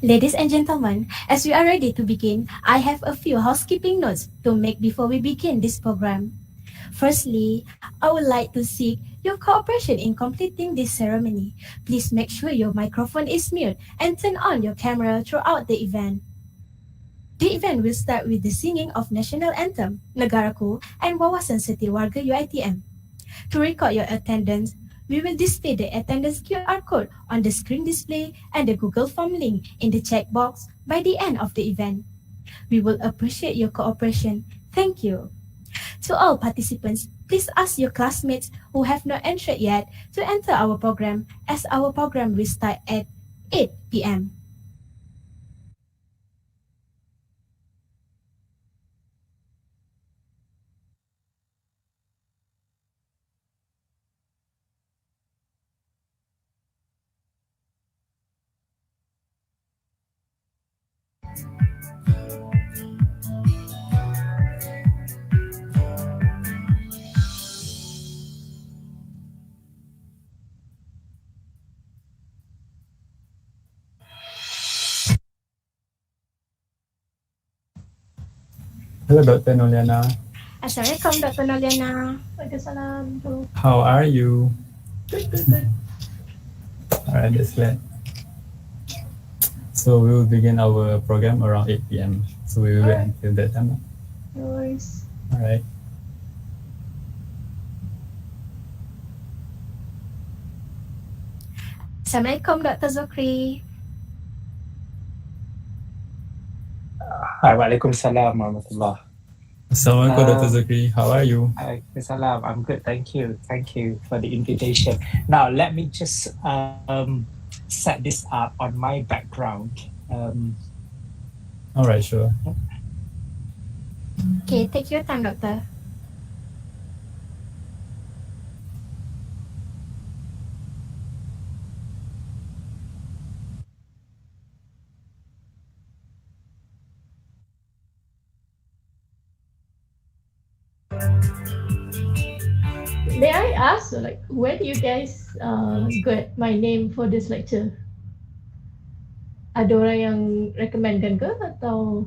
Ladies and gentlemen, as we are ready to begin, I have a few housekeeping notes to make before we begin this program. Firstly, I would like to seek your cooperation in completing this ceremony. Please make sure your microphone is mute and turn on your camera throughout the event. The event will start with the singing of National Anthem, Negaraku, and Wawasan Setiap Warga UiTM. To record your attendance, we will display the attendance QR code on the screen display and the Google Form link in the chat box by the end of the event. We will appreciate your cooperation. Thank you. To all participants, please ask your classmates who have not entered yet to enter our program as our program will start at 8 p.m. Hello, Dr. Noliana. Assalamualaikum, Dr. Noliana. Waalaikumsalam. How are you? Good. All right, that's glad. So we will begin our program around 8 p.m. So we will wait Alright. until that time. No worries. All right. Assalamualaikum, Dr. Zokri. Hi, Waalaikumsalam warahmatullah. Assalamualaikum, Dr. Zakri. How are you? Waalaikumsalam. I'm good. Thank you. Thank you for the invitation. Now, let me just set this up on my background. All right, sure. Okay, take your time, Doctor. May I ask, like, where do you guys get my name for this lecture? Ada orang yang recommendkan ke atau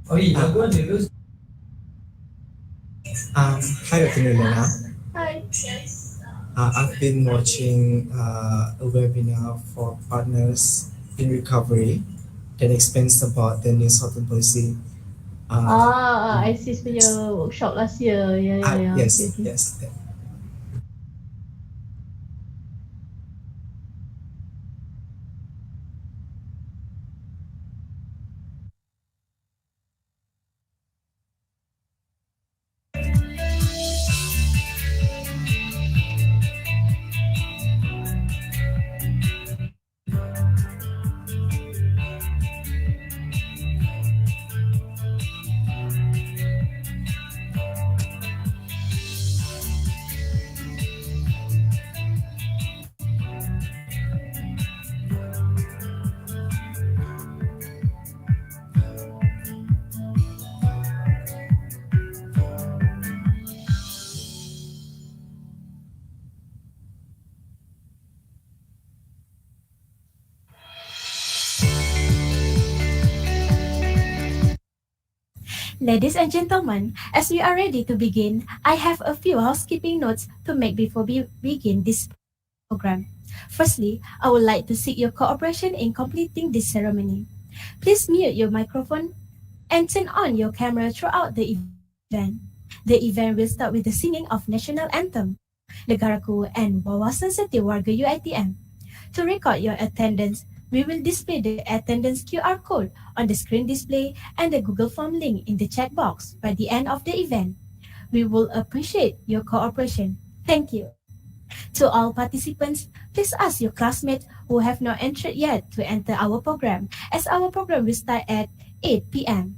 Oh iya, gue dulu. Hi, Dr. Nilana. Hi. I've been watching a webinar for partners in recovery that explains about the new Southern policy. ISIS punya workshop last year. Yeah. Yes, Okay. yes. Ladies and gentlemen, as we are ready to begin, I have a few housekeeping notes to make before we begin this program. Firstly, I would like to seek your cooperation in completing this ceremony. Please mute your microphone and turn on your camera throughout the event. The event will start with the singing of National Anthem, Negaraku, and Wawasan Setiap Warga UiTM. To record your attendance, we will display the attendance QR code on the screen display and the Google Form link in the chat box by the end of the event. We will appreciate your cooperation. Thank you. To all participants, please ask your classmates who have not entered yet to enter our program as our program will start at 8 p.m.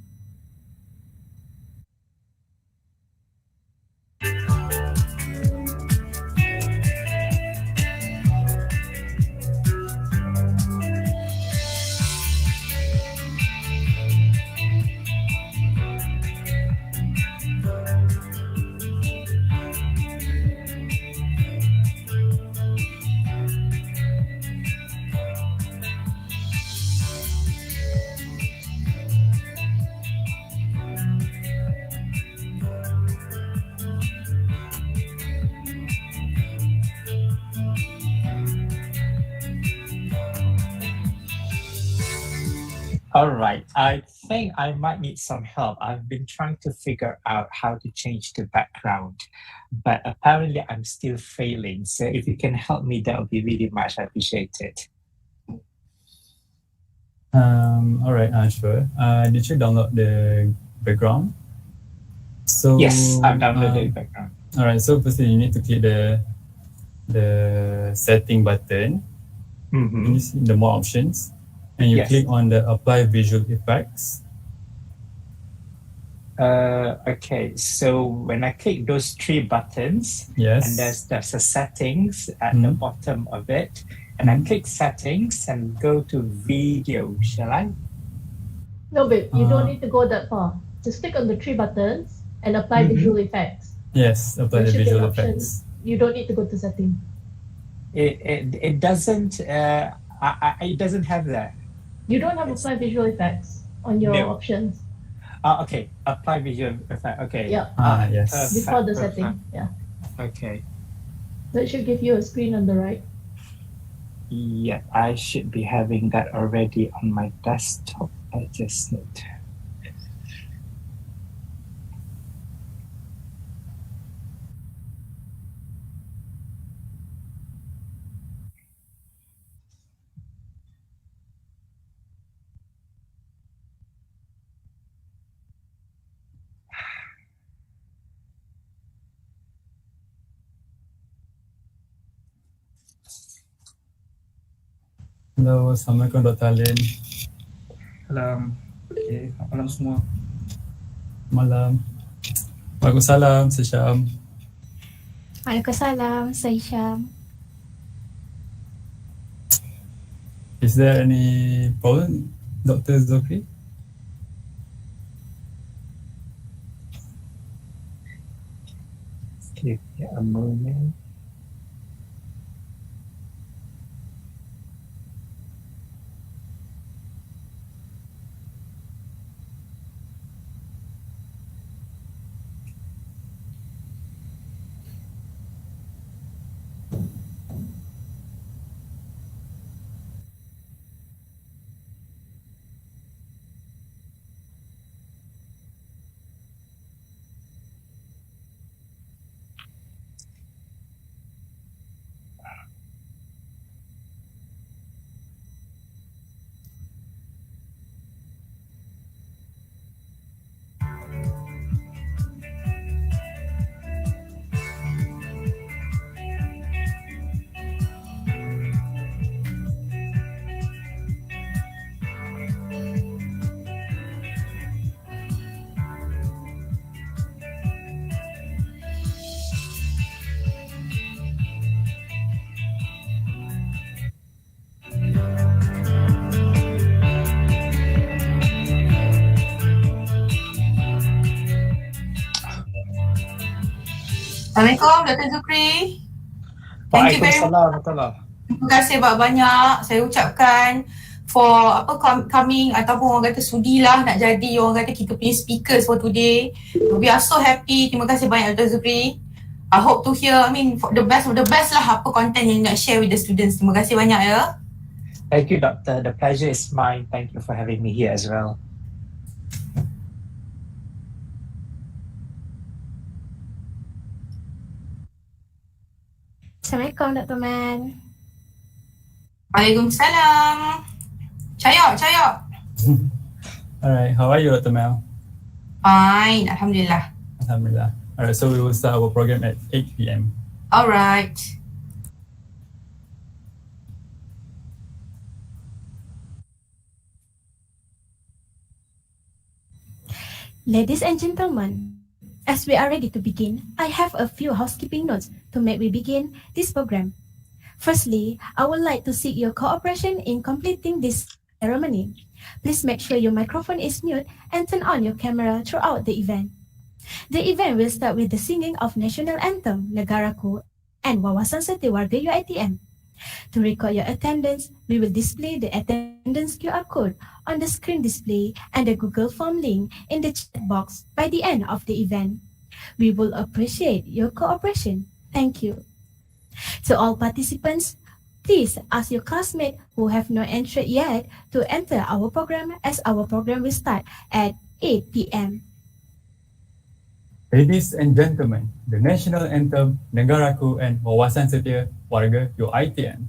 All right. I think I might need some help. I've been trying to figure out how to change the background, but apparently I'm still failing. So if you can help me, that would be really much appreciated. All right, sure. Did you download the background? So Yes, I've downloaded the background. All right. So firstly, you need to click the setting button. Mhm. You see the more options, and you Yes. click on the apply visual effects. Okay, so when I click those three buttons, Yes. and there's a settings at the bottom of it, and I click settings and go to video, shall I? No, babe, you don't Uh, need to go that far. Just click on the three buttons and apply visual effects. Yes, apply the There should be visual an option. effects. You don't need to go to setting. It doesn't it doesn't have that. You don't have apply visual effects on your No. options. Okay, apply visual effect. Okay. Yeah. Yes. Perfect, Before the perfect. setting. Yeah. Okay. That should give you a screen on the right. Yeah, I should be having that already on my desktop. I just need to. Hello, Assalamualaikum Dr. Alin. Salam. Okay, selamat malam semua. Malam. Waalaikumsalam, Saya Syam. Waalaikumsalam, saya Syam. Is there any problem, Dr. Zulkifli? Give me a moment. Assalamualaikum Dr. Zukri. Thank you very much. Waalaikumsalam. Terima kasih banyak-banyak saya ucapkan for coming ataupun orang kata sudilah nak jadi orang kata kita punya speakers for today. We are so happy. Terima kasih banyak Dr. Zukri. I hope to hear, for the best of the best lah apa content yang nak share with the students. Terima kasih banyak ya. Thank you, Doctor. The pleasure is mine. Thank you for having me here as well. Assalamualaikum, Dr. Man. Waalaikumsalam. Cayok. Alright, how are you, Dr. Mel? Fine, Alhamdulillah. Alhamdulillah. Alright, so we will start our program at 8 p.m. Alright. Ladies and gentlemen, as we are ready to begin, I have a few housekeeping notes to make we begin this program. Firstly, I would like to seek your cooperation in completing this ceremony. Please make sure your microphone is mute and turn on your camera throughout the event. The event will start with the singing of National Anthem, Negaraku, and Wawasan Setiwarga UiTM. To record your attendance, we will display the attendance QR code on the screen display and the Google Form link in the chat box by the end of the event. We will appreciate your cooperation. Thank you. To all participants, Please ask your classmates who have not entered yet to enter our program, as our program will start at 8 p.m. Ladies and gentlemen, the national anthem Negaraku and Wawasan Setia Warga UiTM.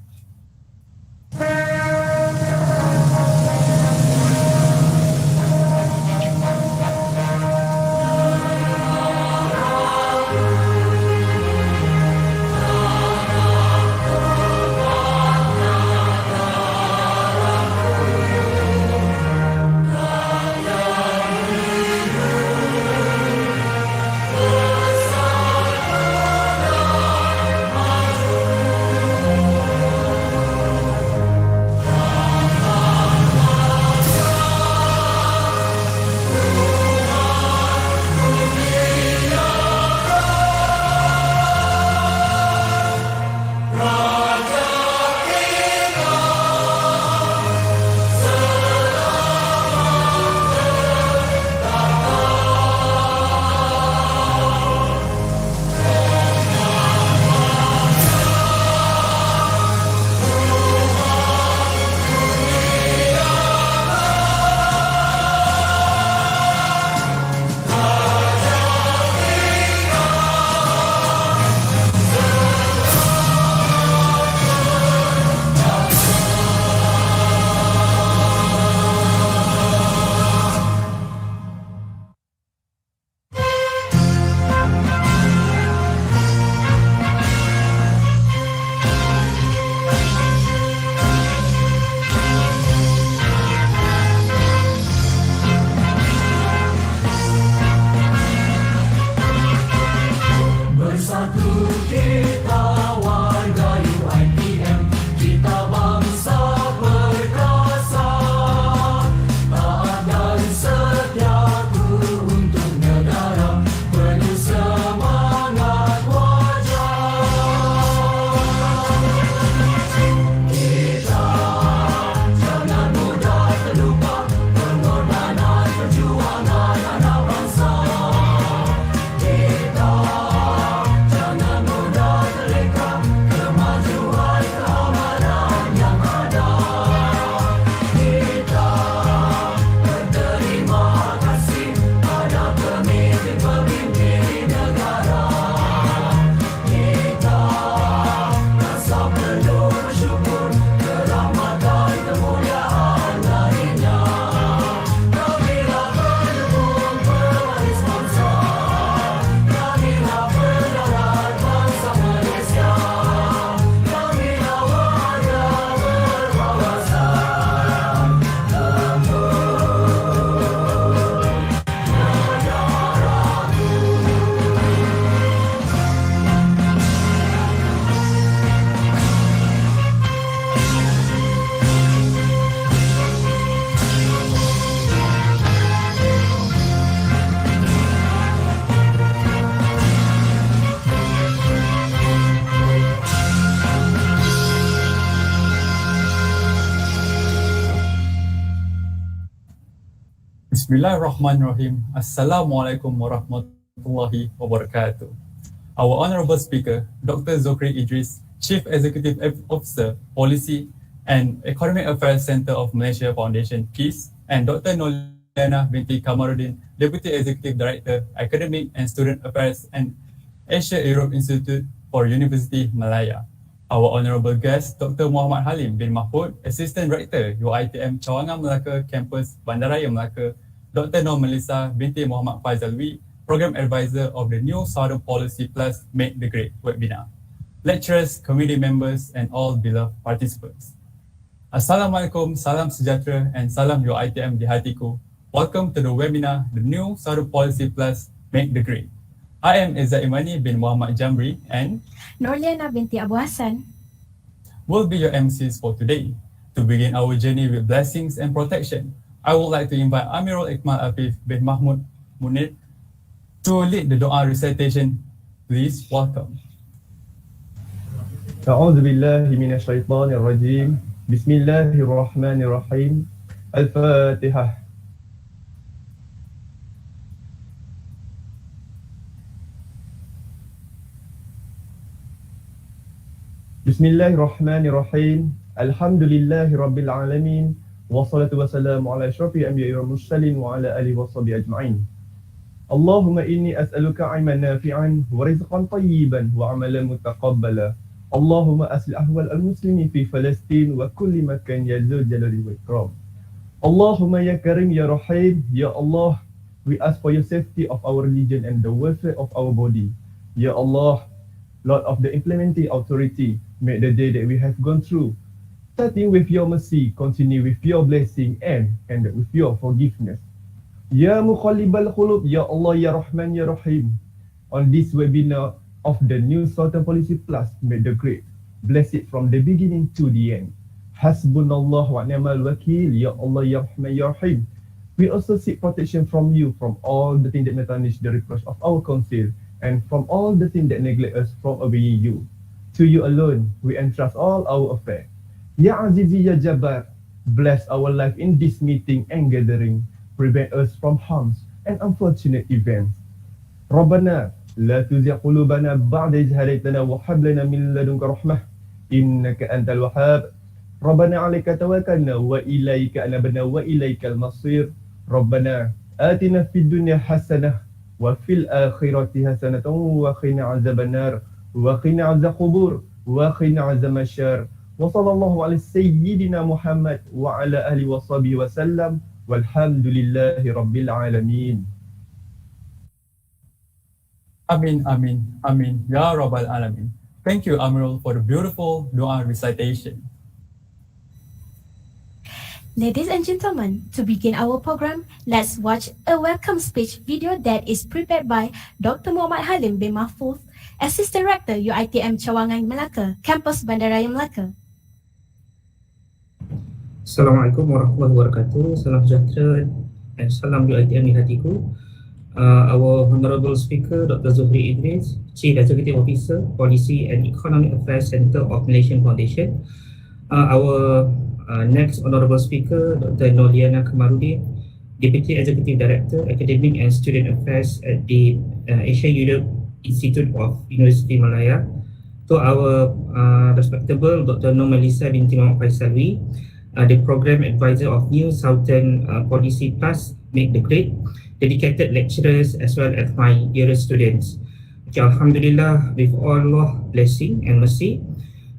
Bismillahirrahmanirrahim. Assalamualaikum warahmatullahi wabarakatuh. Our honorable speaker, Dr. Zokri Idris, Chief Executive Officer, Policy and Economic Affairs Center of Malaysia Foundation, PEACE, and Dr. Noliana binti Kamaruddin, Deputy Executive Director, Academic and Student Affairs and Asia Europe Institute for University Malaya. Our honorable guest, Dr. Muhammad Halim bin Mahfud, Assistant Director, UiTM Cawangan Melaka Campus Bandaraya Melaka, Dr. Nur Melissa binti Muhammad Faizalwi, Program Advisor of the New Southern Policy Plus Make the Grade webinar. Lecturers, committee members, and all beloved participants. Assalamualaikum, salam sejahtera, and salam UiTM di hatiku. Welcome to the webinar, The New Southern Policy Plus Make the Grade. I am Izzat Imani bin Muhammad Jamri and Noliana binti Abu Hassan will be your MCs for today. To begin our journey with blessings and protection, I would like to invite Amirul Iqmal Afif bin Mahmud Munir to lead the Dua recitation. Please welcome. أعوذ بالله من الشيطان الرجيم بسم الله الرحمن الرحيم الفاتحة. Bismillahirrahmanirrahim. Alhamdulillahi Rabbil Alamin. Wassalatu wassalamu ala asyrafil anbiya'i wal mursalin wa ala alihi washabihi ajma'in. Allahumma inni as'aluka 'ilman nafi'an wa rizqan tayyiban wa 'amalan mutaqabbala. Allahumma aslih ahwal al-muslimin fi Palestin wa kulli makan ya dzal jalali wal ikram. Allahumma ya Karim ya Rahim, ya Allah, we ask for your safety of our religion and the welfare of our body. Ya Allah, Lord of the implementing authority, make the day that we have gone through, starting with your mercy, continue with your blessing, and end with your forgiveness. Ya Muqallibal Qulub, Ya Allah, Ya Rahman, Ya Rahim. On this webinar of the New Southern Policy Plus, make the great, bless it from the beginning to the end. Hasbunallah wa ni'mal wakil, Ya Allah, Ya Rahman, Ya Rahim. We also seek protection from you from all the things that may tarnish the reproach of our council, and from all the things that neglect us from obeying you. To you alone, we entrust all our affairs. Ya Azizi, Ya Jabbar, bless our life in this meeting and gathering. Prevent us from harms and unfortunate events. Rabbana, la tuzigh qulubana ba'da idh hadaytana wa hab lana min ladunka rahmah, innaka antal wahhab. Rabbana 'alaika tawakkalna wa ilaika anabna wa ilaikal masir. Rabbana atina fid dunya hasanah wa fil akhirati hasanatan wa qina 'adzabannar wa qina 'adzab qubur wa qina 'adzab asyar. Wa sallallahu ala sayyidina Muhammad wa ala alihi wa sahbihi wa sallam, walhamdulillahi rabbil alamin. Amin, amin, amin, Ya Rabbal Alamin. Thank you, Amirul, for the beautiful dua recitation. Ladies and gentlemen, to begin our program, let's watch a welcome speech video that is prepared by Dr. Muhammad Halim bin Mahfuz, Assistant Rector UiTM Cawangan Melaka, Kampus Bandaraya Melaka. Assalamualaikum warahmatullahi wabarakatuh. Salam sejahtera dan salam UiTM di hatiku. Our Honorable Speaker, Dr. Zuhri Idris, Chief Executive Officer, Policy and Economic Affairs Center of Malaysian Foundation. Our next Honorable Speaker, Dr. Noliana Kamarudin, Deputy Executive Director, Academic and Student Affairs at the Asia Europe Institute of University Malaya. To our respectable Dr. Nur Melissa binti Muhammad Faisalwi, the Program Advisor of New Southern Policy Plus, Make the Great, dedicated lecturers as well as my dearest students. Okay, Alhamdulillah, with Allah blessing and mercy,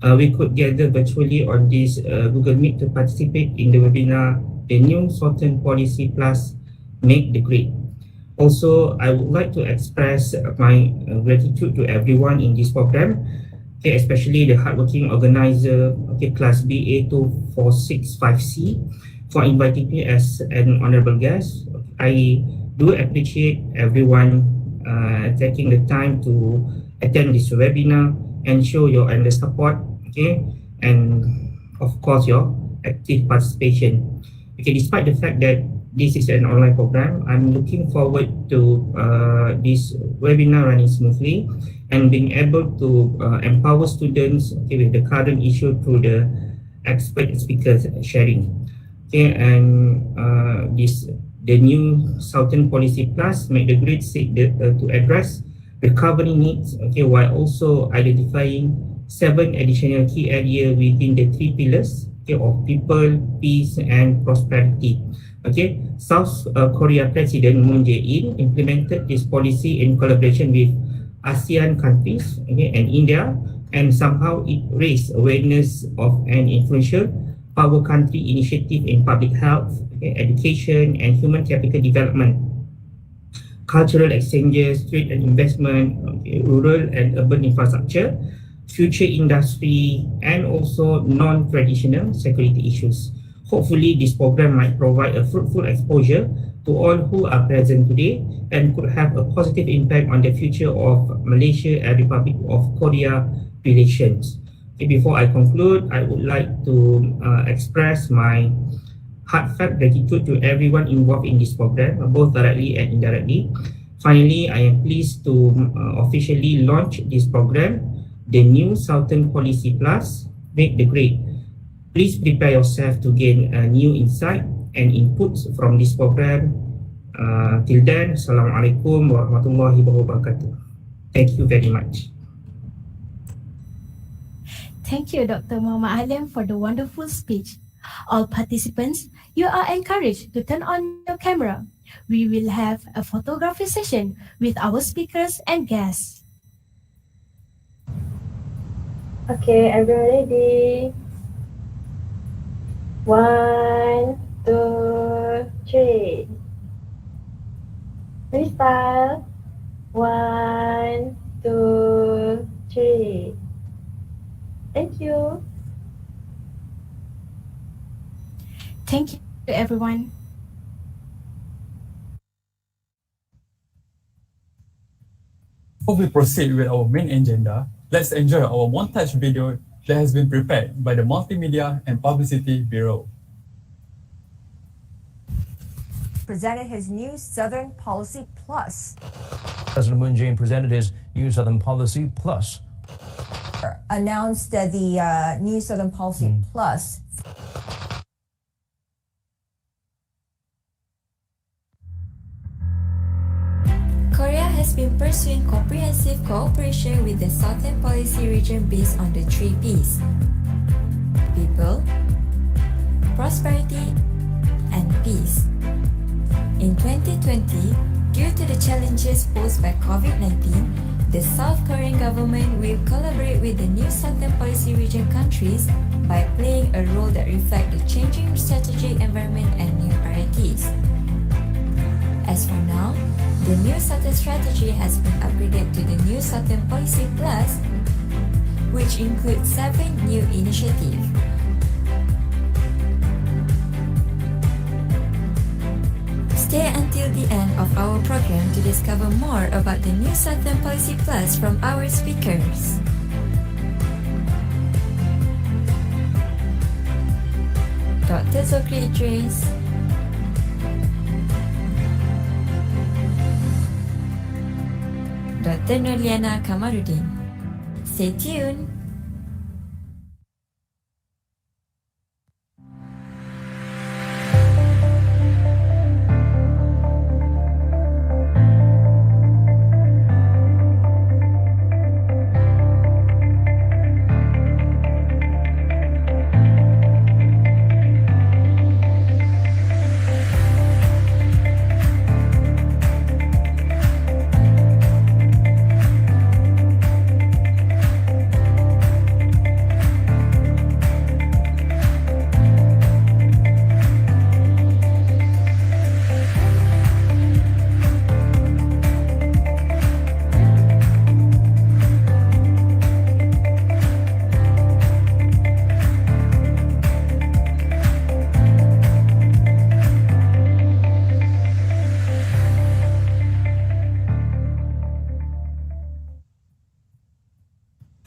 we could gather virtually on this Google Meet to participate in the webinar, The New Southern Policy Plus, Make the Great. Also, I would like to express my gratitude to everyone in this program, okay, especially the hardworking organizer, okay, Class BA2465C, for inviting me as an honorable guest. I do appreciate everyone taking the time to attend this webinar and show your endless support, okay, and of course your active participation. Okay, despite the fact that this is an online program, I'm looking forward to this webinar running smoothly and being able to empower students, okay, with the current issue through the expert speakers sharing. Okay, and the New Southern Policy Plus, Make the Great, seek to address recovery needs, okay, while also identifying 7 additional key areas within the 3 pillars, okay, of people, peace, and prosperity. Okay, South Korea President Moon Jae-in implemented this policy in collaboration with ASEAN countries, okay, and India, and somehow it raised awareness of an influential power country initiative in public health, okay, education, and human capital development, cultural exchanges, trade and investment, okay, rural and urban infrastructure, future industry, and also non-traditional security issues. Hopefully, this program might provide a fruitful exposure to all who are present today and could have a positive impact on the future of Malaysia and Republic of Korea relations. Okay, before I conclude, I would like to express my heartfelt gratitude to everyone involved in this program, both directly and indirectly. Finally, I am pleased to officially launch this program, the New Southern Policy Plus, Make the Great. Please prepare yourself to gain a new insight and inputs from this program. Till then, Assalamualaikum warahmatullahi wabarakatuh. Thank you very much. Thank you, Dr. Muhammad Halim, for the wonderful speech. All participants, you are encouraged to turn on your camera. We will have a photography session with our speakers and guests. Okay, everyone ready? 1, 2, 3. Freestyle. 1, 2, 3. Thank you. Thank you, everyone. Before we proceed with our main agenda, let's enjoy our montage video that has been prepared by the Multimedia and Publicity Bureau. Presented his new Southern Policy Plus. President Moon Jae-in presented his new Southern Policy Plus. Announced the new Southern Policy Plus. Korea has been pursuing comprehensive cooperation with the Southern Policy region based on the 3 Ps: people, prosperity, and peace. In 2020, due to the challenges posed by COVID-19, the South Korean government will collaborate with the new Southern Policy region countries by playing a role that reflects the changing strategic environment and new priorities. As for now, the new Southern strategy has been upgraded to the new Southern Policy Plus, which includes 7 new initiatives. Stay until the end of our program to discover more about the new Southern Policy Plus from our speakers. Dr. Zokri Idris, Dr. Nurliana Kamarudin. Stay tuned.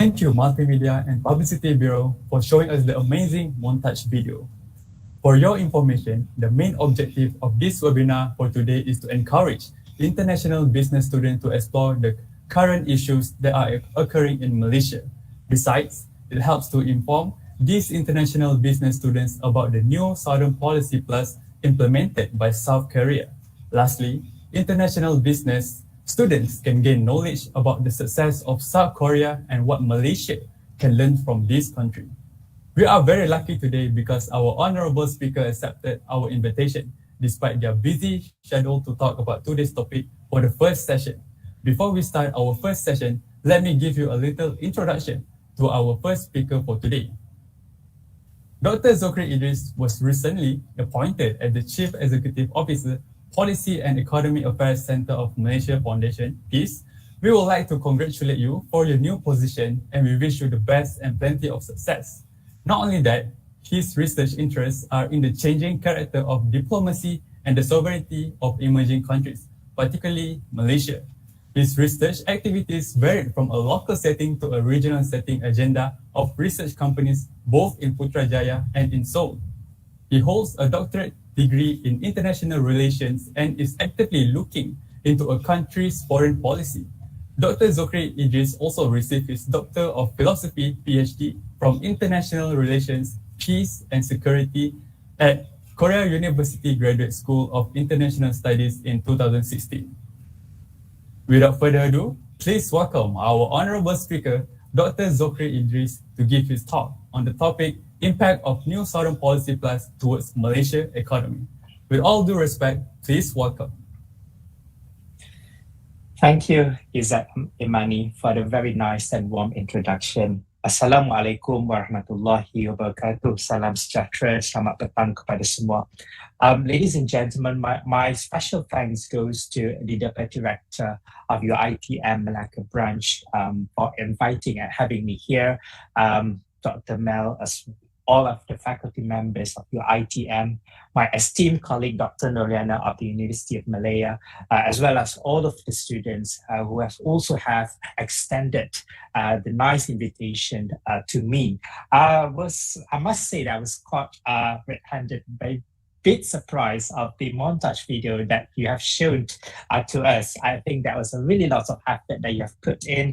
Thank you, Multimedia and Publicity Bureau, for showing us the amazing montage video. For your information, the main objective of this webinar for today is to encourage international business students to explore the current issues that are occurring in Malaysia. Besides, it helps to inform these international business students about the new Southern Policy Plus implemented by South Korea. Lastly, international business students can gain knowledge about the success of South Korea and what Malaysia can learn from this country. We are very lucky today because our honorable speaker accepted our invitation despite their busy schedule to talk about today's topic for the first session. Before we start our first session, let me give you a little introduction to our first speaker for today. Dr. Zokri Idris was recently appointed as the Chief Executive Officer, Policy and Economic Affairs Center of Malaysia Foundation, PEACE. We would like to congratulate you for your new position and we wish you the best and plenty of success. Not only that, his research interests are in the changing character of diplomacy and the sovereignty of emerging countries, particularly Malaysia. His research activities varied from a local setting to a regional setting agenda of research companies both in Putrajaya and in Seoul. He holds a doctorate degree in international relations and is actively looking into a country's foreign policy. Dr. Zokri Idris also received his Doctor of Philosophy PhD from International Relations, Peace and Security at Korea University Graduate School of International Studies in 2016. Without further ado, please welcome our honorable speaker, Dr. Zokri Idris to give his talk on the topic Impact of New Southern Policy Plus towards Malaysia Economy. With all due respect, please welcome. Thank you, Izzat Imani, for the very nice and warm introduction. Assalamualaikum warahmatullahi wabarakatuh. Salam sejahtera, selamat petang kepada semua. Ladies and gentlemen, my special thanks goes to the Deputy Director of your ITM Malacca branch for inviting and having me here. Dr. Mel, as all of the faculty members of your ITM, my esteemed colleague, Dr. Noriana of the University of Malaya, as well as all of the students who have also extended the nice invitation to me. I must say that I was caught red-handed by bit surprised of the montage video that you have shown to us. I think that was a really lot of effort that you have put in.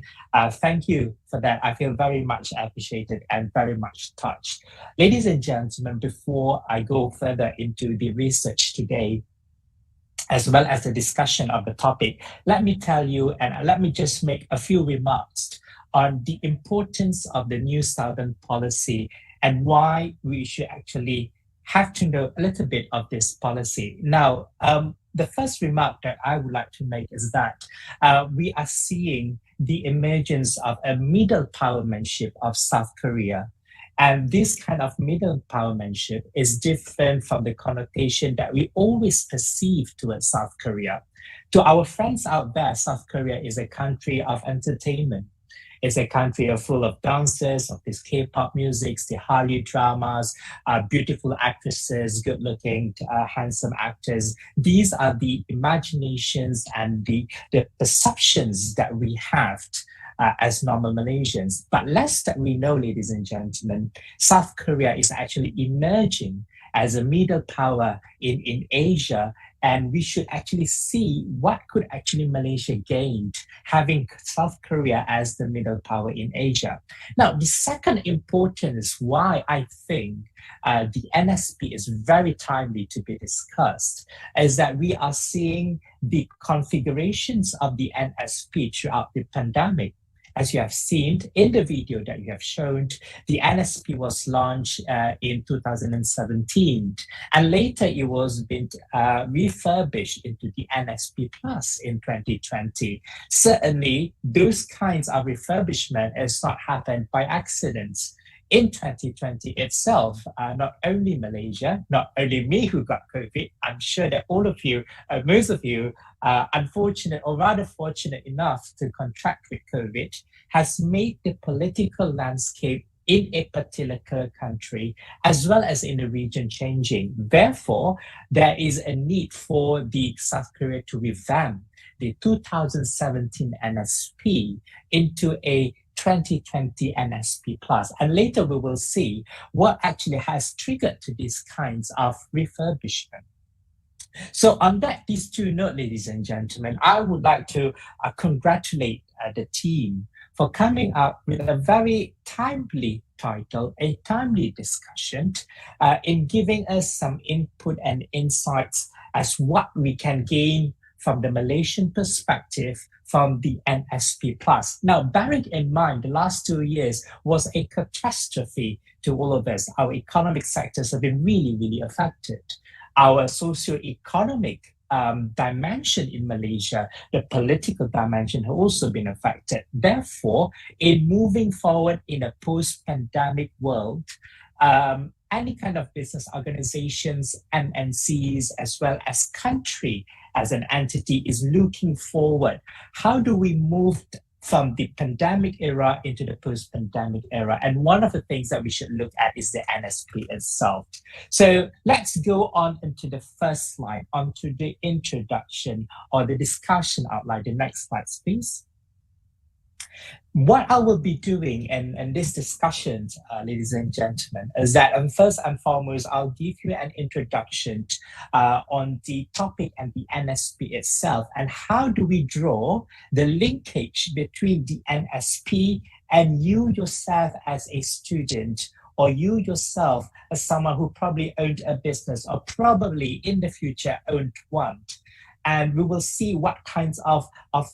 Thank you for that. I feel very much appreciated and very much touched. Ladies and gentlemen, before I go further into the research today, as well as the discussion of the topic, let me tell you and let me just make a few remarks on the importance of the New Southern Policy and why we should actually have to know a little bit of this policy. Now, the first remark that I would like to make is that we are seeing the emergence of a middle powermanship of South Korea. And this kind of middle powermanship is different from the connotation that we always perceive towards South Korea. To our friends out there, South Korea is a country of entertainment. It's a country full of dancers, of this K-pop music, the Hallyu dramas, beautiful actresses, good-looking, handsome actors. These are the imaginations and the perceptions that we have as normal Malaysians. But less that we know, ladies and gentlemen, South Korea is actually emerging as a middle power in Asia, and we should actually see what could actually Malaysia gain having South Korea as the middle power in Asia. Now, the second importance why I think the NSP is very timely to be discussed is that we are seeing the configurations of the NSP throughout the pandemic. As you have seen in the video that you have shown, the NSP was launched in 2017, and later it was been refurbished into the NSP Plus in 2020. Certainly, those kinds of refurbishment has not happened by accident. In 2020 itself, not only Malaysia, not only me who got COVID, I'm sure that all of you, most of you, unfortunate or rather fortunate enough to contract with COVID, has made the political landscape in a particular country as well as in the region changing. Therefore, there is a need for the South Korea to revamp the 2017 NSP into a 2020 NSP Plus. And later we will see what actually has triggered to these kinds of refurbishment. So on these two notes, ladies and gentlemen, I would like to congratulate the team for coming up with a very timely title, a timely discussion in giving us some input and insights as what we can gain from the Malaysian perspective from the NSP Plus. Now, bearing in mind, the last 2 years was a catastrophe to all of us. Our economic sectors have been really, really affected. Our socio-economic dimension in Malaysia, the political dimension, has also been affected. Therefore, in moving forward in a post-pandemic world, any kind of business organizations, MNCs, as well as country as an entity is looking forward. How do we move from the pandemic era into the post-pandemic era? And one of the things that we should look at is the NSP itself. So let's go on into the first slide, onto the introduction or the discussion outline. The next slide, please. What I will be doing in this discussion, ladies and gentlemen, is that first and foremost, I'll give you an introduction on the topic and the NSP itself, and how do we draw the linkage between the NSP and you yourself as a student, or you yourself as someone who probably owned a business or probably in the future owned one. And we will see what kinds of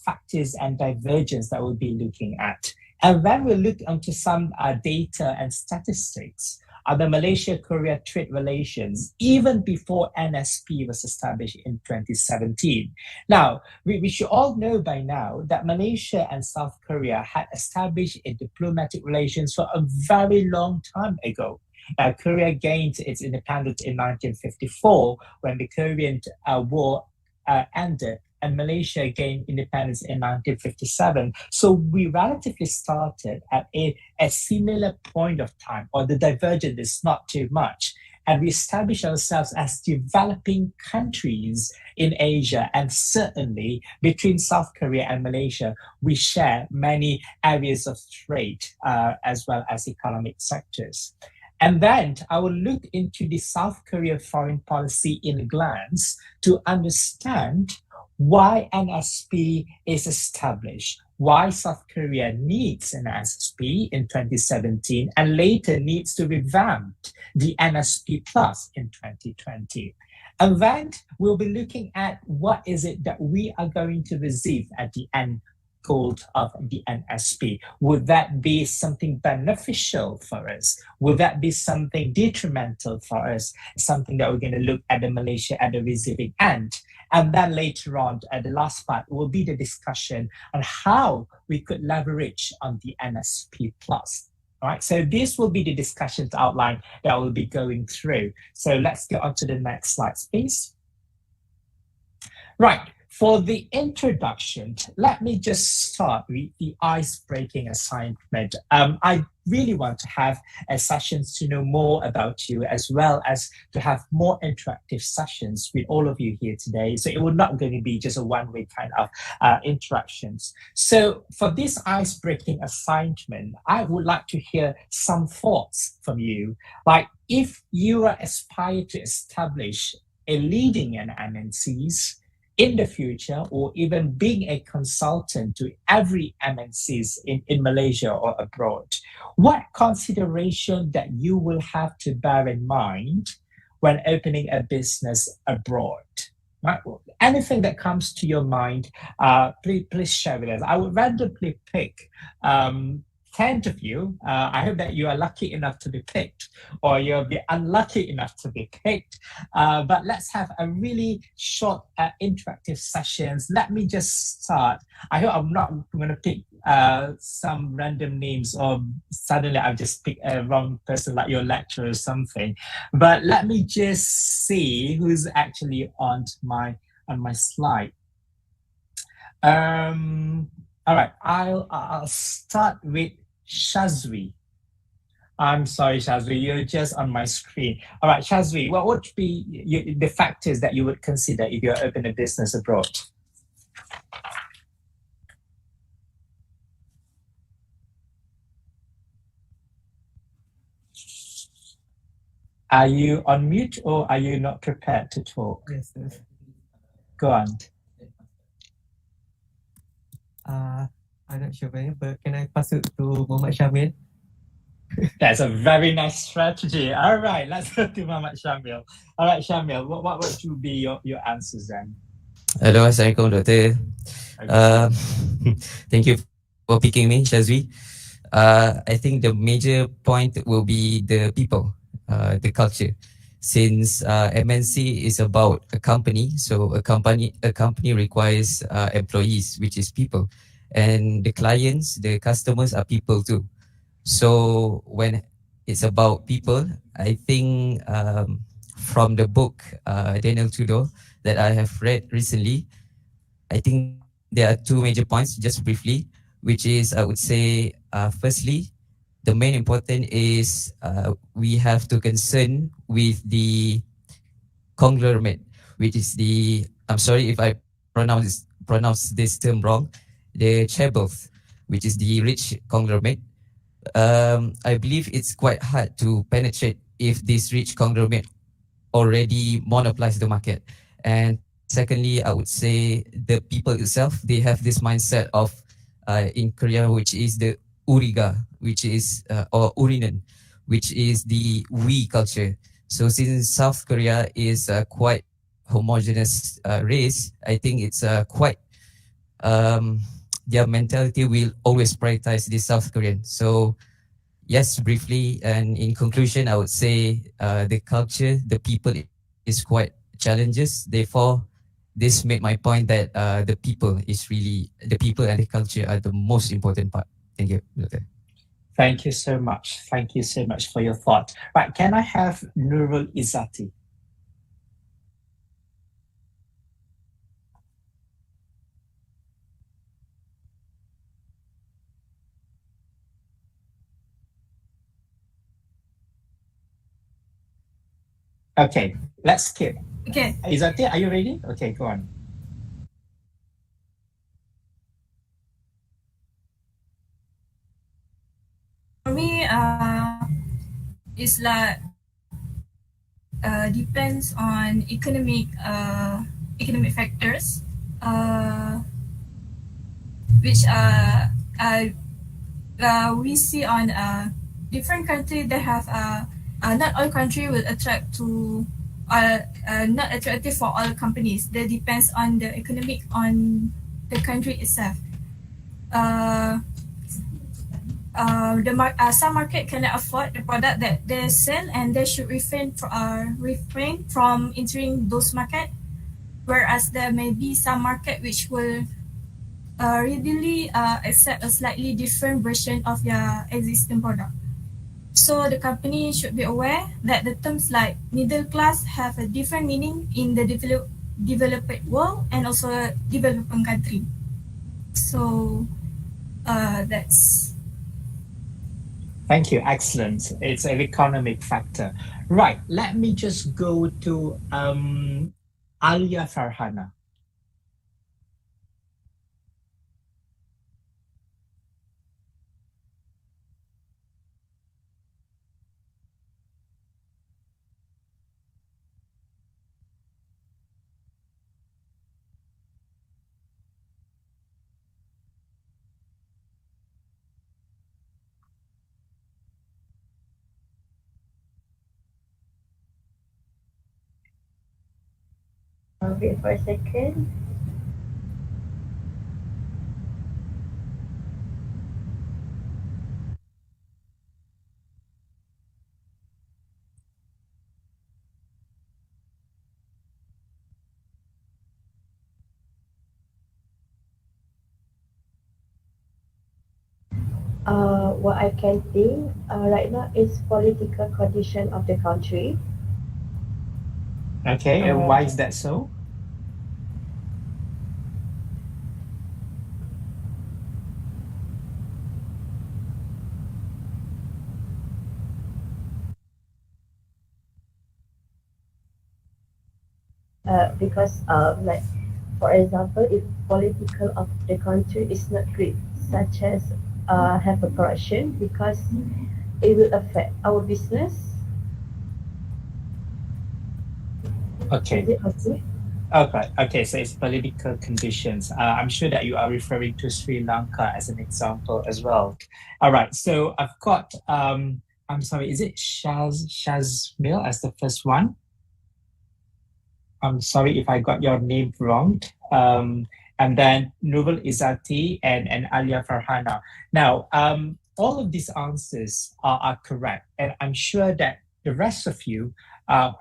factors and divergence that we'll be looking at. And then we'll look into some data and statistics of the Malaysia-Korea trade relations even before NSP was established in 2017. Now, we should all know by now that Malaysia and South Korea had established a diplomatic relations for a very long time ago. Korea gained its independence in 1954 when the Korean War ended, and Malaysia gained independence in 1957. So we relatively started at a similar point of time, or the divergence is not too much. And we established ourselves as developing countries in Asia, and certainly between South Korea and Malaysia, we share many areas of trade as well as economic sectors. And then I will look into the South Korea foreign policy in a glance to understand why NSP is established, why South Korea needs an NSP in 2017 and later needs to revamp the NSP Plus in 2020. And then we'll be looking at what is it that we are going to receive at the end goal of the NSP. Would that be something beneficial for us? Would that be something detrimental for us? Something that we're going to look at the Malaysia at the receiving end. And then later on, at the last part, will be the discussion on how we could leverage on the NSP Plus. All right, so this will be the discussions outline that we'll be going through. So let's get on to the next slides, please. Right. For the introduction, let me just start with the ice-breaking assignment. I really want to have sessions to know more about you, as well as to have more interactive sessions with all of you here today. So it will not going to be just a one-way kind of interactions. So for this ice-breaking assignment, I would like to hear some thoughts from you. Like if you are aspired to establish a leading in MNCs, in the future, or even being a consultant to every MNCs in Malaysia or abroad, what consideration that you will have to bear in mind when opening a business abroad? Right? Anything that comes to your mind, please share with us. I would randomly pick 10 of you. I hope that you are lucky enough to be picked, or you'll be unlucky enough to be picked. But let's have a really short interactive sessions. Let me just start. I hope I'm not going to pick some random names, or suddenly I've just picked a wrong person like your lecturer or something. But let me just see who's actually on my slide. All right, I'll start with Shazwi. I'm sorry, Shazwi, you're just on my screen. All right, Shazwi, what would be the factors that you would consider if you're opening a business abroad? Are you on mute, or are you not prepared to talk? Yes, yes. Go on. I'm not sure, but can I pass it to Muhammad Syamil? That's a very nice strategy. All right, let's go to Muhammad Syamil. All right, Syamil, what would be your answers then? Hello, Assalamualaikum, Doctor. Thank you for picking me, Shazwi. I think the major point will be the people, the culture. Since MNC is about a company, so a company requires employees, which is people, and the clients, the customers are people too. So when it's about people, I think from the book Daniel Tudor that I have read recently, I think there are two major points, just briefly, which is I would say firstly, the main important is we have to concern with the conglomerate, which is the, I'm sorry if I pronounce this term wrong, the chaebols, which is the rich conglomerate. I believe it's quite hard to penetrate if this rich conglomerate already monopolize the market. And secondly, I would say the people itself, they have this mindset of in Korea, which is the Uriga, which is or Urinan, which is the we culture. So since South Korea is a quite homogeneous race, I think it's quite their mentality will always prioritize the South Korean. So yes, briefly and in conclusion, I would say the culture, the people is quite challenges. Therefore, this made my point that the people and the culture are the most important part. Thank you, Doctor. Thank you so much. Thank you so much for your thought. Right, can I have Nurul Izzati? Okay, let's skip. Okay. Izzati, are you ready? Okay, go on. For me, it's like depends on economic factors, which we see on different countries. They have not all country will attract to not attractive for all companies. That depends on the economic on the country itself. Some market cannot afford the product that they sell, and they should refrain from entering those market. Whereas there may be some market which will readily accept a slightly different version of their existing product. So the company should be aware that the terms like middle class have a different meaning in the developed world and also developing country. So that's. Thank you. Excellent. It's an economic factor. Right. Let me just go to Alia Farhana. Wait for a second. What I can think right now is political condition of the country. Okay, and why is that so? Because like for example, if political of the country is not great, such as have a corruption, because it will affect our business. Okay. Is it okay? Okay, so it's political conditions. I'm sure that you are referring to Sri Lanka as an example as well. All right, so I've got, I'm sorry, is it Shazmil as the first one? I'm sorry if I got your name wrong. And then Nurul Izzati and Alia Farhana. Now, all of these answers are correct. And I'm sure that the rest of you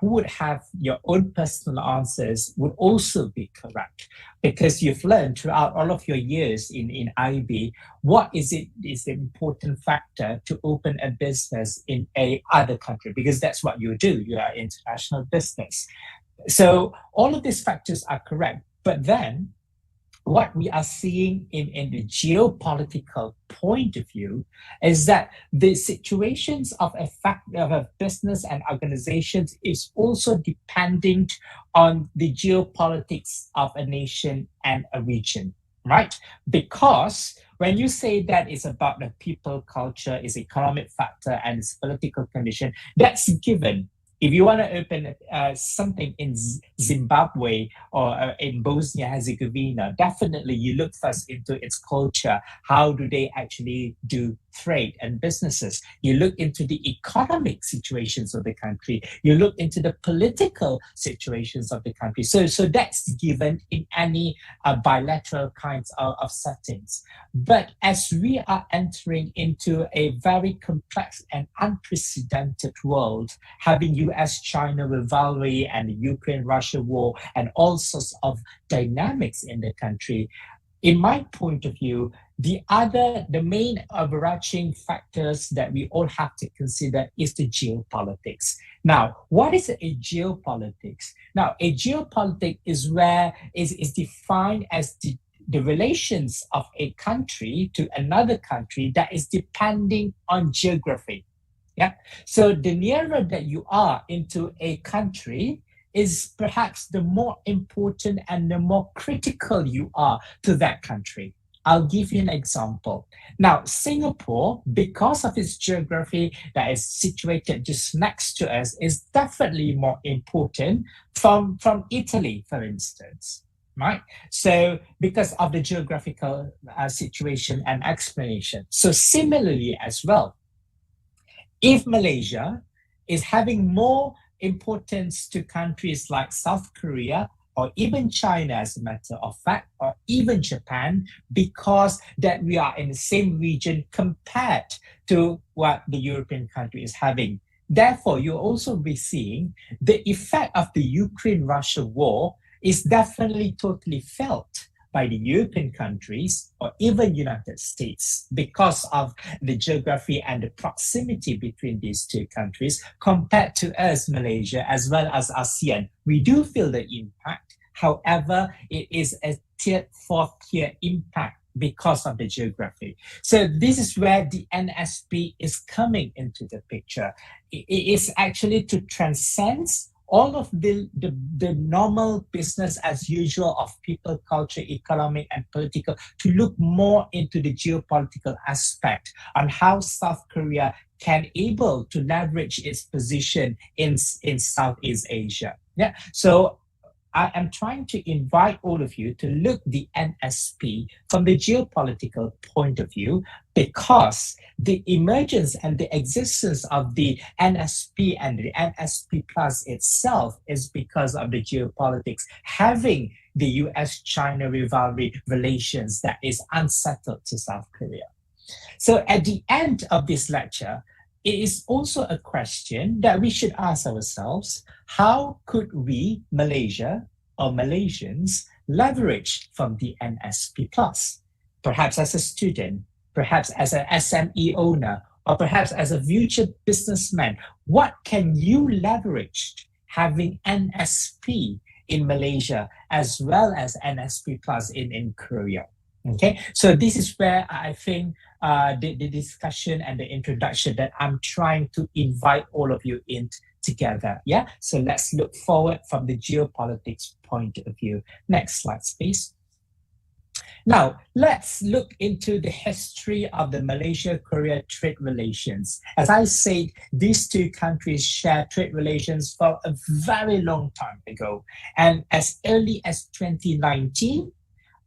who would have your own personal answers would also be correct, because you've learned throughout all of your years in IB what is the important factor to open a business in a other country, because that's what you do. You are international business. So all of these factors are correct, but then what we are seeing in the geopolitical point of view is that the situations of a business and organizations is also dependent on the geopolitics of a nation and a region, right? Because when you say that it's about the people, culture, is economic factor, and it's political condition, that's given. If you want to open something in Zimbabwe or in Bosnia-Herzegovina, definitely you look first into its culture. How do they actually do trade and businesses. You look into the economic situations of the country. You look into the political situations of the country. So that's given in any bilateral kinds of settings. But as we are entering into a very complex and unprecedented world, having US-China rivalry and the Ukraine-Russia war and all sorts of dynamics in the country, in my point of view, the main overarching factors that we all have to consider is the geopolitics. Now, what is a geopolitics? Now, a geopolitics is where is defined as the relations of a country to another country that is depending on geography. Yeah. So the nearer that you are into a country is perhaps the more important and the more critical you are to that country. I'll give you an example. Now, Singapore, because of its geography that is situated just next to us, is definitely more important from Italy, for instance. Right? So because of the geographical situation and explanation. So similarly as well, if Malaysia is having more importance to countries like South Korea or even China, as a matter of fact, or even Japan, because that we are in the same region compared to what the European country is having. Therefore, you'll also be seeing the effect of the Ukraine-Russia war is definitely totally felt by the European countries or even United States because of the geography and the proximity between these two countries compared to us, Malaysia, as well as ASEAN. We do feel the impact. However, it is a fourth tier impact because of the geography. So this is where the NSP is coming into the picture. It is actually to transcend all of the normal business as usual of people, culture, economic, and political, to look more into the geopolitical aspect on how South Korea can able to leverage its position in Southeast Asia. Yeah. So I am trying to invite all of you to look the NSP from the geopolitical point of view, because the emergence and the existence of the NSP and the NSP Plus itself is because of the geopolitics, having the US-China rivalry relations that is unsettled to South Korea. So at the end of this lecture, it is also a question that we should ask ourselves: how could we, Malaysia or Malaysians, leverage from the NSP Plus? Perhaps as a student, perhaps as an SME owner, or perhaps as a future businessman. What can you leverage having NSP in Malaysia as well as NSP Plus in Korea? Okay, so this is where I think the discussion and the introduction that I'm trying to invite all of you in together. Yeah, so let's look forward from the geopolitics point of view. Next slide, please. Now, let's look into the history of the Malaysia-Korea trade relations. As I said, these two countries share trade relations for a very long time ago. And as early as 2019,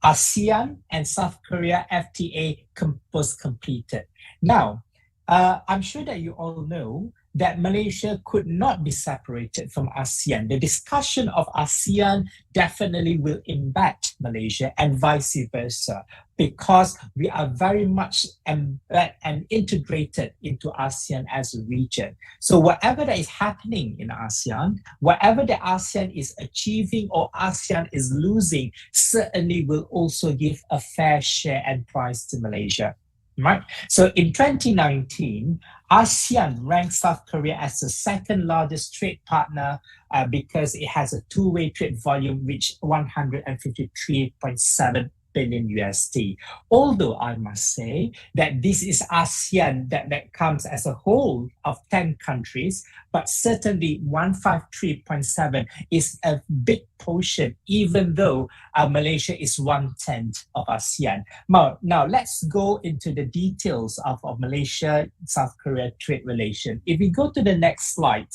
ASEAN and South Korea FTA was completed. Now, I'm sure that you all know that Malaysia could not be separated from ASEAN. The discussion of ASEAN definitely will impact Malaysia and vice versa, because we are very much embedded and integrated into ASEAN as a region. So whatever that is happening in ASEAN, whatever the ASEAN is achieving or ASEAN is losing, certainly will also give a fair share and price to Malaysia. Right? So in 2019, ASEAN ranked South Korea as the second largest trade partner because it has a two-way trade volume reached 153.7 billion USD. Although I must say that this is ASEAN that comes as a whole of 10 countries, but certainly 153.7 is a big portion, even though Malaysia is 1/10 of ASEAN. Now let's go into the details of Malaysia-South Korea trade relation. If we go to the next slide,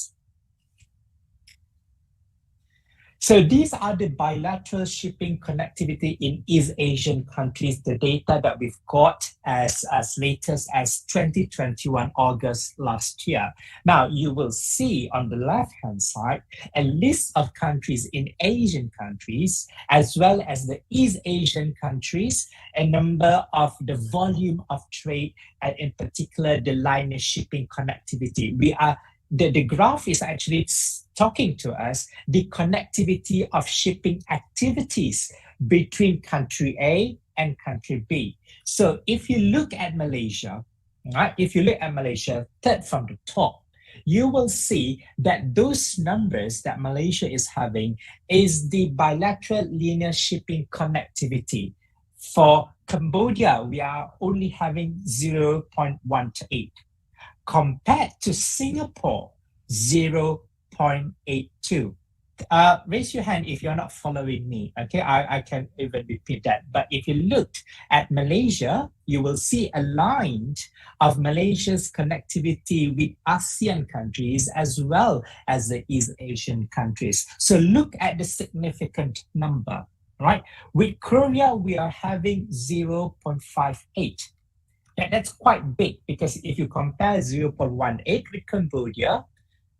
So these are the bilateral shipping connectivity in East Asian countries, the data that we've got as latest as 2021 August last year. Now, you will see on the left-hand side a list of countries in Asian countries, as well as the East Asian countries, a number of the volume of trade, and in particular, the liner shipping connectivity. The graph is actually talking to us the connectivity of shipping activities between country A and country B. So if you look at Malaysia, right, third from the top, you will see that those numbers that Malaysia is having is the bilateral linear shipping connectivity. For Cambodia, we are only having 0.18. Compared to Singapore, 0.82. Raise your hand if you're not following me, okay? I can even repeat that. But if you look at Malaysia, you will see a line of Malaysia's connectivity with ASEAN countries as well as the East Asian countries. So look at the significant number, right? With Korea, we are having 0.58. That's quite big, because if you compare 0.18 with Cambodia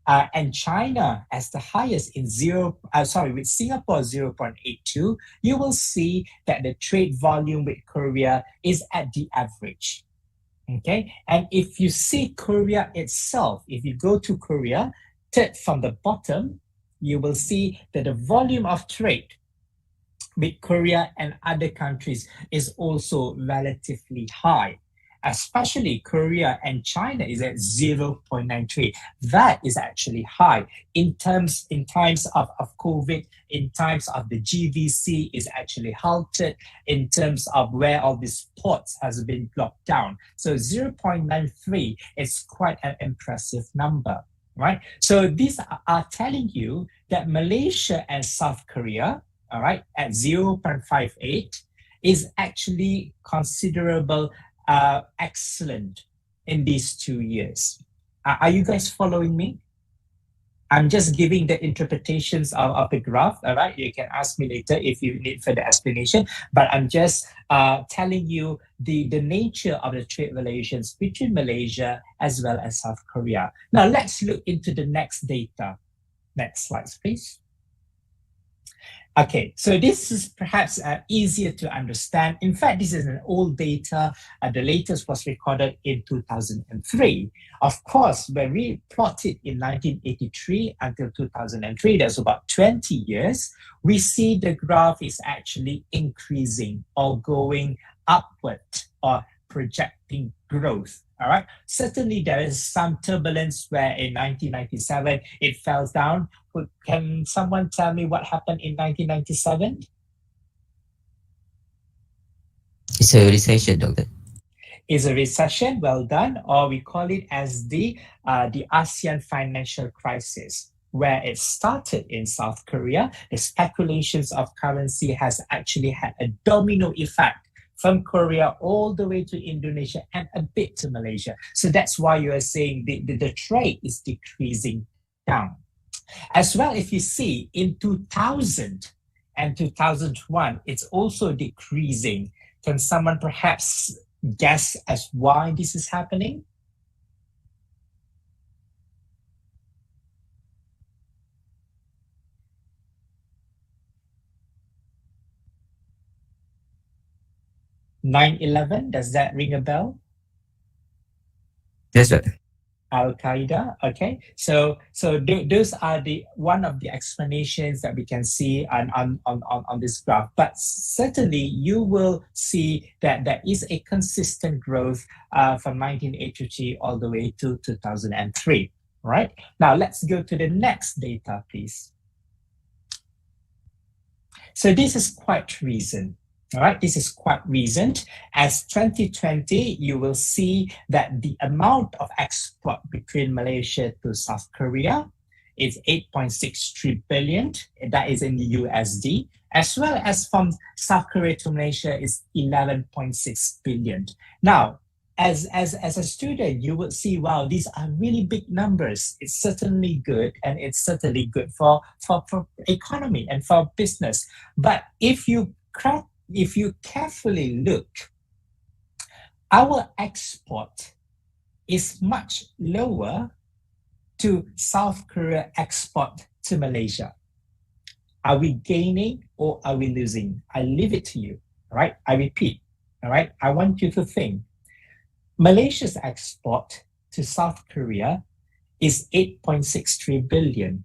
and China as the highest in with Singapore 0.82, you will see that the trade volume with Korea is at the average. Okay, and if you see Korea itself, if you go to Korea, third from the bottom, you will see that the volume of trade with Korea and other countries is also relatively high. Especially Korea and China is at 0.93. That is actually high. In times of COVID, in times of the GVC is actually halted, in terms of where all these ports has been locked down. So 0.93 is quite an impressive number, right? So these are telling you that Malaysia and South Korea, all right, at 0.58 is actually considerable excellent in these 2 years. Are you guys following me? I'm just giving the interpretations of the graph, all right? You can ask me later if you need further explanation, but I'm just telling you the nature of the trade relations between Malaysia as well as South Korea. Now let's look into the next data. Next slides, please. Okay, so this is perhaps easier to understand. In fact, this is an old data. The latest was recorded in 2003. Of course, when we plotted in 1983 until 2003, that's about 20 years, we see the graph is actually increasing or going upward or projecting growth. All right. Certainly, there is some turbulence where in 1997 it fell down. Can someone tell me what happened in 1997? It's a recession, Doctor. It's a recession. Well done. Or we call it as the ASEAN financial crisis, where it started in South Korea. The speculations of currency has actually had a domino effect from Korea all the way to Indonesia and a bit to Malaysia. So that's why you are saying the trade is decreasing down. As well, if you see in 2000 and 2001, it's also decreasing. Can someone perhaps guess as why this is happening? (9/11), does that ring a bell? Yes, sir. Al-Qaeda, okay. So those are one of the explanations that we can see on this graph. But certainly you will see that there is a consistent growth from 1983 all the way to 2003, right? Now let's go to the next data, please. So this is quite recent. All right, this is quite recent. As 2020, you will see that the amount of export between Malaysia to South Korea is 8.63 billion. That is in the USD, as well as from South Korea to Malaysia is 11.6 billion. Now, as a student, you would see, wow, these are really big numbers. It's certainly good, and it's certainly good for economy and for business. But if you carefully look, our export is much lower to South Korea export to Malaysia. Are we gaining or are we losing? I leave it to you, all right? I repeat, all right? I want you to think. Malaysia's export to South Korea is 8.63 billion.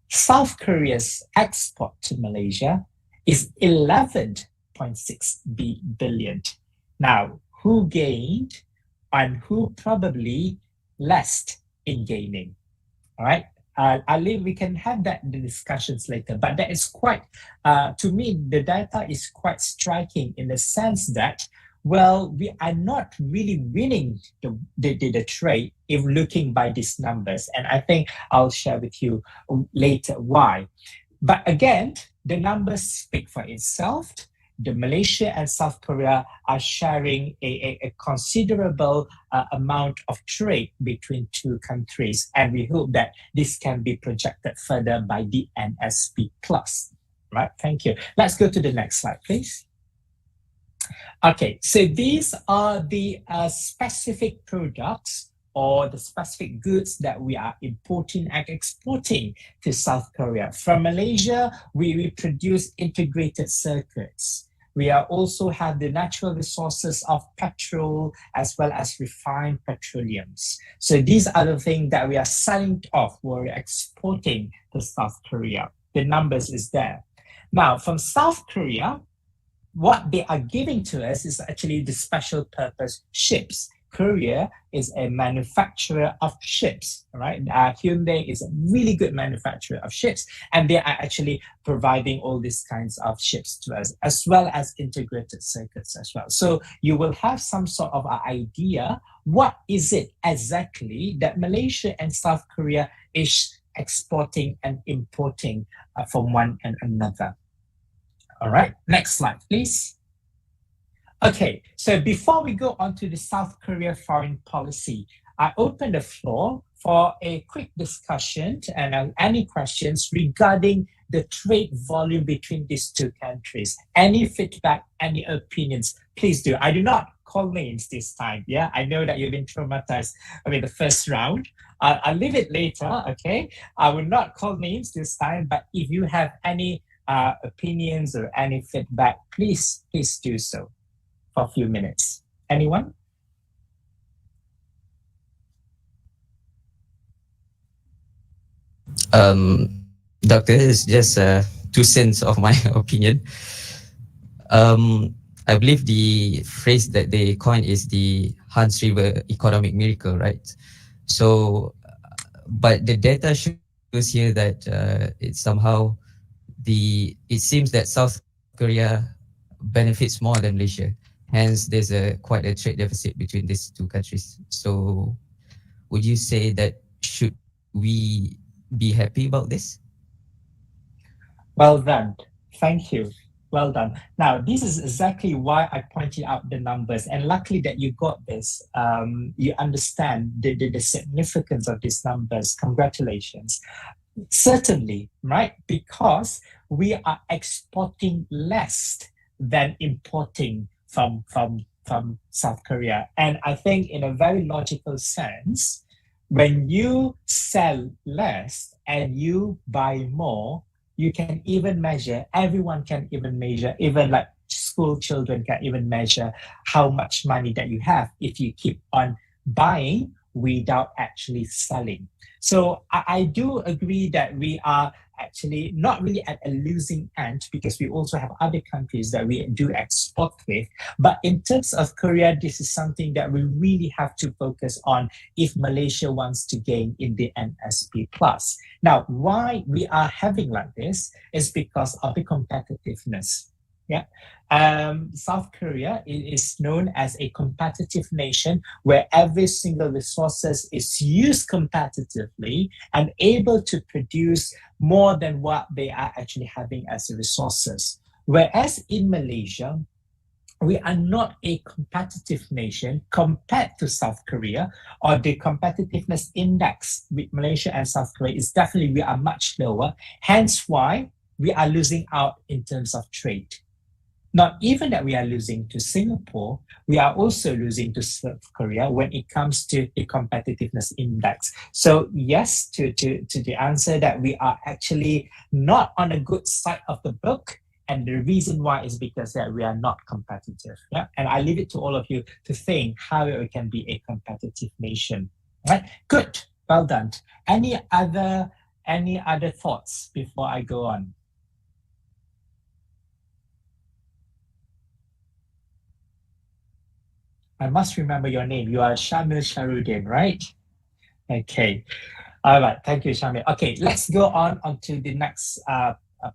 South Korea's export to Malaysia is 11.6 billion. Now, who gained and who probably less in gaining? All right. We can have the discussions later, but that is quite, to me, the data is quite striking in the sense that, well, we are not really winning the trade if looking by these numbers. And I think I'll share with you later why. But again, the numbers speak for itself. The Malaysia and South Korea are sharing a considerable amount of trade between two countries. And we hope that this can be projected further by the NSP+. Right, thank you. Let's go to the next slide, please. Okay, so these are the specific products or the specific goods that we are importing and exporting to South Korea. From Malaysia, we produce integrated circuits. We also have the natural resources of petrol as well as refined petroleums. So these are the things that we are selling off or exporting to South Korea. The numbers is there. Now, from South Korea, what they are giving to us is actually the special purpose ships. Korea is a manufacturer of ships, right? Hyundai is a really good manufacturer of ships, and they are actually providing all these kinds of ships to us, as well as integrated circuits as well. So you will have some sort of idea, what is it exactly that Malaysia and South Korea is exporting and importing from one and another. All right, next slide, please. Okay, so before we go on to the South Korea foreign policy, I open the floor for a quick discussion and any questions regarding the trade volume between these two countries. Any feedback, any opinions, please do. I do not call names this time, yeah? I know that you've been traumatized with the first round. I'll leave it later, okay? I will not call names this time, but if you have any opinions or any feedback, please do so for a few minutes. Anyone? Doctor, it's just 2 cents of my opinion. I believe the phrase that they coined is the Hans River economic miracle, right? So, but the data shows here that it's somehow it seems that South Korea benefits more than Malaysia. Hence, there's quite a trade deficit between these two countries. So, would you say that should we be happy about this? Well done. Thank you. Well done. Now, this is exactly why I pointed out the numbers. And luckily that you got this, you understand the significance of these numbers. Congratulations. Certainly, right? Because we are exporting less than importing from South Korea. And I think in a very logical sense, when you sell less and you buy more, you can even measure, everyone can even measure, even like school children can even measure how much money that you have if you keep on buying without actually selling. So I do agree that we are actually not really at a losing end because we also have other countries that we do export with. But in terms of Korea, this is something that we really have to focus on if Malaysia wants to gain in the NSP+. Now, why we are having like this is because of the competitiveness. Yeah, South Korea is known as a competitive nation where every single resources is used competitively and able to produce more than what they are actually having as resources. Whereas in Malaysia, we are not a competitive nation compared to South Korea, or the competitiveness index with Malaysia and South Korea is definitely, we are much lower. Hence why we are losing out in terms of trade. Not even that we are losing to Singapore, we are also losing to South Korea when it comes to the competitiveness index. So yes, to the answer that we are actually not on a good side of the book. And the reason why is because that we are not competitive. Yeah? And I leave it to all of you to think how we can be a competitive nation. Right? Good. Well done. Any other thoughts before I go on? I must remember your name. You are Shamil Sharudin, right? Okay. All right. Thank you, Shamil. Okay, let's go on to the next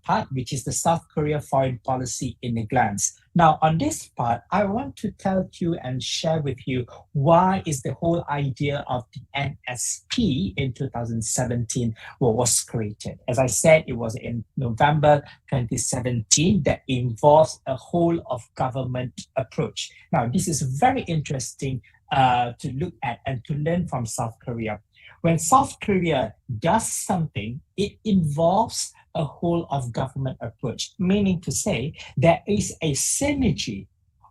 part, which is the South Korea foreign policy in a glance. Now, on this part, I want to tell you and share with you why is the whole idea of the NSP in 2017 was created. As I said, it was in November 2017 that involves a whole of government approach. Now, this is very interesting to look at and to learn from South Korea. When South Korea does something, it involves a whole of government approach, meaning to say there is a synergy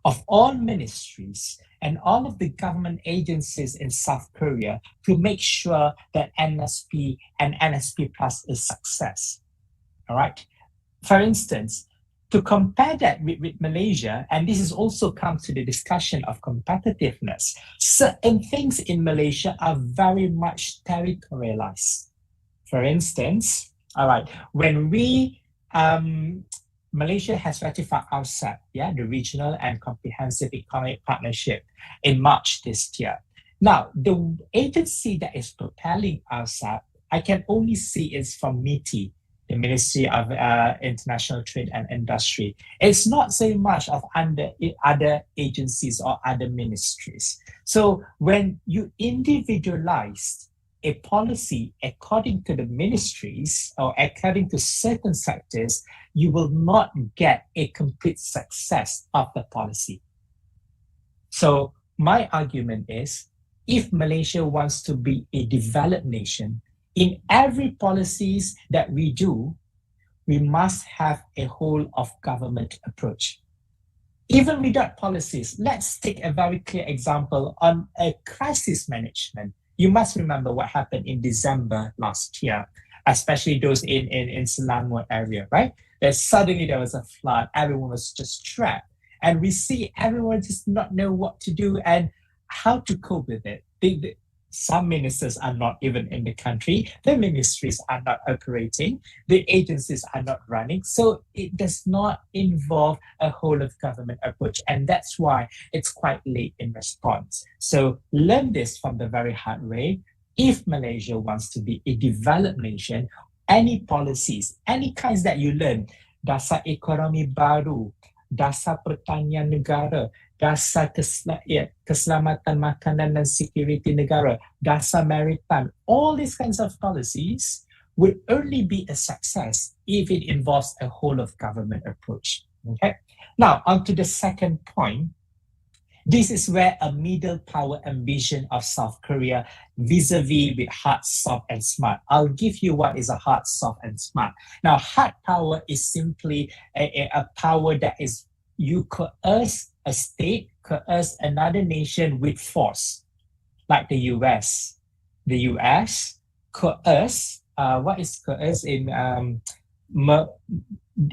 of all ministries and all of the government agencies in South Korea to make sure that NSP and NSP Plus is success. All right. For instance, to compare that with Malaysia, and this is also comes to the discussion of competitiveness, certain things in Malaysia are very much territorialized. For instance, all right, when Malaysia has ratified RCEP, the Regional and Comprehensive Economic Partnership, in March this year. Now, the agency that is propelling RCEP, I can only see is from MITI, the Ministry of International Trade and Industry. It's not so much of under other agencies or other ministries. So when you individualize a policy according to the ministries or according to certain sectors, you will not get a complete success of the policy. So my argument is, if Malaysia wants to be a developed nation, in every policies that we do, we must have a whole of government approach. Even without policies, let's take a very clear example on a crisis management. You must remember what happened in December last year, especially those in Selangor area, right? That suddenly there was a flood, everyone was just trapped. And we see everyone just not know what to do and how to cope with it. Some ministers are not even in the country, the ministries are not operating, the agencies are not running, so it does not involve a whole of government approach, and that's why it's quite late in response. So learn this from the very hard way. If Malaysia wants to be a developed nation, any policies, any kinds that you learn, dasar ekonomi baru, dasar pertanian negara, dasar keselamatan makanan dan security negara, dasar maritime, all these kinds of policies would only be a success if it involves a whole of government approach. Okay. Now, on to the second point. This is where a middle power ambition of South Korea vis-a-vis with hard, soft, and smart. I'll give you what is a hard, soft, and smart. Now, hard power is simply a power that is you coerce a state, coerce another nation with force, like the US. The US coerce, what is coerce in,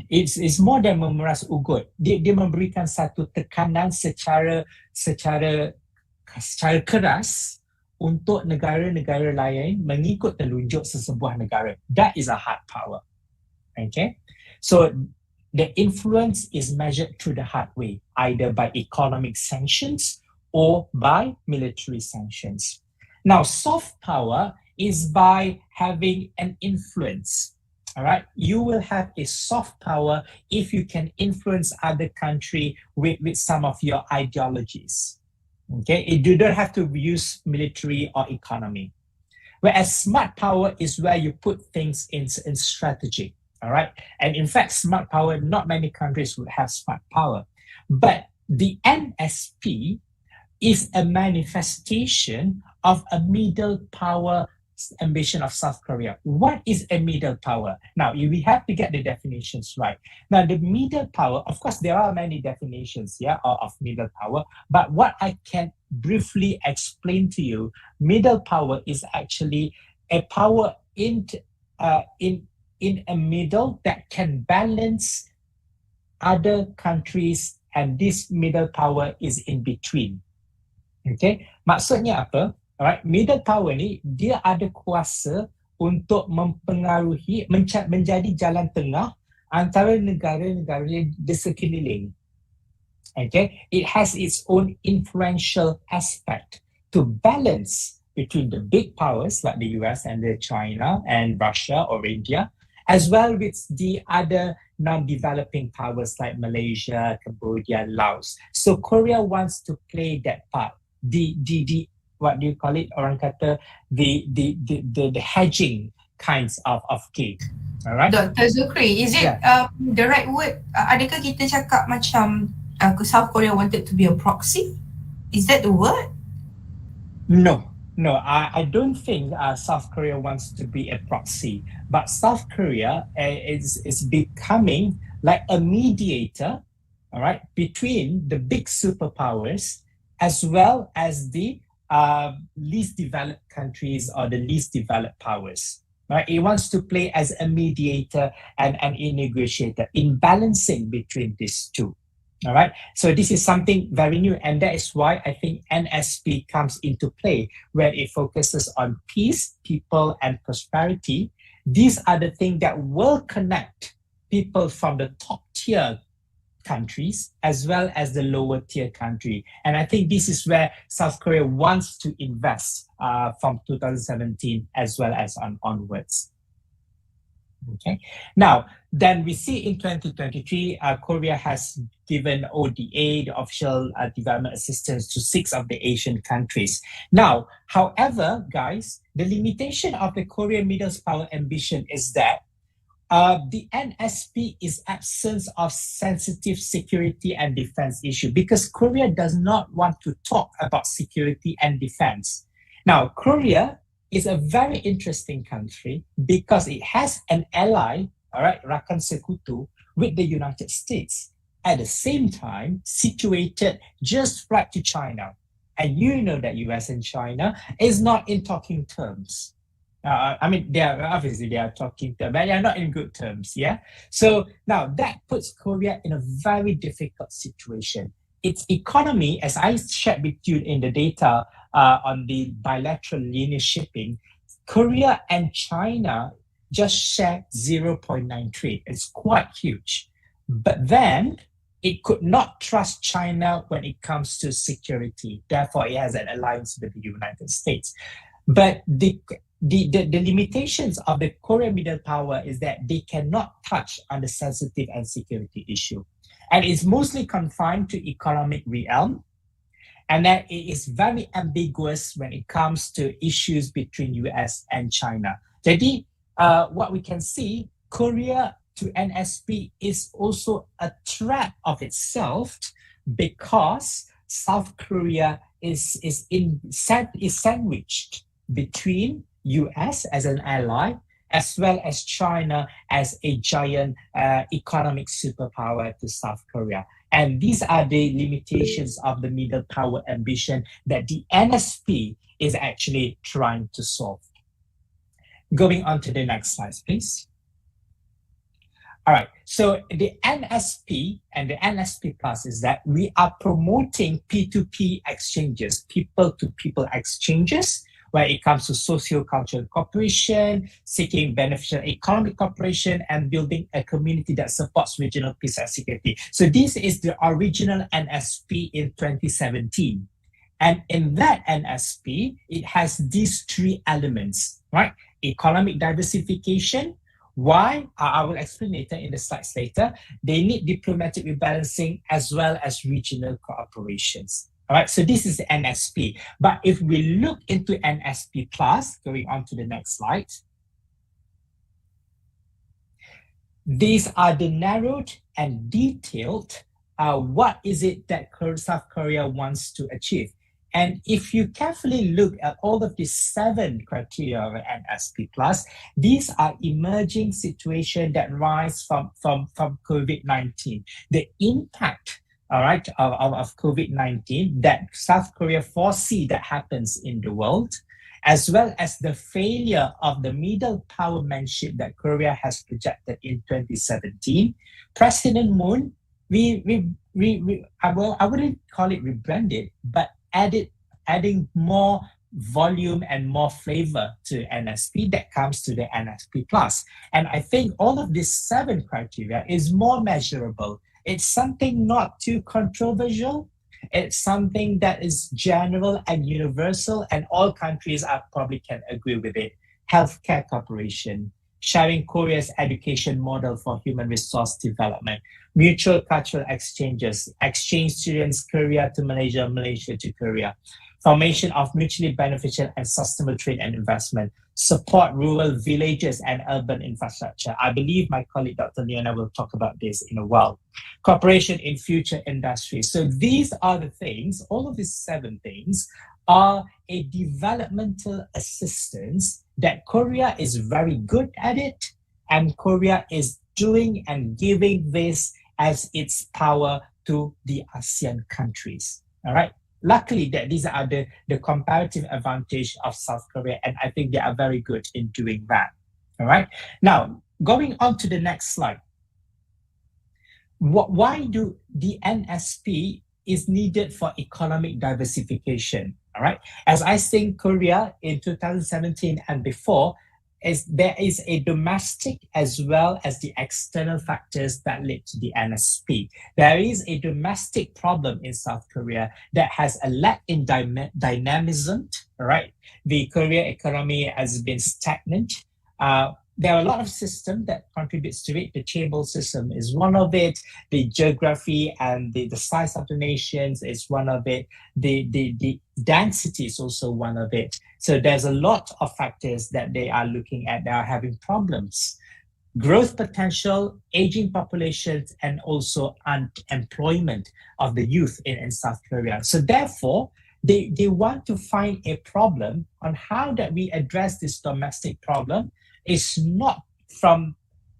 it's more than memeras ugut. Dia memberikan satu tekanan secara keras untuk negara-negara lain mengikut telunjuk sesebuah negara. That is a hard power. Okay? So the influence is measured through the hard way, either by economic sanctions or by military sanctions. Now, soft power is by having an influence. All right, you will have a soft power if you can influence other country with some of your ideologies. Okay, you don't have to use military or economy. Whereas smart power is where you put things in strategy. All right, and in fact, smart power, not many countries would have smart power. But the NSP is a manifestation of a middle power ambition of South Korea. What is a middle power? Now, we have to get the definitions right. Now, the middle power, of course, there are many definitions of middle power, but what I can briefly explain to you, middle power is actually a power in a middle that can balance other countries, and this middle power is in between. Okay, maksudnya apa? Alright, middle power ni dia ada kuasa untuk mempengaruhi, menjadi jalan tengah antara negara-negara di sekeliling. Okay, it has its own influential aspect to balance between the big powers like the US and the China and Russia or India, as well with the other non-developing powers like Malaysia, Cambodia, Laos. So Korea wants to play that part. The what do you call it? Orang kata the hedging kinds of game. Alright. Dr. Zukri, is it the right word? Adakah kita cakap macam South Korea wanted to be a proxy? Is that the word? No, I don't think South Korea wants to be a proxy, but South Korea is becoming like a mediator, all right, between the big superpowers as well as the least developed countries or the least developed powers. Right? It wants to play as a mediator and a negotiator in balancing between these two. All right. So this is something very new, and that is why I think NSP comes into play, where it focuses on peace, people, and prosperity. These are the things that will connect people from the top tier countries as well as the lower tier country. And I think this is where South Korea wants to invest from 2017 as well as onwards. Okay. Now, then we see in 2023, Korea has given ODA, the official development assistance, to 6 of the Asian countries. Now, however, guys, the limitation of the Korean middle power ambition is that the NSP is absence of sensitive security and defense issue, because Korea does not want to talk about security and defense. Now, Korea is a very interesting country because it has an ally, all right, Rakan Sekutu, with the United States, at the same time situated just right to China. And you know that US and China is not in talking terms. I mean, they are talking, but they are not in good terms, yeah? So now that puts Korea in a very difficult situation. Its economy, as I shared with you in the data on the bilateral linear shipping, Korea and China just share 0.9 trade. It's quite huge. But then it could not trust China when it comes to security. Therefore, it has an alliance with the United States. But the limitations of the Korean middle power is that they cannot touch on the sensitive and security issue. And it's mostly confined to economic realm, and that it is very ambiguous when it comes to issues between US and China. Jadi, what we can see, Korea to NSP is also a trap of itself, because South Korea is sandwiched between US as an ally, as well as China as a giant economic superpower to South Korea. And these are the limitations of the middle power ambition that the NSP is actually trying to solve. Going on to the next slide, please. All right, so the NSP and the NSP Plus is that we are promoting P2P exchanges, people-to-people exchanges, where it comes to socio-cultural cooperation, seeking beneficial economic cooperation, and building a community that supports regional peace and security. So this is the original NSP in 2017. And in that NSP, it has these 3 elements, right? Economic diversification. Why? I will explain later in the slides later. They need diplomatic rebalancing as well as regional cooperations. All right, so this is the NSP. But if we look into NSP Plus, going on to the next slide, these are the narrowed and detailed what is it that South Korea wants to achieve. And if you carefully look at all of these 7 criteria of NSP+, these are emerging situations that rise from COVID-19. The impact, all right, of COVID-19 that South Korea foresee that happens in the world, as well as the failure of the middle powermanship that Korea has projected in 2017. President Moon, I wouldn't call it rebranded, but adding more volume and more flavor to NSP that comes to the NSP+. And I think all of these 7 criteria is more measurable. It's something not too controversial. It's something that is general and universal, and all countries probably can agree with it. Healthcare cooperation, sharing Korea's education model for human resource development, mutual cultural exchanges, exchange students Korea to Malaysia, Malaysia to Korea, formation of mutually beneficial and sustainable trade and investment, support rural villages and urban infrastructure. I believe my colleague Dr. Leona will talk about this in a while. Cooperation in future industries. So these are the things, all of these 7 things are a developmental assistance that Korea is very good at it, and Korea is doing and giving this as its power to the ASEAN countries. All right. Luckily, that these are the comparative advantage of South Korea, and I think they are very good in doing that. All right. Now, going on to the next slide. Why do the NSP is needed for economic diversification? All right. As I think Korea in 2017 and before, there is a domestic as well as the external factors that lead to the NSP. There is a domestic problem in South Korea that has a lack in dynamism, right? The Korean economy has been stagnant. There are a lot of systems that contributes to it. The chaebol system is one of it. The geography and the size of the nations is one of it. The density is also one of it. So there's a lot of factors that they are looking at. They are having problems. Growth potential, aging populations, and also unemployment of the youth in South Korea. So therefore, they want to find a problem on how that we address this domestic problem. It's not from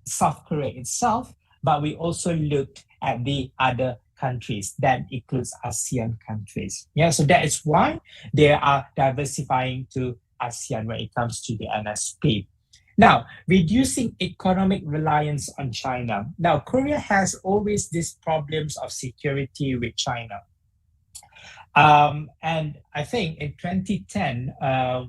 South Korea itself, but we also looked at the other countries that includes ASEAN countries. Yeah, so that is why they are diversifying to ASEAN when it comes to the NSP. Now, reducing economic reliance on China. Now, Korea has always these problems of security with China. And I think in 2010,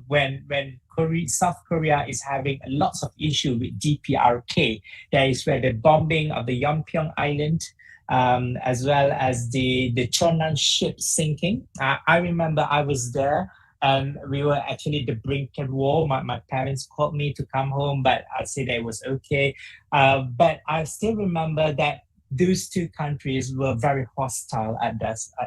when South Korea is having lots of issue with DPRK, that is where the bombing of the Yeonpyeong Island, as well as the Cheonan ship sinking. I remember I was there and we were actually at the brink of war. My parents called me to come home, but I said it was okay. But I still remember that those 2 countries were very hostile at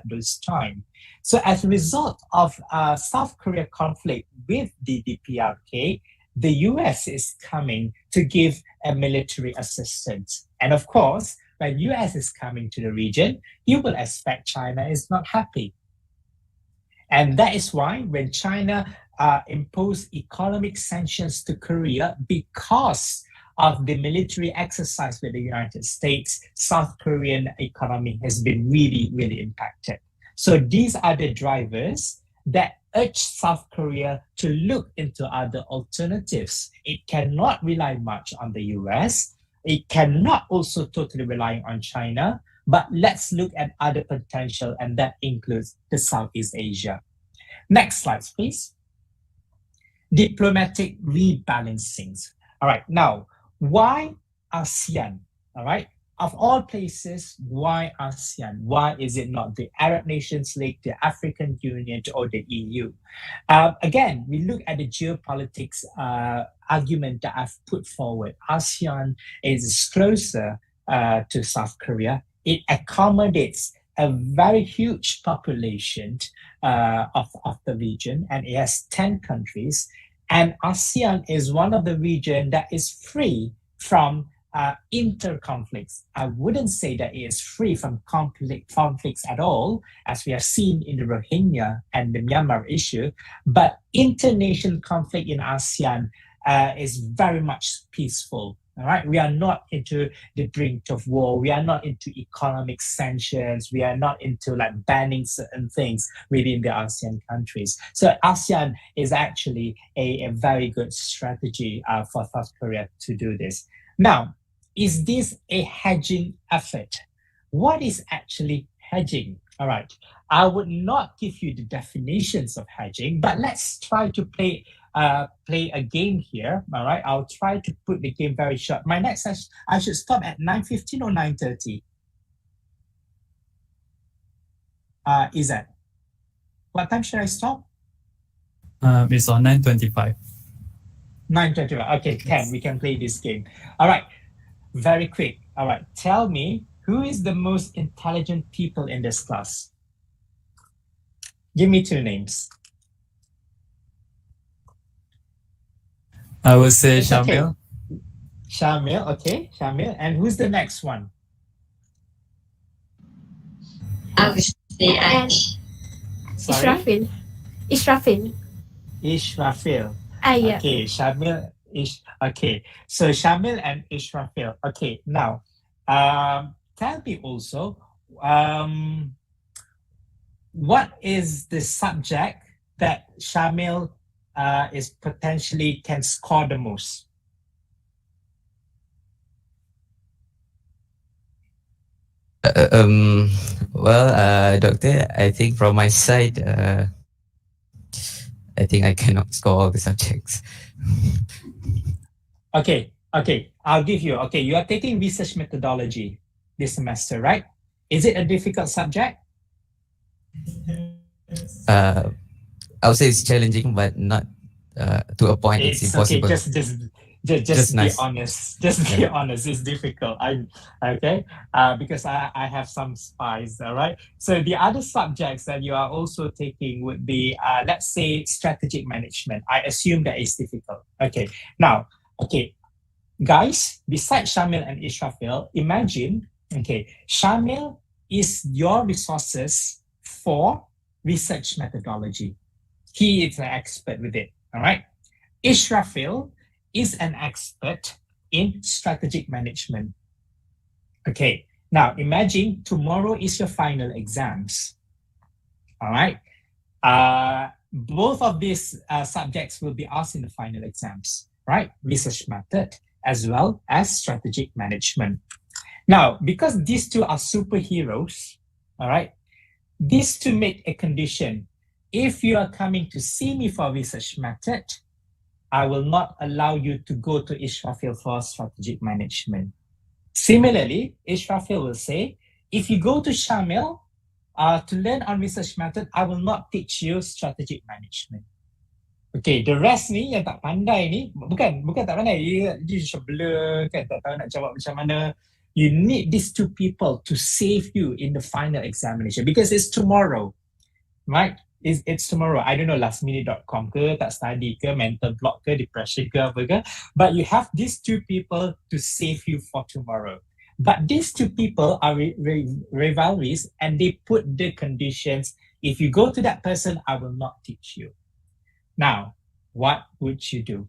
those time. So as a result of South Korea conflict with the DPRK, the US is coming to give a military assistance. And of course, when US is coming to the region, you will expect China is not happy. And that is why when China imposed economic sanctions to Korea because of the military exercise with the United States, South Korean economy has been really, really impacted. So these are the drivers that urge South Korea to look into other alternatives. It cannot rely much on the US. It cannot also totally rely on China, but let's look at other potential, and that includes the Southeast Asia. Next slide, please. Diplomatic rebalancings. All right, now, why ASEAN? All right, of all places, why ASEAN? Why is it not the Arab Nations League, the African Union, or the EU? Again, we look at the geopolitics argument that I've put forward. ASEAN is closer to South Korea. It accommodates a very huge population of the region, and it has 10 countries. And ASEAN is one of the region that is free from inter-conflicts. I wouldn't say that it is free from conflicts at all, as we have seen in the Rohingya and the Myanmar issue, but international conflict in ASEAN is very much peaceful. All right, we are not into the brink of war. We are not into economic sanctions. We are not into like banning certain things within the ASEAN countries. So ASEAN is actually a very good strategy for South Korea to do this. Now, is this a hedging effort? What is actually hedging? All right, I would not give you the definitions of hedging, but let's try to play a game here. All right, I'll try to put the game very short. My next session, I should stop at 9:15 or 9:30. Is that? What time should I stop? It's on 9:25. 9:25. Okay, 10. We can play this game. All right, very quick. All right, tell me, who is the most intelligent people in this class? Give me two names. I would say It's okay. Shamil. Shamil, okay, Shamil. And who's the next one? I would say Ash. Israfil. Israfil. Israfil. Yeah. Okay, Shamil. Okay, so Shamil and Israfil. Okay, now, tell me also, what is the subject that Shamil is potentially can score the most? Well, Doctor, I think from my side, I think I cannot score all the subjects. Okay, I'll give you. Okay, you are taking research methodology this semester, right? Is it a difficult subject? I would say it's challenging, but not to a point it's impossible. Okay, just be nice. honest. Just be honest. It's difficult. Because I have some spies. All right. So the other subjects that you are also taking would be, let's say, strategic management. I assume that is difficult. Okay. Now, guys. Besides Shamil and Israfil, imagine. Okay, Shamil is your resources for research methodology. He is an expert with it. All right. Israfil is an expert in strategic management. Okay, now imagine tomorrow is your final exams. All right, both of these subjects will be asked in the final exams, right? Research method as well as strategic management. Now, because these two are superheroes, all right, these two make a condition. If you are coming to see me for research method, I will not allow you to go to Israfil for strategic management. Similarly, Israfil will say, if you go to Shamil to learn on research method, I will not teach you strategic management. Okay, the rest ni yang tak pandai ni, bukan tak pandai, dia just blur kan, tak tahu nak jawab macam mana. You need these two people to save you in the final examination because it's tomorrow, right? It's tomorrow. I don't know, lastminute.com ke, tak study ke, mental block ke, depression ke, apa ke. But you have these two people to save you for tomorrow. But these two people are rivalries and they put the conditions. If you go to that person, I will not teach you. Now, what would you do?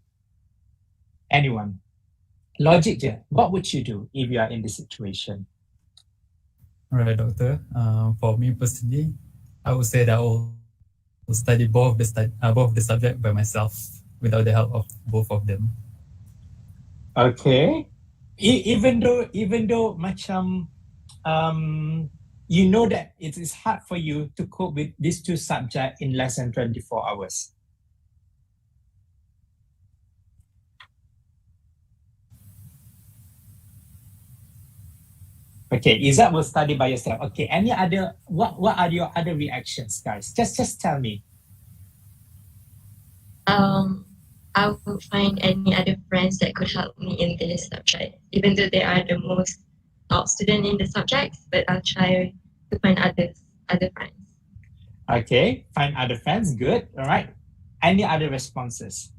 Anyone? Logic je. What would you do if you are in this situation? All right, Doctor. For me personally, I would say that I will study both the subject by myself without the help of both of them. Okay. Even though macam you know that it is hard for you to cope with these two subjects in less than 24 hours. Okay, Izzat will study by yourself. Okay, any other, what are your other reactions, guys? Just tell me. I will find any other friends that could help me in this subject, even though they are the most top student in the subjects, but I'll try to find other friends. Okay, find other friends, good, all right. Any other responses?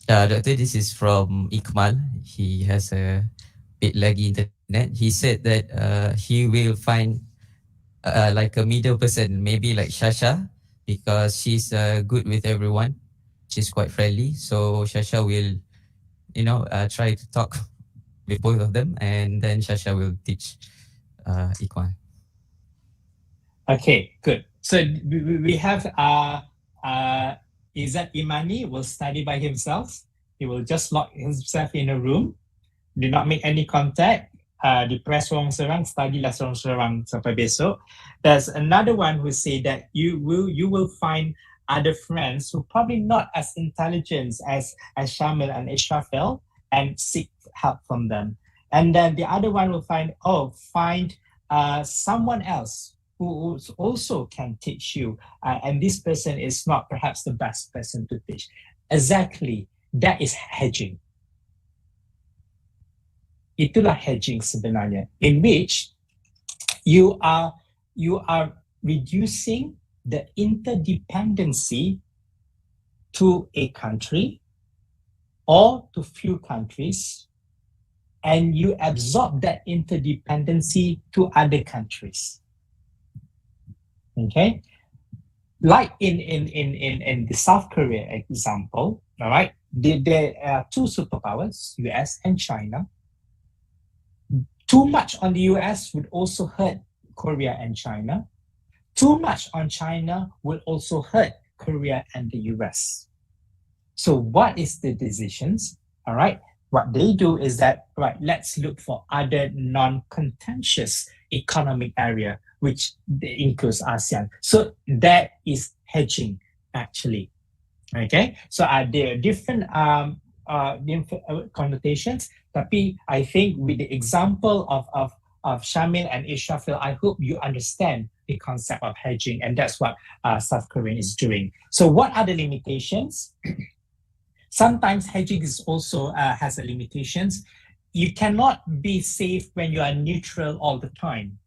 Doctor, this is from Ikmal. He has a bit laggy internet. He said that he will find like a middle person, maybe like Shasha, because she's good with everyone. She's quite friendly. So Shasha will, try to talk with both of them, and then Shasha will teach Ikmal. Okay, good. So we have Izzat Imani will study by himself. He will just lock himself in a room. Do not make any contact. Depress seorang-seorang, studylah seorang-seorang sampai besok. There's another one who say that you will find other friends who probably not as intelligent as Shamil and Israfil, and seek help from them. And then the other one will find someone else who also can teach you, and this person is not perhaps the best person to teach. Exactly, that is hedging. Itulah hedging sebenarnya, in which you are reducing the interdependency to a country or to few countries, and you absorb that interdependency to other countries. Okay, like in the South Korea example, all right, there are two superpowers, US and China. Too much on the US would also hurt Korea and China. Too much on China will also hurt Korea and the US. So what is the decisions? All right, what they do is that, right, let's look for other non-contentious economic area, which includes ASEAN. So that is hedging, actually. Okay, so there are different connotations, tapi I think with the example of Shamil and Israfil, I hope you understand the concept of hedging, and that's what South Korea is doing. So what are the limitations? Sometimes hedging is also has a limitations. You cannot be safe when you are neutral all the time.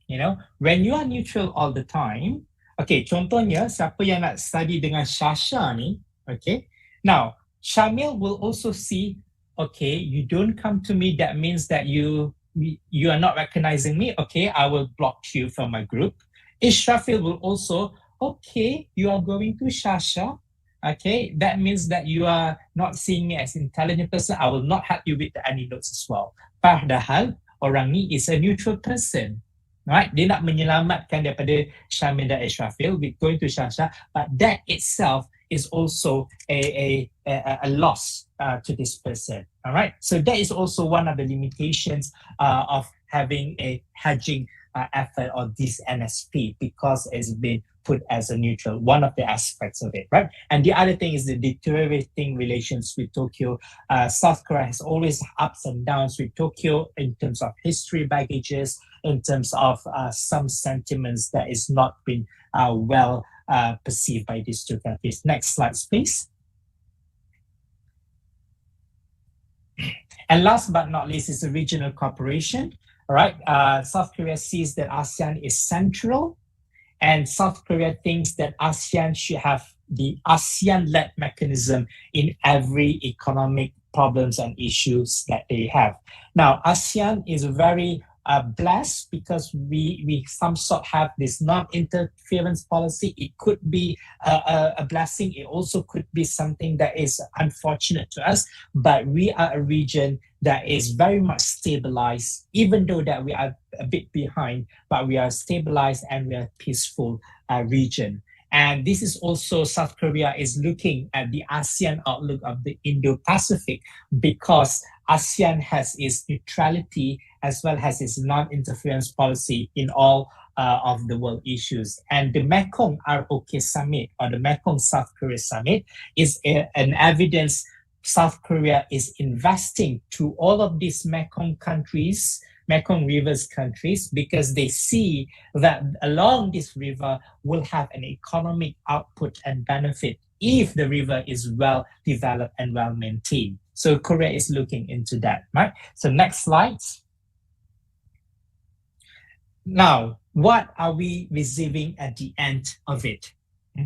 You know, when you are neutral all the time, okay, contohnya, siapa yang nak study dengan Shasha ni, okay, now, Shamil will also see, okay, you don't come to me, that means that you are not recognizing me, okay, I will block you from my group. Israfil will also, okay, you are going to Shasha, okay, that means that you are not seeing me as an intelligent person, I will not help you with the any notes as well. Padahal, orang ni is a neutral person. Right? Dia nak menyelamatkan daripada Shamil dan Israfil with going to Shasha, but that itself is also a loss to this person. All right. So that is also one of the limitations of having a hedging effort or this NSP, because it's been put as a neutral, one of the aspects of it, right? And the other thing is the deteriorating relations with Tokyo. South Korea has always ups and downs with Tokyo in terms of history baggages, in terms of some sentiments that is not been well perceived by these two countries. Next slide, please. And last but not least is the regional cooperation. All right, South Korea sees that ASEAN is central, and South Korea thinks that ASEAN should have the ASEAN-led mechanism in every economic problems and issues that they have. Now, ASEAN is very blessed because we some sort have this non-interference policy. It could be a blessing. It also could be something that is unfortunate to us, but we are a region that is very much stabilized, even though that we are a bit behind, but we are stabilized and we are a peaceful region. And this is also, South Korea is looking at the ASEAN outlook of the Indo-Pacific, because ASEAN has its neutrality as well as its non-interference policy in all of the world issues. And the Mekong ROK Summit, or the Mekong South Korea Summit, is an evidence South Korea is investing to all of these Mekong countries, Mekong Rivers countries, because they see that along this river will have an economic output and benefit if the river is well developed and well maintained. So Korea is looking into that, right? So next slide. Now, what are we receiving at the end of it?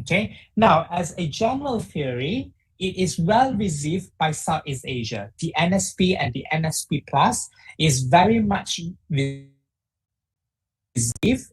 Okay, now as a general theory, it is well received by Southeast Asia. The NSP and the NSP Plus is very much received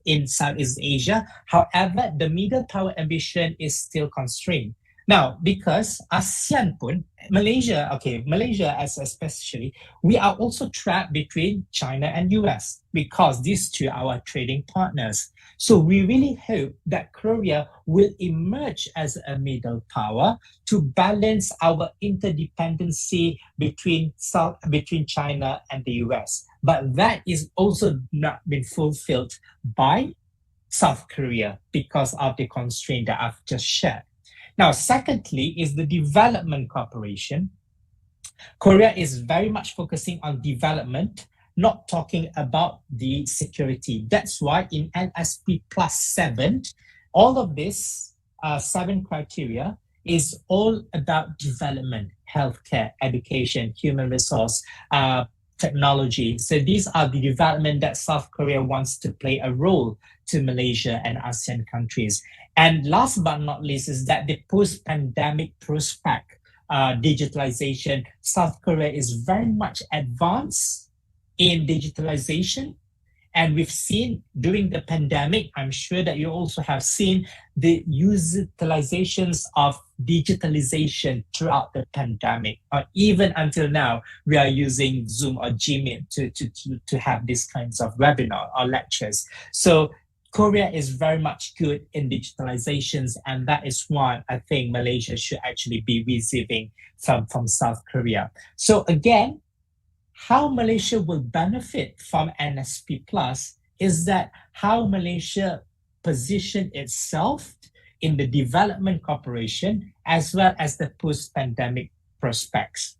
in Southeast Asia. However, the middle power ambition is still constrained. Now, because ASEAN pun, Malaysia as especially, we are also trapped between China and US because these two are our trading partners. So we really hope that Korea will emerge as a middle power to balance our interdependency between China and the US. But that is also not been fulfilled by South Korea because of the constraint that I've just shared. Now, secondly, is the development cooperation. Korea is very much focusing on development, not talking about the security. That's why in NSP Plus 7, all of this 7 criteria is all about development, healthcare, education, human resource, technology. So these are the development that South Korea wants to play a role to Malaysia and ASEAN countries. And last but not least is that the post-pandemic prospect, digitalization. South Korea is very much advanced in digitalization. And we've seen during the pandemic, I'm sure that you also have seen the utilizations of digitalization throughout the pandemic. Or even until now, we are using Zoom or Gmeet to have these kinds of webinar or lectures. So Korea is very much good in digitalizations, and that is why I think Malaysia should actually be receiving from South Korea. So again, how Malaysia will benefit from NSP Plus is that how Malaysia position itself in the development cooperation as well as the post-pandemic prospects.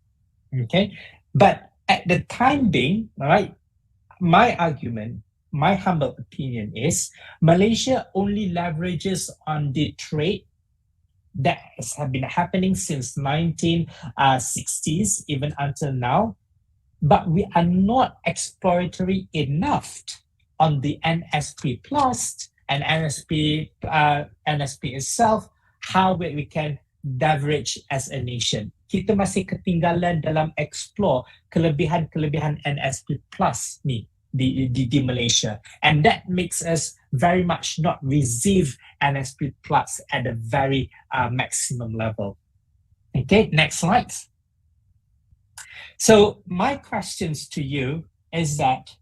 Okay, but at the time being, all right, my argument, my humble opinion is Malaysia only leverages on the trade that has been happening since 1960s, even until now. But we are not exploratory enough on the NSP Plus and NSP itself, how we can leverage as a nation. Kita masih ketinggalan dalam explore kelebihan-kelebihan NSP Plus ni di Malaysia. And that makes us very much not receive NSP Plus at a very maximum level. Okay, next slide. So my questions to you is that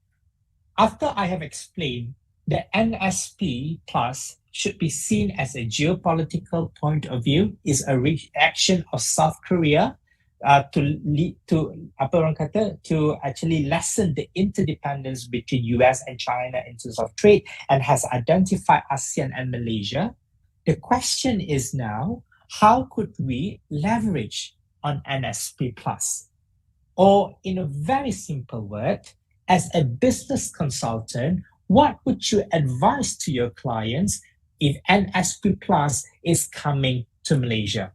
after I have explained that NSP Plus should be seen as a geopolitical point of view, is a reaction of South Korea to actually lessen the interdependence between US and China in terms of trade, and has identified ASEAN and Malaysia. The question is now, how could we leverage on NSP Plus? Or in a very simple word, as a business consultant, what would you advise to your clients if NSP Plus is coming to Malaysia?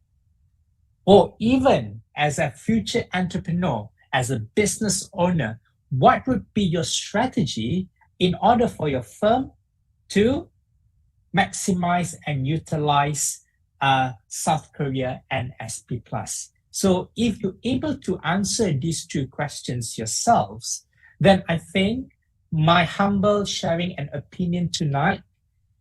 Or even as a future entrepreneur, as a business owner, what would be your strategy in order for your firm to maximize and utilize South Korea NSP Plus? So if you're able to answer these two questions yourselves, then I think my humble sharing and opinion tonight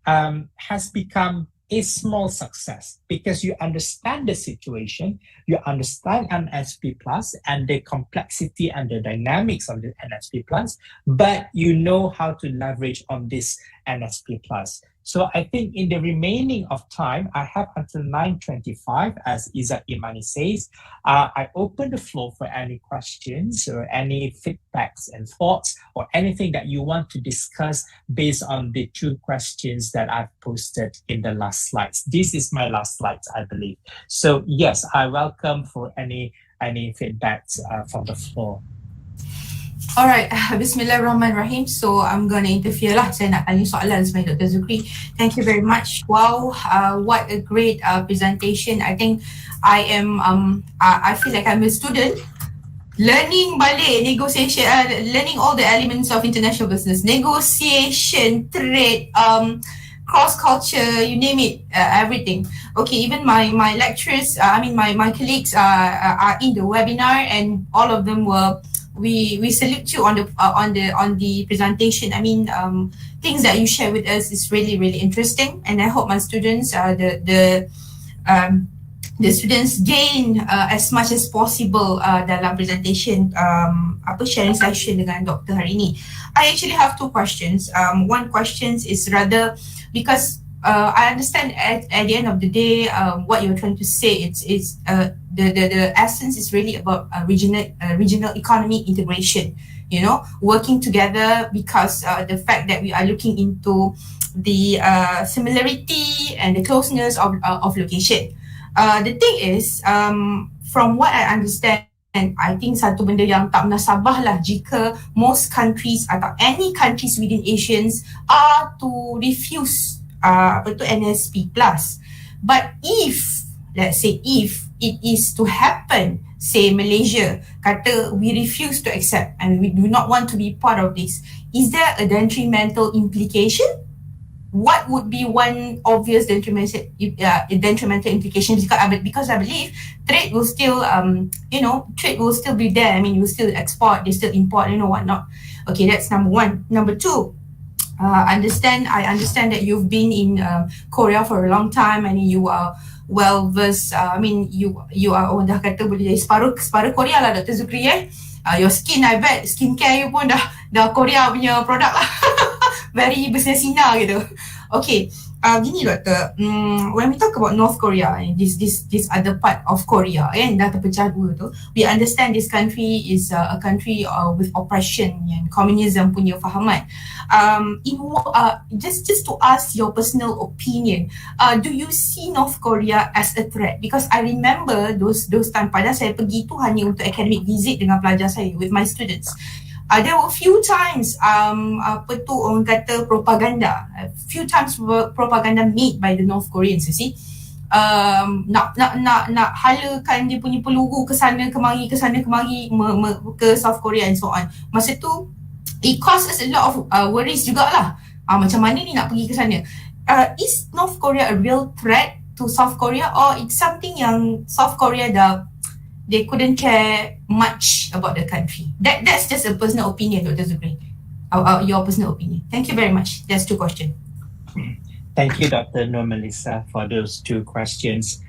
has become a small success, because you understand the situation, you understand NSP Plus and the complexity and the dynamics of the NSP Plus, but you know how to leverage on this NSP Plus. So I think in the remaining of time, I have until 9:25, as Izzat Imani says. I open the floor for any questions or any feedbacks and thoughts, or anything that you want to discuss based on the two questions that I've posted in the last slides. This is my last slides, I believe. So yes, I welcome for any feedbacks from the floor. Alright, Bismillahirrahmanirrahim. So I'm gonna interfere lah. Saya nak tanya soalan sebenarnya Dr. Zukri. Thank you very much. Wow, what a great presentation. I think I feel like I'm a student learning balik negotiation, learning all the elements of international business, negotiation, trade, cross culture, you name it, everything. Okay, even my lecturers, my colleagues are in the webinar, and all of them were. We salute you on the presentation. Things that you share with us is really really interesting, and I hope my students, the students gain as much as possible dalam presentation sharing session dengan Dr. hari ini. I actually have two questions. One question is rather because I understand at the end of the day what you're trying to say. It's the essence is really about regional economy integration. You know, working together because the fact that we are looking into the similarity and the closeness of location. The thing is, from what I understand, I think satu benda yang tak menasabah lah jika most countries atau any countries within Asians are to refuse NSP plus. But if, let's say if it is to happen, say Malaysia kata we refuse to accept and we do not want to be part of this, is there a detrimental implication? What would be one obvious detrimental implication? Because I believe trade will still, trade will still be there. You still export, they still import, whatnot. Okay, that's number one. Number two, I understand that you've been in Korea for a long time and you are well versed. You are dah kata boleh separuh Korea lah, Dr. Zukri. Your skin, I bet skincare you pun dah Korea punya produk lah. Very bersinar gitu. Okay, gini doktor, when we talk about North Korea, this other part of Korea, dah terpecah dua tu, we understand this country is a country with oppression and communism punya fahaman. Just to ask your personal opinion, do you see North Korea as a threat? Because I remember those time pada saya pergi tu hanya untuk academic visit dengan pelajar saya with my students. There were few times orang kata propaganda, few times propaganda made by the North Koreans, you see. Nak halakan dia punya peluru ke sana kemari ke South Korea and so on. Masa tu it caused us a lot of worries jugalah. Macam mana ni nak pergi ke sana? Is North Korea a real threat to South Korea, or it's something yang South Korea they couldn't care much about the country? That's just a personal opinion, Dr. Zukri. Your personal opinion. Thank you very much. That's two questions. Thank you, Dr. Nur Melissa, for those two questions.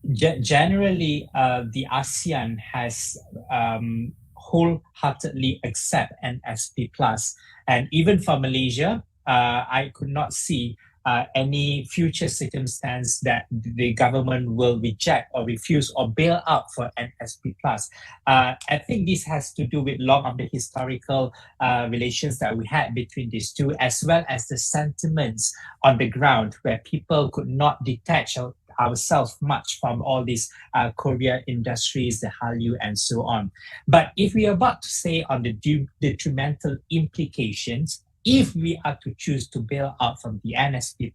Generally, the ASEAN has wholeheartedly accept NSP+, and even for Malaysia, I could not see any future circumstance that the government will reject or refuse or bail out for NSP+. I think this has to do with long of the historical relations that we had between these two, as well as the sentiments on the ground where people could not detach ourselves much from all these Korea industries, the Hallyu and so on. But if we are about to say on the detrimental implications, if we are to choose to bail out from the NSP+,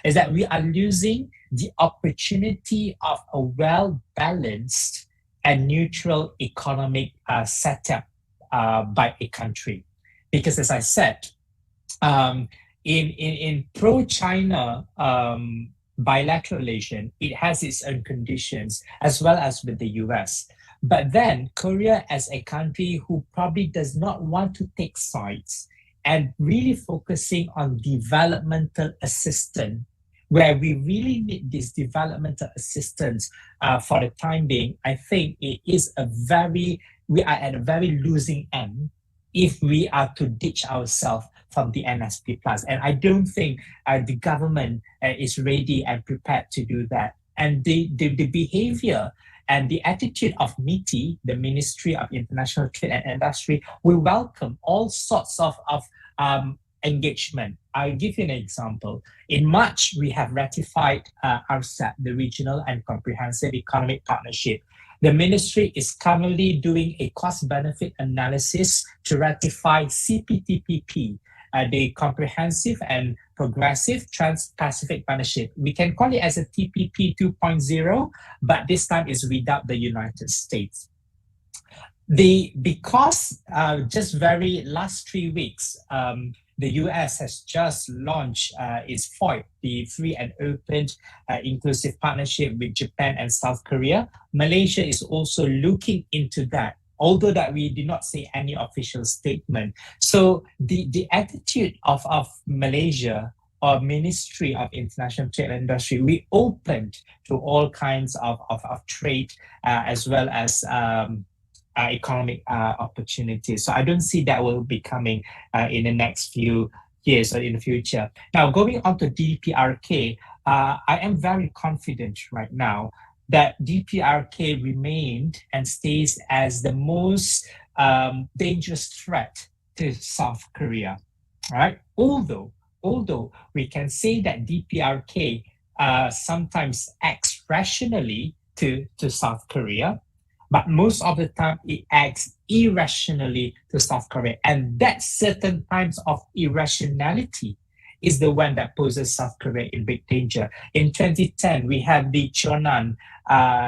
is that we are losing the opportunity of a well-balanced and neutral economic setup by a country. Because as I said, in pro-China bilateral relation, it has its own conditions, as well as with the US. But then Korea as a country who probably does not want to take sides, and really focusing on developmental assistance, where we really need this developmental assistance for the time being, I think we are at a very losing end if we are to ditch ourselves from the NSP+. And I don't think the government is ready and prepared to do that. And the behavior and the attitude of MITI, the Ministry of International Trade and Industry, we welcome all sorts of engagement. I'll give you an example. In March, we have ratified RCEP, the Regional and Comprehensive Economic Partnership. The ministry is currently doing a cost-benefit analysis to ratify CPTPP, the Comprehensive and Progressive Trans-Pacific Partnership. We can call it as a TPP 2.0, but this time is without the United States. Because just very last 3 weeks, the US has just launched its FOIP, the Free and Open Inclusive Partnership with Japan and South Korea. Malaysia is also looking into that, although that we did not see any official statement. So the attitude of Malaysia or Ministry of International Trade and Industry, we opened to all kinds of trade as well as economic opportunities. So I don't see that will be coming in the next few years or in the future. Now, going on to DPRK, I am very confident right now that DPRK remained and stays as the most dangerous threat to South Korea, right? Although we can say that DPRK sometimes acts rationally to South Korea, but most of the time it acts irrationally to South Korea. And that certain times of irrationality is the one that poses South Korea in big danger. In 2010, we had the Cheonan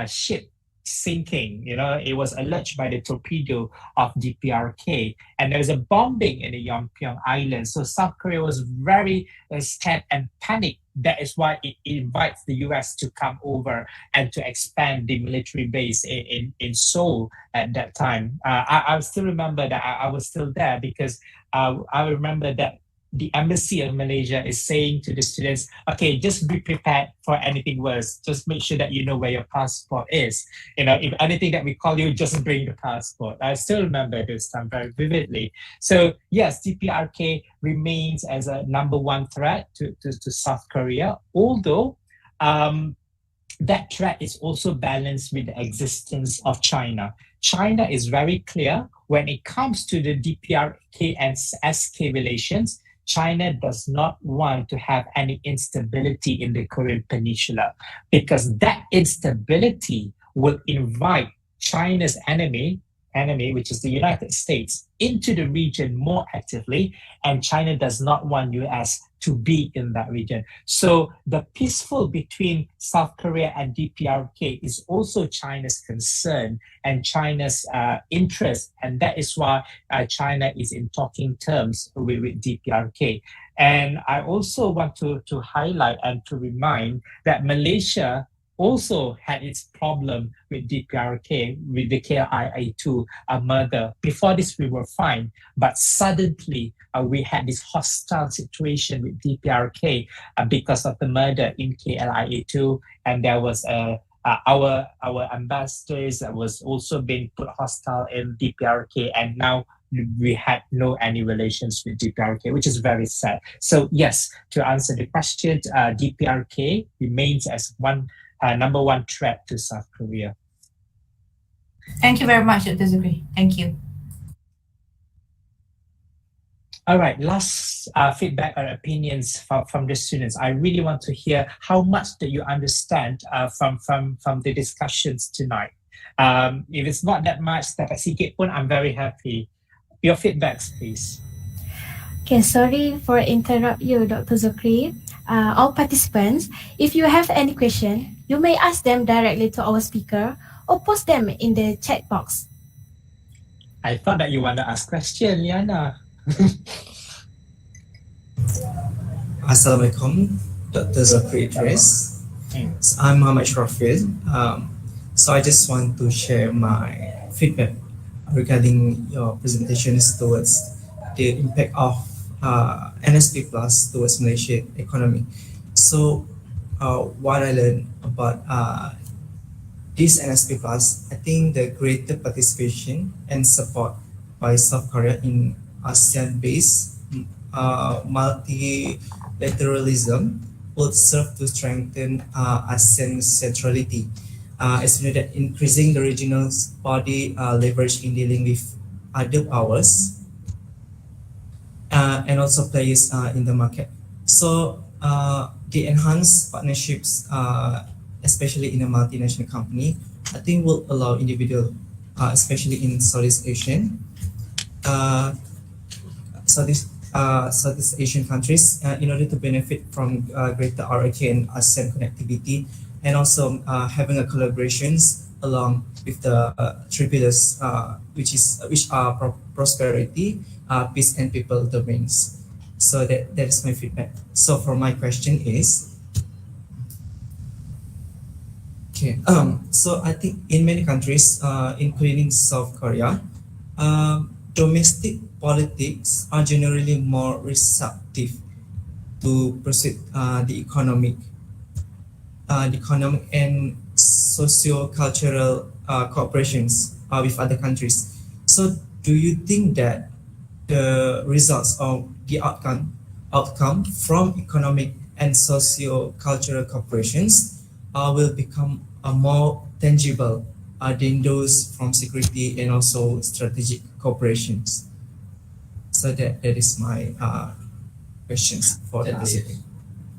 ship sinking. You know, it was alleged by the torpedo of DPRK, and there was a bombing in the Yeonpyeong Island. So South Korea was very scared and panicked. That is why it invites the US to come over and to expand the military base in Seoul at that time. I still remember that I was still there because I remember that the embassy of Malaysia is saying to the students, okay, just be prepared for anything worse. Just make sure that you know where your passport is. You know, if anything that we call you, just bring the passport. I still remember this time very vividly. So yes, DPRK remains as a number one threat to South Korea, although that threat is also balanced with the existence of China. China is very clear when it comes to the DPRK and SK relations. China does not want to have any instability in the Korean Peninsula, because that instability will invite China's enemy, which is the United States, into the region more actively, and China does not want US to be in that region. So the peaceful between South Korea and DPRK is also China's concern and China's interest, and that is why China is in talking terms with DPRK. And I also want to highlight and to remind that Malaysia also had its problem with DPRK, with the KLIA2 murder. Before this, we were fine, but suddenly we had this hostile situation with DPRK because of the murder in KLIA2, and there was our ambassadors that was also being put hostile in DPRK, and now we had no any relations with DPRK, which is very sad. So yes, to answer the question, DPRK remains as number one threat to South Korea. Thank you very much, Dr. Zukri. Thank you. All right, last feedback or opinions from the students. I really want to hear how much do you understand from the discussions tonight. If it's not that much, dapat sikit pun, I'm very happy. Your feedbacks, please. Okay, sorry for interrupt you, Dr. Zukri. All participants, if you have any question, you may ask them directly to our speaker or post them in the chat box. I thought that you want to ask question, Liana. Assalamualaikum, Dr. Zukri Idris. I'm Muhammad Shrafil. So I just want to share my feedback regarding your presentations towards the impact of NSP Plus towards Malaysian economy. So what I learned about this NSP Plus, I think the greater participation and support by South Korea in ASEAN-based multilateralism would serve to strengthen ASEAN centrality, especially that increasing the regional body leverage in dealing with other powers and also players in the market. So the enhanced partnerships, especially in a multinational company, I think will allow individual, especially in Southeast Asian, Southeast Asian countries, in order to benefit from greater ROK and ASEAN connectivity, and also having a collaborations along with the three pillars, which are prosperity, peace, and people domains. So that is my feedback. So for my question is, okay. So I think in many countries, including South Korea, domestic politics are generally more receptive to pursue the economic and socio-cultural cooperations with other countries. So do you think that the results of the outcome from economic and socio-cultural cooperations will become more tangible than those from security and also strategic cooperations? So that is my questions for the discipline.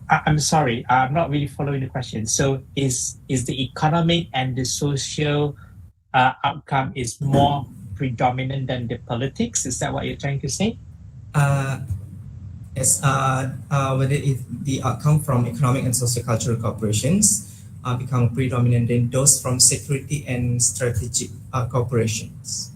I'm sorry, I'm not really following the question. So is the economic and the social outcome is more predominant than the politics? Is that what you're trying to say? Yes, whether if the outcome from economic and socio-cultural cooperations become predominant than those from security and strategic cooperations?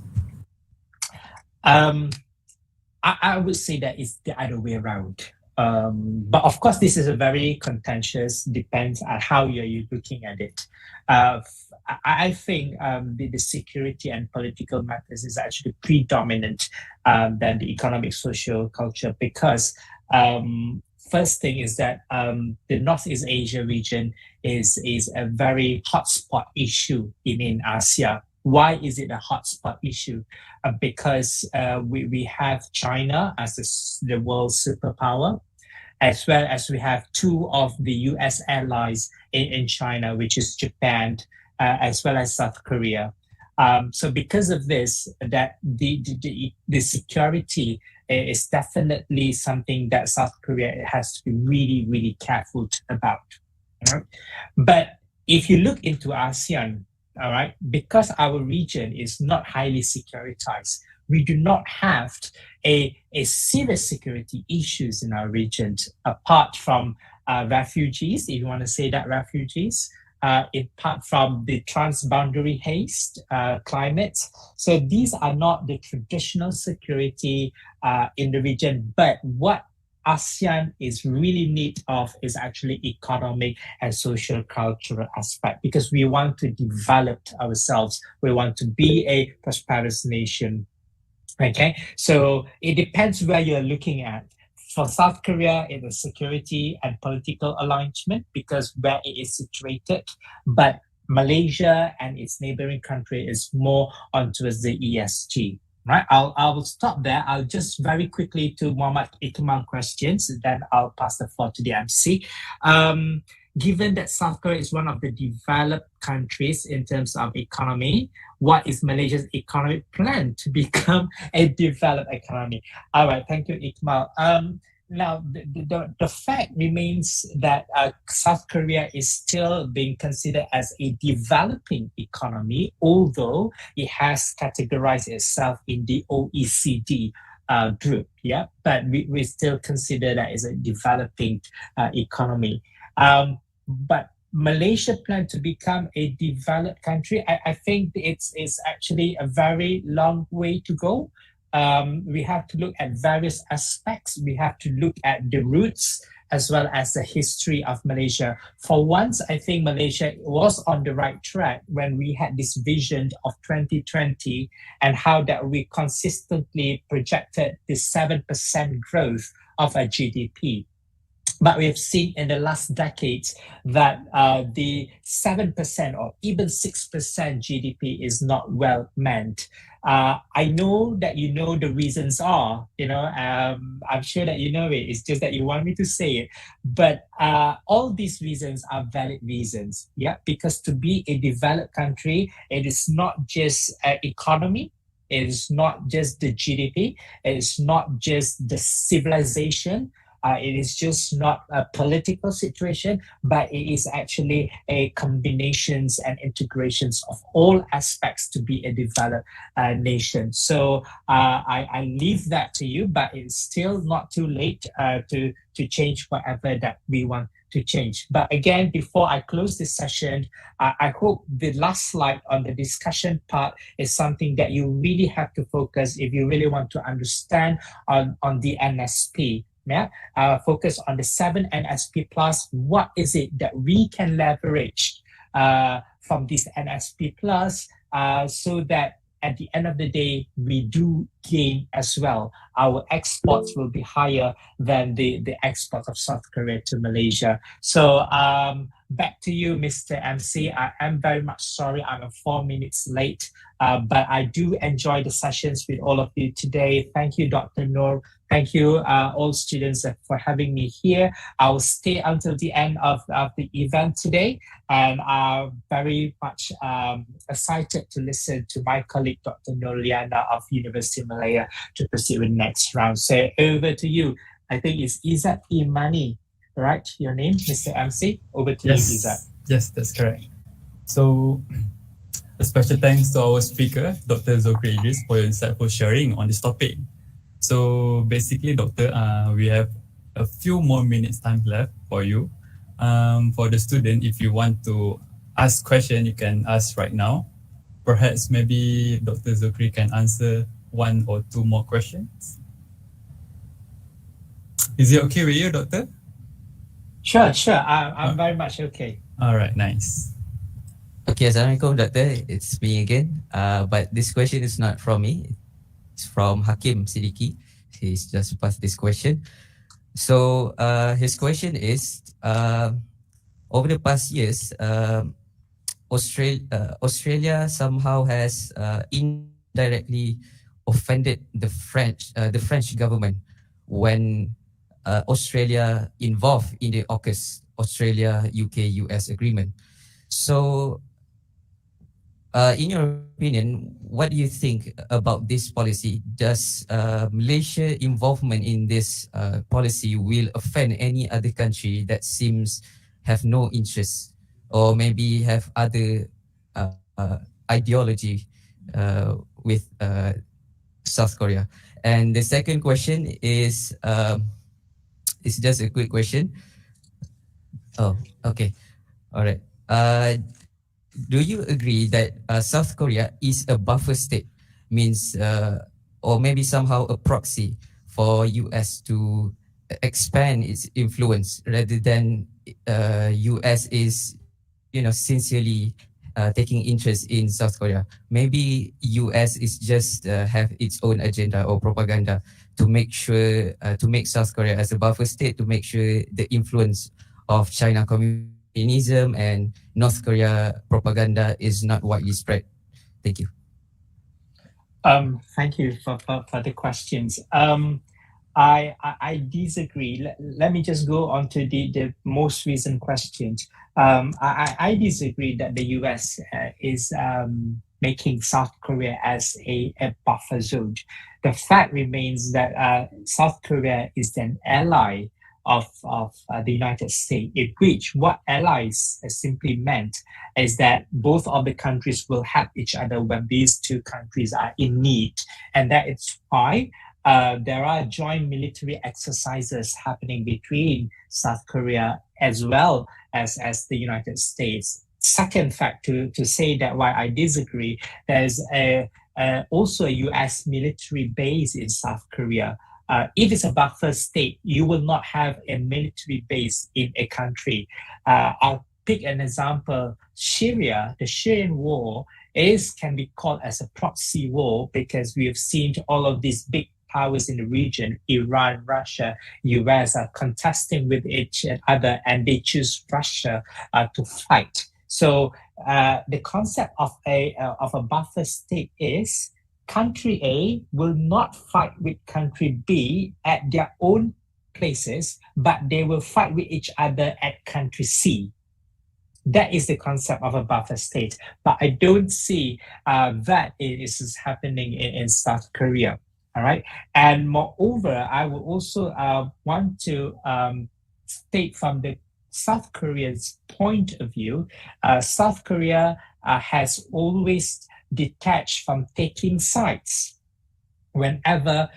I would say that it's the other way around. But of course, this is a very contentious, depends on how you're looking at it. I think the security and political matters is actually predominant than the economic, social, culture, because first thing is that the Northeast Asia region is a very hotspot issue in ASEAN. Why is it a hotspot issue? Because we have China as the world superpower, as well as we have two of the US allies in China, which is Japan, as well as South Korea. So because of this, that the security is definitely something that South Korea has to be really, really careful about. Right? But if you look into ASEAN, all right, because our region is not highly securitized, we do not have a serious security issues in our region, apart from refugees, if you want to say that, refugees, apart from the transboundary haste climate. So these are not the traditional security in the region, but what ASEAN is really need of is actually economic and social cultural aspect, because we want to develop ourselves. We want to be a prosperous nation. Okay, so it depends where you're looking at. For South Korea, it is security and political alignment because where it is situated, but Malaysia and its neighboring country is more on towards the ESG. Right, I will stop there. I'll just very quickly to Muhammad Ikmal questions, then I'll pass the floor to the MC. Given that South Korea is one of the developed countries in terms of economy, what is Malaysia's economic plan to become a developed economy? All right, thank you, Ikmal. Now, the fact remains that South Korea is still being considered as a developing economy, although it has categorized itself in the OECD group. Yeah, but we still consider that as a developing economy. But Malaysia plan to become a developed country, I think it's actually a very long way to go. We have to look at various aspects. We have to look at the roots as well as the history of Malaysia. For once, I think Malaysia was on the right track when we had this vision of 2020 and how that we consistently projected the 7% growth of our GDP. But we have seen in the last decades that the 7% or even 6% GDP is not well meant. I know that you know the reasons are, I'm sure that you know it. It's just that you want me to say it. But all these reasons are valid reasons, yeah? Because to be a developed country, it is not just economy. It is not just the GDP. It is not just the civilization. It is just not a political situation, but it is actually a combinations and integrations of all aspects to be a developed nation. So I leave that to you, but it's still not too late to change whatever that we want to change. But again, before I close this session, I hope the last slide on the discussion part is something that you really have to focus if you really want to understand on the NSP. Yeah, focus on the 7 NSP Plus. What is it that we can leverage from this NSP Plus so that at the end of the day, we do gain as well. Our exports will be higher than the exports of South Korea to Malaysia. So back to you, Mr. MC. I am very much sorry I'm 4 minutes late, but I do enjoy the sessions with all of you today. Thank you, Dr. Noor. Thank you, all students, for having me here. I will stay until the end of the event today, and I'm very much excited to listen to my colleague, Dr. Noor Liana of University of Malaya, to proceed with the next round. So over to you. I think it's Izzat Imani, right? Your name, Mr. MC? Over to you, Izzat. Yes, that's correct. So, a special thanks to our speaker, Dr. Zokri Idris, for your insightful sharing on this topic. So basically, Doctor, we have a few more minutes time left for you. For the student, if you want to ask question, you can ask right now. Perhaps maybe Dr. Zokri can answer 1 or 2 more questions. Is it okay with you, Doctor? Sure. I'm very much okay. All right, nice. Okay, Assalamualaikum, Doctor. It's me again. But this question is not from me. It's from Hakim Siddiqui. He's just passed this question. So his question is, over the past years, Australia somehow has indirectly offended the French government when Australia involved in the AUKUS, Australia-UK-US agreement. So in your opinion, what do you think about this policy? Does Malaysia involvement in this policy will offend any other country that seems have no interest or maybe have other ideology with South Korea? And the second question is, it's just a quick question. Oh, okay. All right. Do you agree that South Korea is a buffer state, means or maybe somehow a proxy for US to expand its influence rather than US is, sincerely taking interest in South Korea? Maybe US is just have its own agenda or propaganda to make sure to make South Korea as a buffer state, to make sure the influence of China communism and North Korea propaganda is not widely spread. Thank you. Thank you for the questions. I disagree. Let me just go on to the most recent questions. I disagree that the US is making South Korea as a buffer zone. The fact remains that South Korea is an ally of the United States, in which what allies simply meant is that both of the countries will help each other when these two countries are in need. And that is why there are joint military exercises happening between South Korea as well as the United States. Second fact to say that why I disagree, there's also a US military base in South Korea. If it's a buffer state, you will not have a military base in a country. I'll pick an example. Syria, the Syrian war can be called as a proxy war because we have seen all of these big powers in the region, Iran, Russia, US, are contesting with each other, and they choose Russia to fight. So the concept of a buffer state is country A will not fight with country B at their own places, but they will fight with each other at country C. That is the concept of a buffer state. But I don't see that is happening in South Korea. All right. And moreover, I will also want to state from the South Korea's point of view, South Korea has always detached from taking sides. whenever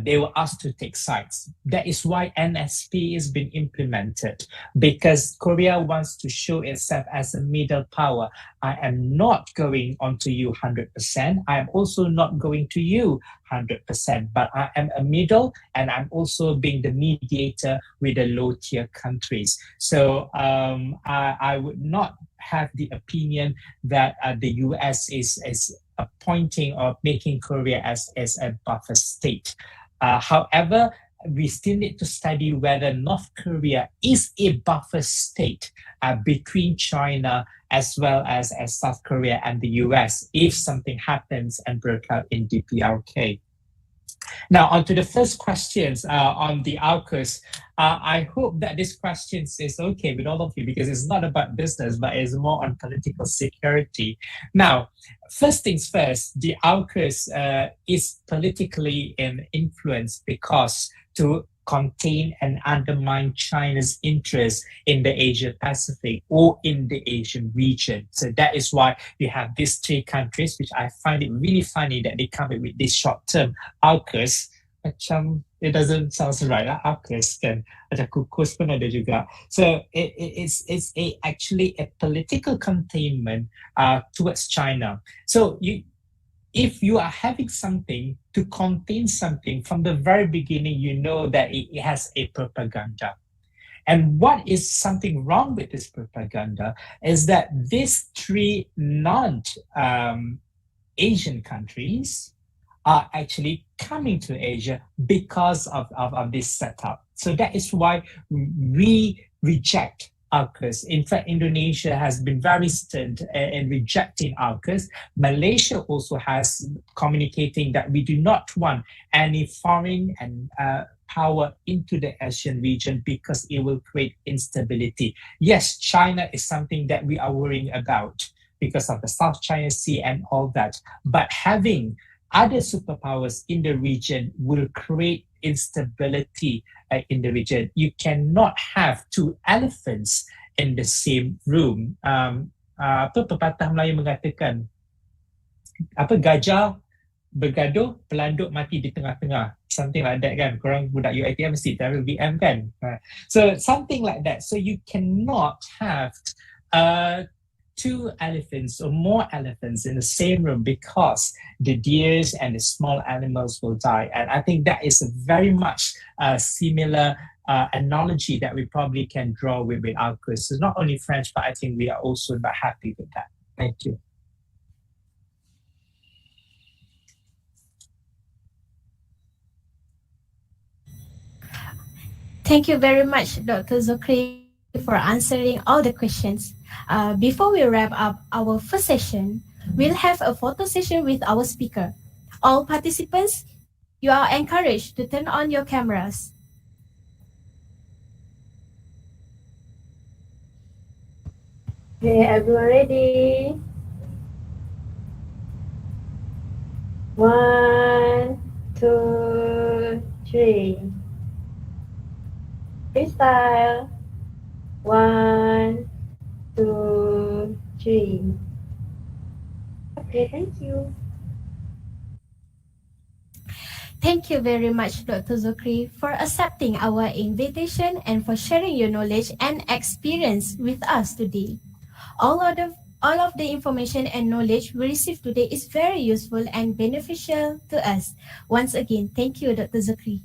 they were asked to take sides. That is why NSP is being implemented, because Korea wants to show itself as a middle power. I am not going onto you 100%. I am also not going to you 100%, but I am a middle, and I'm also being the mediator with the low tier countries. So I would not have the opinion that the US is appointing or making Korea as a buffer state. However, we still need to study whether North Korea is a buffer state between China as well as South Korea and the US if something happens and broke out in DPRK. Now, on to the first questions on the AUKUS. I hope that this question is okay with all of you, because it's not about business, but it's more on political security. Now, first things first, the AUKUS is politically influenced because to contain and undermine China's interest in the Asia Pacific or in the Asian region. So that is why you have these three countries, which I find it really funny that they come up with this short term AUKUS. Macam it doesn't sound right lah, AUKUS kan. Macam KUKUS pun ada juga. So it's actually a political containment towards China. So if you are having something to contain something from the very beginning, you know that it has a propaganda. And what is something wrong with this propaganda is that these three non-Asian countries are actually coming to Asia because of this setup. So that is why we reject AUKUS. In fact, Indonesia has been very stern in rejecting AUKUS. Malaysia also has communicating that we do not want any foreign and power into the Asian region because it will create instability. Yes, China is something that we are worrying about because of the South China Sea and all that. But having other superpowers in the region will create instability in the region. You cannot have two elephants in the same room. Apa pepatah Melayu mengatakan? Apa gajah bergaduh, pelanduk mati di tengah-tengah. Something like that kan. Korang budak UiTM mesti tahu VM kan. So something like that. So you cannot have two elephants or more elephants in the same room because the deers and the small animals will die. And I think that is a very much similar analogy that we probably can draw with AUKUS. So not only French, but I think we are also not happy with that. Thank you. Thank you very much, Dr. Zokri, for answering all the questions. Before we wrap up our first session, we'll have a photo session with our speaker. All participants, you are encouraged to turn on your cameras. Okay, everyone ready? 1, 2, 3. Freestyle. 1, 2, 3. Okay, thank you. Thank you very much, Dr. Zokri, for accepting our invitation and for sharing your knowledge and experience with us today. All of the information and knowledge we received today is very useful and beneficial to us. Once again, thank you, Dr. Zokri.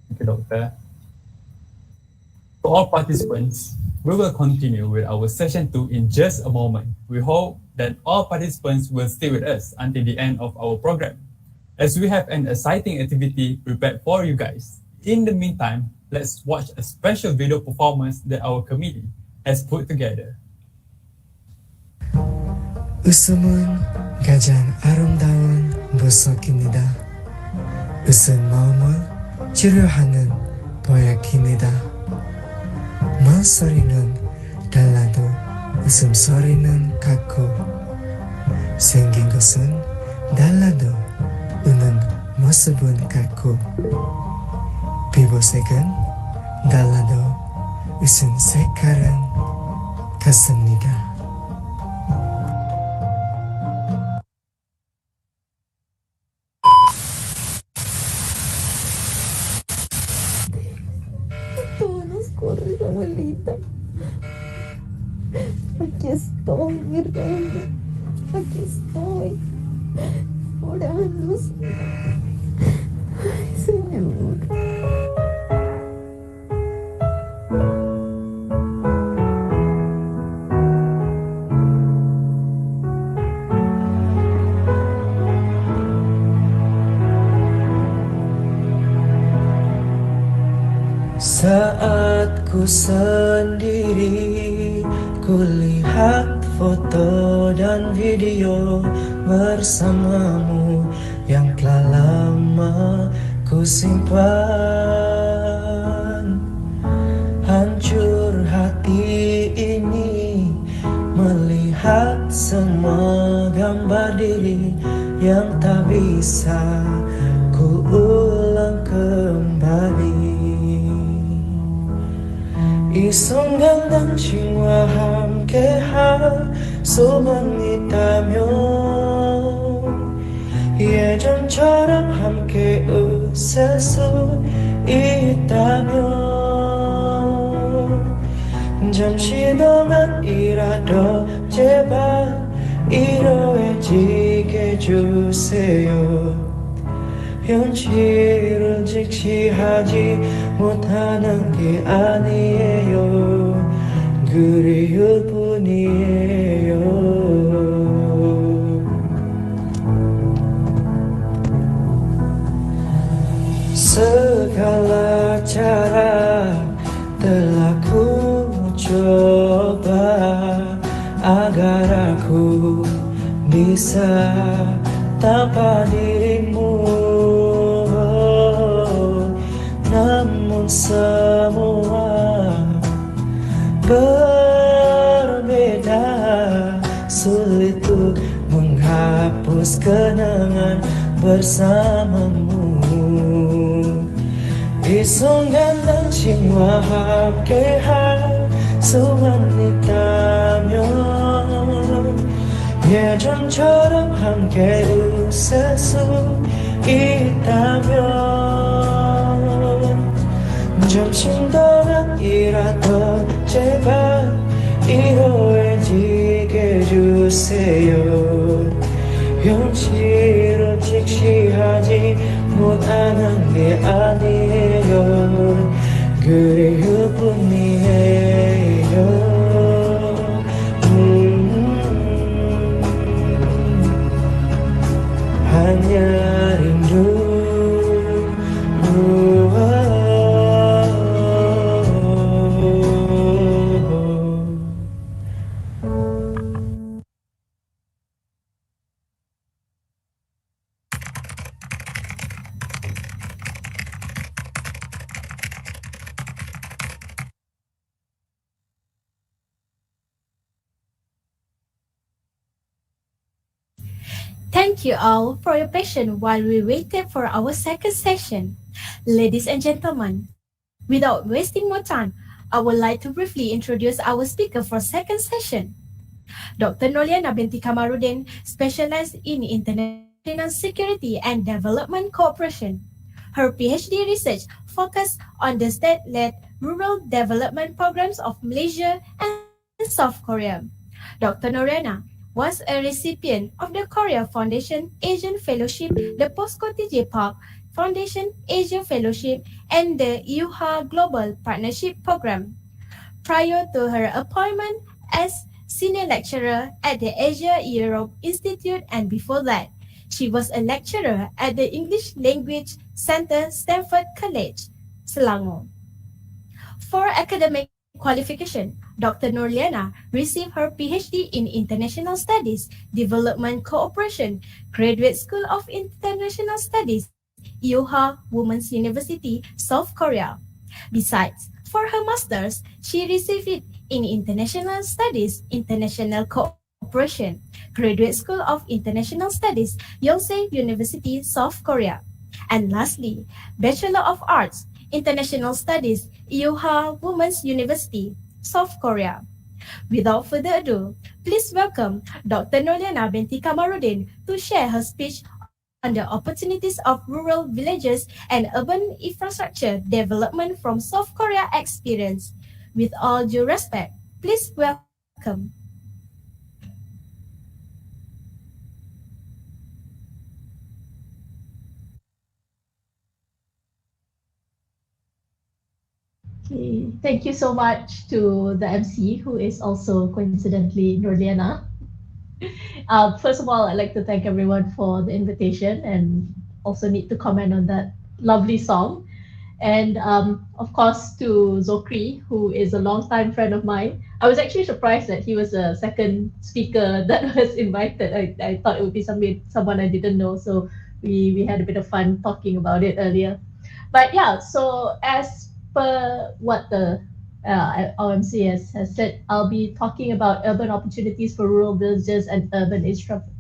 Thank you, Doctor. To all participants, we will continue with our session 2 in just a moment. We hope that all participants will stay with us until the end of our program, as we have an exciting activity prepared for you guys. In the meantime, let's watch a special video performance that our committee has put together. 웃음은 가장 아름다운 보석입니다. 웃은 마음을 치료하는 보약입니다. 말소리는 달라도 웃음소리는 같고 생긴 것은 달라도 우는 모습은 같고 피부색은 달라도 웃음 색깔은 같습니다. Aquí estoy, Miranda. Aquí estoy. Orando, Ay, Señor. Saat ku sendiri, ku lihat foto dan video bersamamu yang telah lama ku simpan. Hancur hati ini melihat semua gambar diri yang tak bisa ku ulang kembali. Isong gandang chingwa 함께할 소망이 있다면 예전처럼 함께 웃을 수 있다면 잠시 동안이라도 제발 이루어지게 해주세요. 현실을 직시하지 못하는 게 아니에요. 그리울 뿐이에요. Segala cara telah ku coba agar aku bisa tanpa dirimu. Namun semua berbeda, sulit untuk menghapus kenangan bersamamu. Isong gandang chingwa 함께할 수만 있다면 예전처럼 함께 웃을 수 있다면 잠시 동안이라도 제발 이루어지게 해주세요. 현실을 직시하지 못하는 게 아니에요. 그리울 뿐이에요. hanya rindu. Thank you all for your patience while we waited for our second session. Ladies and gentlemen, without wasting more time, I would like to briefly introduce our speaker for second session. Dr. Noliana binti Kamarudin specialized in international security and development cooperation. Her PhD research focused on the state-led rural development programs of Malaysia and South Korea. Dr. Noliana was a recipient of the Korea Foundation Asian Fellowship, the POSCO TJ Park Foundation Asia Fellowship, and the EUHA Global Partnership Program. Prior to her appointment as senior lecturer at the Asia Europe Institute, and before that, she was a lecturer at the English Language Center, Stanford College, Selangor. For academic qualification, Dr. Noliana received her PhD in International Studies, Development Cooperation, Graduate School of International Studies, EUHA Women's University, South Korea. Besides, for her master's, she received it in International Studies, International Cooperation, Graduate School of International Studies, Yonsei University, South Korea. And lastly, Bachelor of Arts, International Studies, EUHA Women's University, South Korea. Without further ado, please welcome Dr. Noliana binti Kamarudin to share her speech on the opportunities of rural villages and urban infrastructure development from South Korea experience. With all due respect, please welcome. Okay, thank you so much to the MC, who is also coincidentally Nurliana. First of all, I'd like to thank everyone for the invitation and also need to comment on that lovely song. And of course, to Zokri, who is a longtime friend of mine. I was actually surprised that he was a second speaker that was invited. I thought it would be someone I didn't know. So we had a bit of fun talking about it earlier. But yeah, so as per what the OMC has said, I'll be talking about urban opportunities for rural villages and urban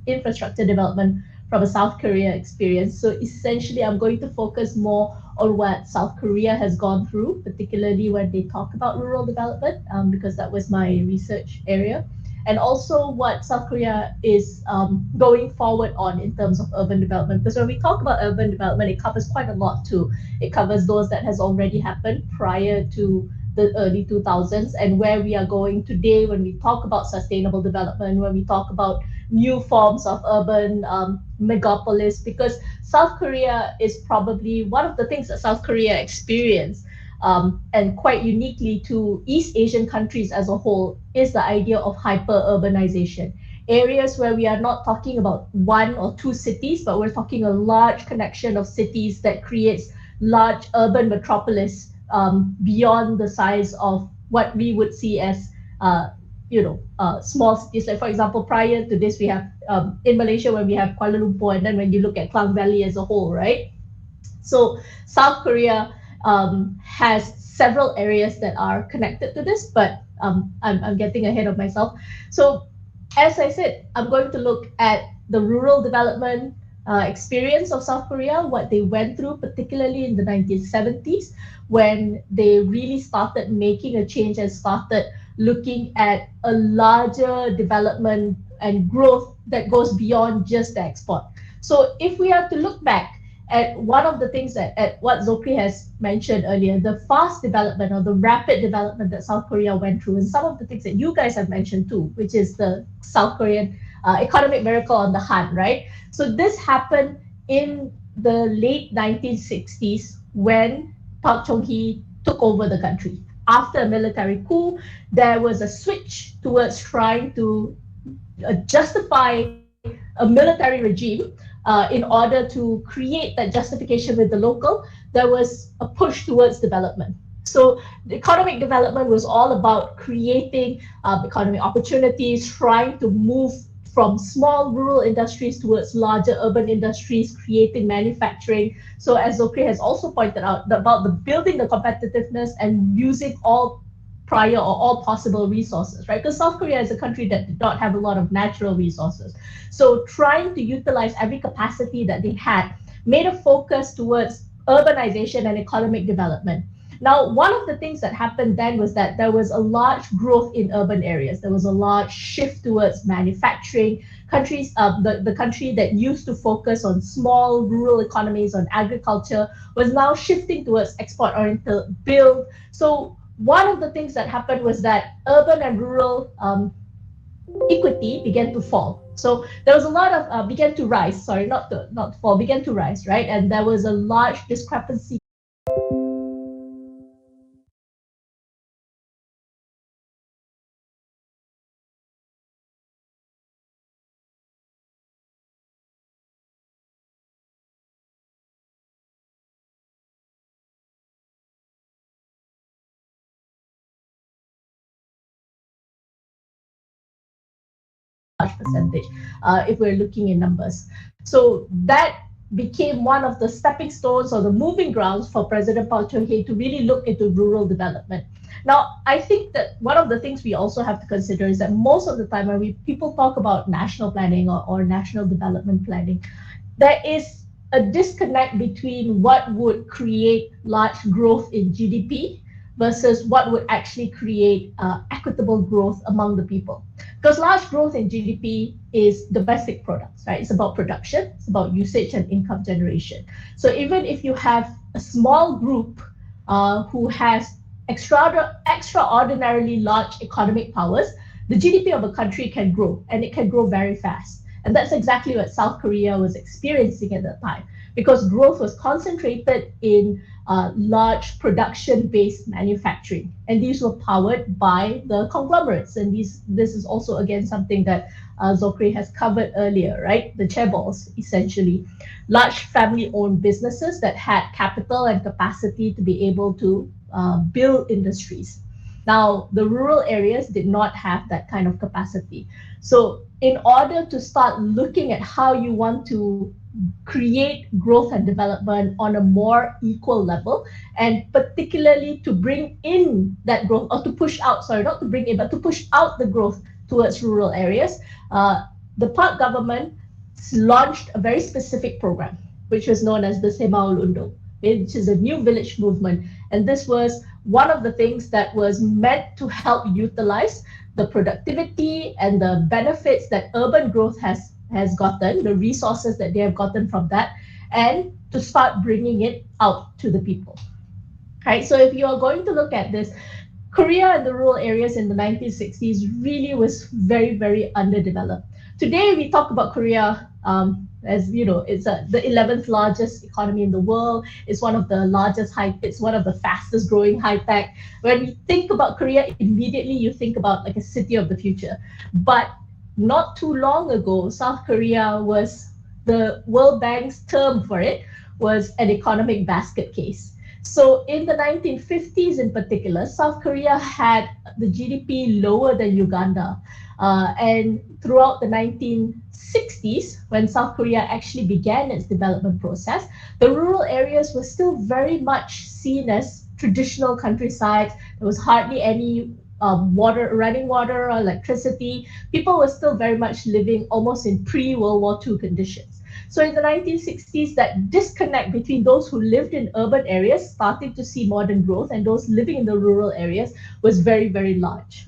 infrastructure development from a South Korea experience. So essentially, I'm going to focus more on what South Korea has gone through, particularly when they talk about rural development, because that was my research area. And also what South Korea is going forward on in terms of urban development. Because when we talk about urban development, it covers quite a lot too. It covers those that has already happened prior to the early 2000s and where we are going today when we talk about sustainable development, when we talk about new forms of urban megapolis, because South Korea is probably one of the things that South Korea experienced and quite uniquely to East Asian countries as a whole is the idea of hyper-urbanization. Areas where we are not talking about one or two cities, but we're talking a large connection of cities that creates large urban metropolis beyond the size of what we would see as small cities. Like for example, prior to this, we have in Malaysia when we have Kuala Lumpur, and then when you look at Klang Valley as a whole, right? So South Korea has several areas that are connected to this, but I'm getting ahead of myself. So as I said, I'm going to look at the rural development experience of South Korea, what they went through, particularly in the 1970s, when they really started making a change and started looking at a larger development and growth that goes beyond just the export. So if we are to look back at one of the things at what Zokri has mentioned earlier, the fast development or the rapid development that South Korea went through, and some of the things that you guys have mentioned too, which is the South Korean economic miracle on the Han, right? So this happened in the late 1960s when Park Chung-hee took over the country. After a military coup, there was a switch towards trying to justify a military regime in order to create that justification with the local. There was a push towards development. So the economic development was all about creating economic opportunities, trying to move from small rural industries towards larger urban industries, creating manufacturing. So as Zokri has also pointed out about the building the competitiveness and using all prior or all possible resources, right? Because South Korea is a country that did not have a lot of natural resources. So trying to utilize every capacity that they had made a focus towards urbanization and economic development. Now, one of the things that happened then was that there was a large growth in urban areas. There was a large shift towards manufacturing. Countries, the country that used to focus on small rural economies, on agriculture, was now shifting towards export-oriented build. So one of the things that happened was that urban and rural equity began to fall. So there was a lot of, began to rise, sorry, not fall, began to rise, right? And there was a large discrepancy percentage if we're looking in numbers. So that became one of the stepping stones or the moving grounds for President Park Chung-hee to really look into rural development. Now, I think that one of the things we also have to consider is that most of the time when people talk about national planning or national development planning, there is a disconnect between what would create large growth in GDP versus what would actually create equitable growth among the people. Because large growth in GDP is domestic products, right? It's about production, it's about usage and income generation. So even if you have a small group who has extraordinarily large economic powers, the GDP of a country can grow, and it can grow very fast. And that's exactly what South Korea was experiencing at that time, because growth was concentrated in large production-based manufacturing, and these were powered by the conglomerates. And this is also again something that Zokri has covered earlier, right? The chaebols, essentially, large family-owned businesses that had capital and capacity to be able to build industries. Now, the rural areas did not have that kind of capacity. So in order to start looking at how you want to create growth and development on a more equal level, and particularly to bring in that growth, or to push out, sorry, not to bring in, but to push out the growth towards rural areas, the Park government launched a very specific program, which was known as the Semaul Undong, which is a new village movement. And this was one of the things that was meant to help utilize the productivity and the benefits that urban growth has gotten, the resources that they have gotten from that, and to start bringing it out to the people. Right? So if you are going to look at this, Korea and the rural areas in the 1960s really was very, very underdeveloped. Today we talk about Korea as you know, it's the 11th largest economy in the world. It's one of the largest it's one of the fastest growing high tech. When you think about Korea, immediately you think about like a city of the future. But not too long ago, South Korea was, the World Bank's term for it was an economic basket case. So in the 1950s in particular, South Korea had the GDP lower than Uganda. And throughout the 1960s, when South Korea actually began its development process, the rural areas were still very much seen as traditional countrysides. There was hardly any running water or electricity. People were still very much living almost in pre-World War II conditions. So in the 1960s, that disconnect between those who lived in urban areas starting to see modern growth and those living in the rural areas was very, very large.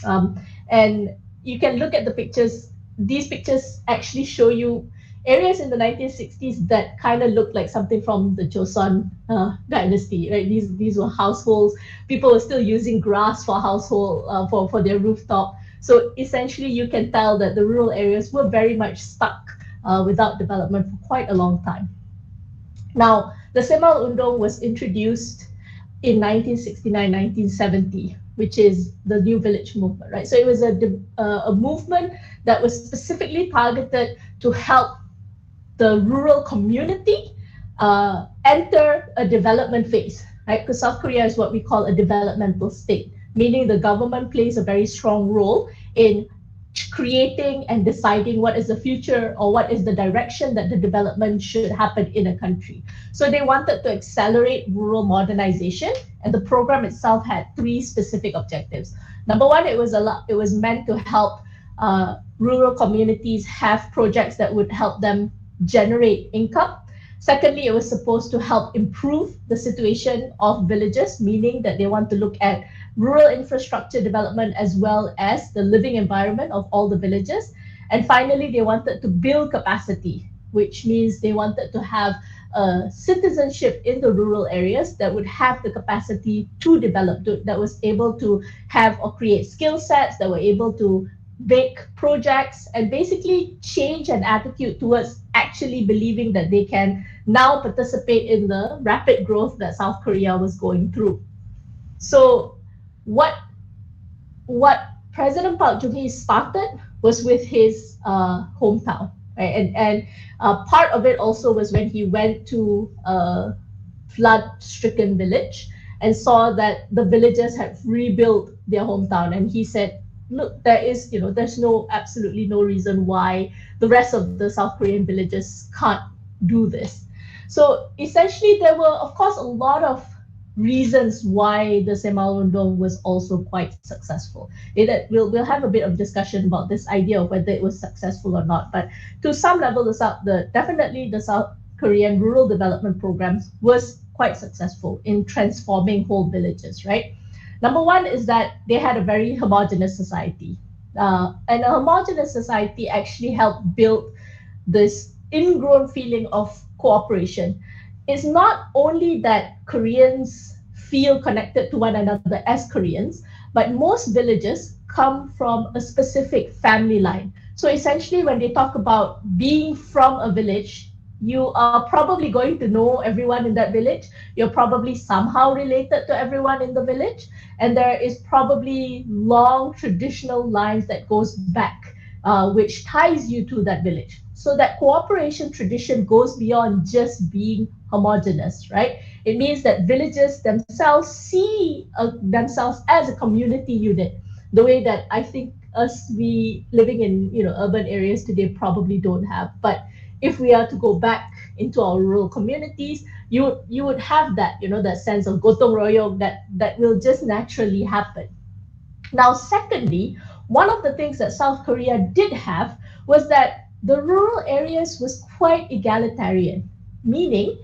And you can look at the pictures. These pictures actually show you areas in the 1960s that kind of looked like something from the Joseon dynasty, right? These were households. People were still using grass for household, for their rooftop. So essentially you can tell that the rural areas were very much stuck without development for quite a long time. Now, the Semaul Undong was introduced in 1969-1970, which is the New Village movement, right? So it was a movement that was specifically targeted to help the rural community enter a development phase, right? Because South Korea is what we call a developmental state, meaning the government plays a very strong role in creating and deciding what is the future or what is the direction that the development should happen in a country. So they wanted to accelerate rural modernization, and the program itself had three specific objectives. Number one, it was meant to help rural communities have projects that would help them generate income. Secondly, it was supposed to help improve the situation of villages, meaning that they want to look at rural infrastructure development as well as the living environment of all the villages. And finally, they wanted to build capacity, which means they wanted to have citizenship in the rural areas that would have the capacity to develop, that was able to have or create skill sets, that were able to make projects, and basically change an attitude towards actually believing that they can now participate in the rapid growth that South Korea was going through. So what President Park Geun-hye started was with his hometown, right? And part of it also was when he went to a flood-stricken village and saw that the villagers had rebuilt their hometown, and he said, look, there's absolutely no reason why the rest of the South Korean villages can't do this. So essentially, there were, of course, a lot of reasons why the Semaul Undong was also quite successful. We'll have a bit of discussion about this idea of whether it was successful or not. But to some level, definitely the South Korean rural development programs was quite successful in transforming whole villages, right? Number one is that they had a very homogeneous society. And a homogeneous society actually helped build this ingrown feeling of cooperation. It's not only that Koreans feel connected to one another as Koreans, but most villages come from a specific family line. So essentially, when they talk about being from a village, you are probably going to know everyone in that village. You're probably somehow related to everyone in the village. And there is probably long traditional lines that goes back, which ties you to that village. So that cooperation tradition goes beyond just being homogenous, right? It means that villages themselves see themselves as a community unit, the way that I think we living in urban areas today probably don't have. But if we are to go back into our rural communities, you would have that, that sense of gotong royong that will just naturally happen. Now, secondly, one of the things that South Korea did have was that the rural areas was quite egalitarian, meaning